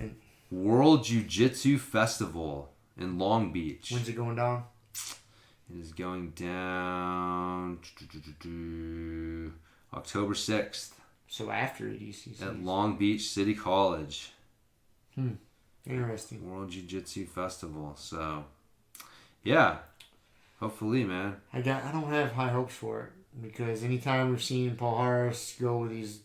S2: And
S3: World Jiu-Jitsu Festival in Long Beach.
S2: When's it going down?
S3: It is going down October 6th.
S2: So after ADCC.
S3: At Long Beach City College.
S2: Interesting.
S3: World Jiu-Jitsu Festival. So, yeah. Hopefully, man.
S2: I don't have high hopes for it because anytime we've seen Paul Harris go with these,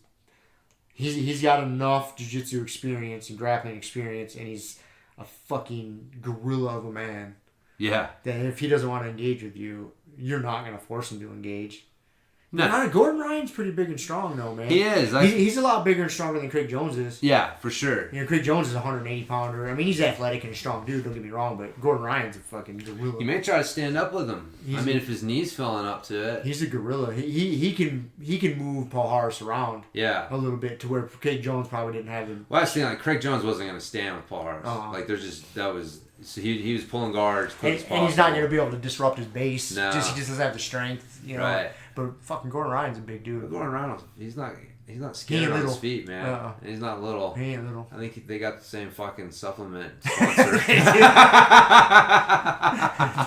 S2: he's got enough jiu-jitsu experience and grappling experience, and he's a fucking gorilla of a man.
S3: Yeah.
S2: That if he doesn't want to engage with you, you're not going to force him to engage.
S3: No.
S2: Gordon Ryan's pretty big and strong, though, man.
S3: He is.
S2: He's a lot bigger and stronger than Craig Jones is.
S3: Yeah, for sure.
S2: Craig Jones is a 180-pounder. I mean, he's athletic and a strong dude, don't get me wrong, but Gordon Ryan's a fucking gorilla.
S3: You may try to stand up with him. If his knee's filling up to it.
S2: He's a gorilla. He can move Paul Harris around a little bit to where Craig Jones probably didn't have him.
S3: Well, I was thinking, Craig Jones wasn't going to stand with Paul Harris. So he was pulling guards.
S2: And he's not going to be able to disrupt his base.
S3: No.
S2: He just doesn't have the strength,
S3: Right.
S2: But fucking Gordon Ryan's a big dude.
S3: But Gordon Ryan, he's not scared on his feet, man. And he's not little.
S2: He ain't little.
S3: I think they got the same fucking supplement sponsor.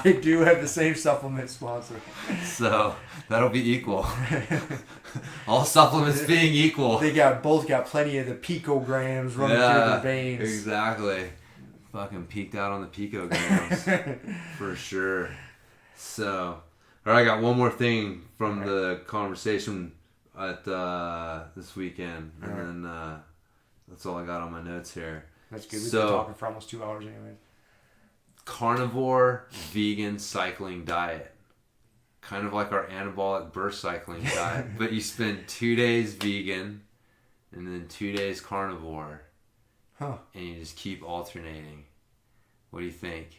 S2: They do have the same supplement sponsor.
S3: So that'll be equal. All supplements being equal.
S2: They both got plenty of the picograms running through their veins.
S3: Exactly. Fucking peaked out on the picograms. For sure. So, all right, I got one more thing from the conversation at this weekend, and then that's all I got on my notes here.
S2: That's good. We've been talking for almost 2 hours anyway.
S3: Carnivore vegan cycling diet, kind of like our anabolic burst cycling diet, but you spend 2 days vegan and then 2 days carnivore, and you just keep alternating. What do you think?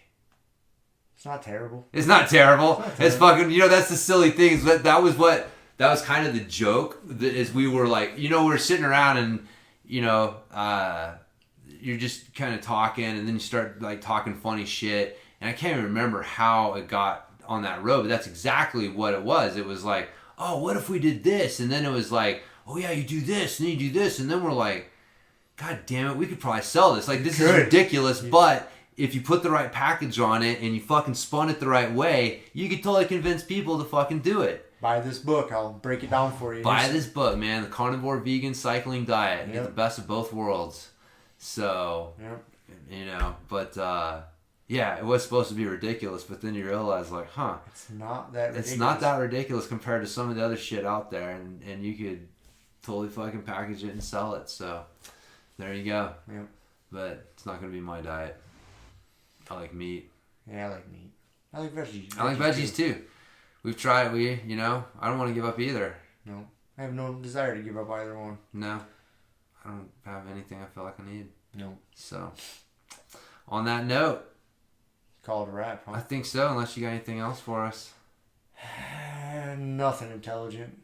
S2: It's not terrible.
S3: It's not terrible. It's fucking, that's the silly thing. Is that was kind of the joke. Is we were like, we're sitting around and, you're just kind of talking and then you start like talking funny shit. And I can't even remember how it got on that road, but that's exactly what it was. It was like, oh, what if we did this? And then it was like, oh yeah, you do this and then you do this. And then we're like, God damn it, we could probably sell this. Like, this is ridiculous, but if you put the right package on it and you fucking spun it the right way, you could totally convince people to fucking do it.
S2: Buy this book. I'll break it down for you.
S3: Buy this book, man. The Carnivore Vegan Cycling Diet. Get the best of both worlds. So, but it was supposed to be ridiculous, but then you realize like,
S2: it's not that ridiculous.
S3: It's not that ridiculous compared to some of the other shit out there, and you could totally fucking package it and sell it. So, there you go.
S2: Yep.
S3: But it's not going to be my diet. I like meat.
S2: Yeah, I like meat. I like veggies.
S3: I like veggies too. We've tried. I don't want to give up either.
S2: No. I have no desire to give up either one.
S3: No. I don't have anything I feel like I need.
S2: No.
S3: So, on that note.
S2: Call it a wrap, huh?
S3: I think so, unless you got anything else for us.
S2: Nothing intelligent.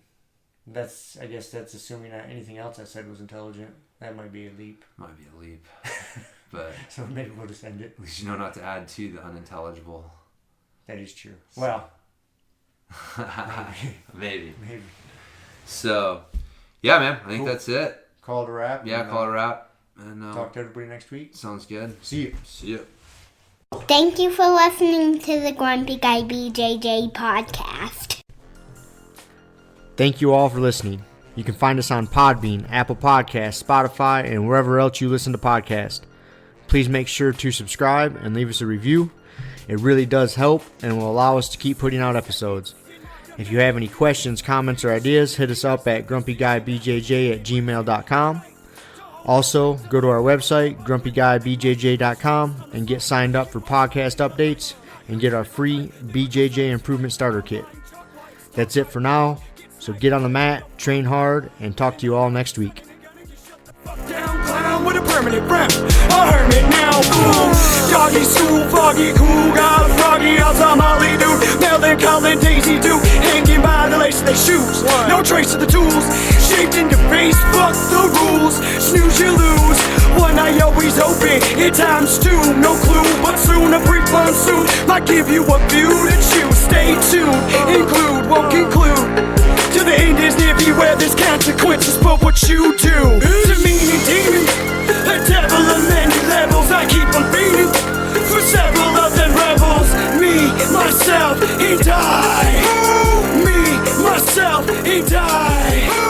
S2: I guess that's assuming that anything else I said was intelligent. That might be a leap.
S3: Might be a leap. But
S2: so maybe we'll just end it.
S3: At least you know not to add to the unintelligible.
S2: That is true. Well,
S3: maybe. So, yeah, man. I think that's it.
S2: Call it a wrap.
S3: Yeah, call it a wrap. And
S2: talk to everybody next week.
S3: Sounds good.
S2: See you.
S3: See you.
S1: Thank you for listening to the Grumpy Guy BJJ Podcast.
S2: Thank you all for listening. You can find us on Podbean, Apple Podcasts, Spotify, and wherever else you listen to podcasts. Please make sure to subscribe and leave us a review. It really does help and will allow us to keep putting out episodes. If you have any questions, comments, or ideas, hit us up at grumpyguybjj@gmail.com. Also, go to our website, grumpyguybjj.com, and get signed up for podcast updates and get our free BJJ Improvement Starter Kit. That's it for now. So get on the mat, train hard, and talk to you all next week. With a permanent rep, a hermit now, boom. Doggy stool, foggy, cool, got a froggy outside Molly dude. Melvin, Colin, Daisy Duke, hanging by the lace of their shoes. No trace of the tools, shaped in your face, fuck the rules. Snooze, you lose. One eye always open, in times two, no clue. But soon a brief monsoon might give you a view to choose. Stay tuned, include, won't conclude. To the end is near, beware there's consequences for what you do. To me, demon, a devil of many levels, I keep on beating. For several of them rebels, me, myself, and I. Me, myself, and I.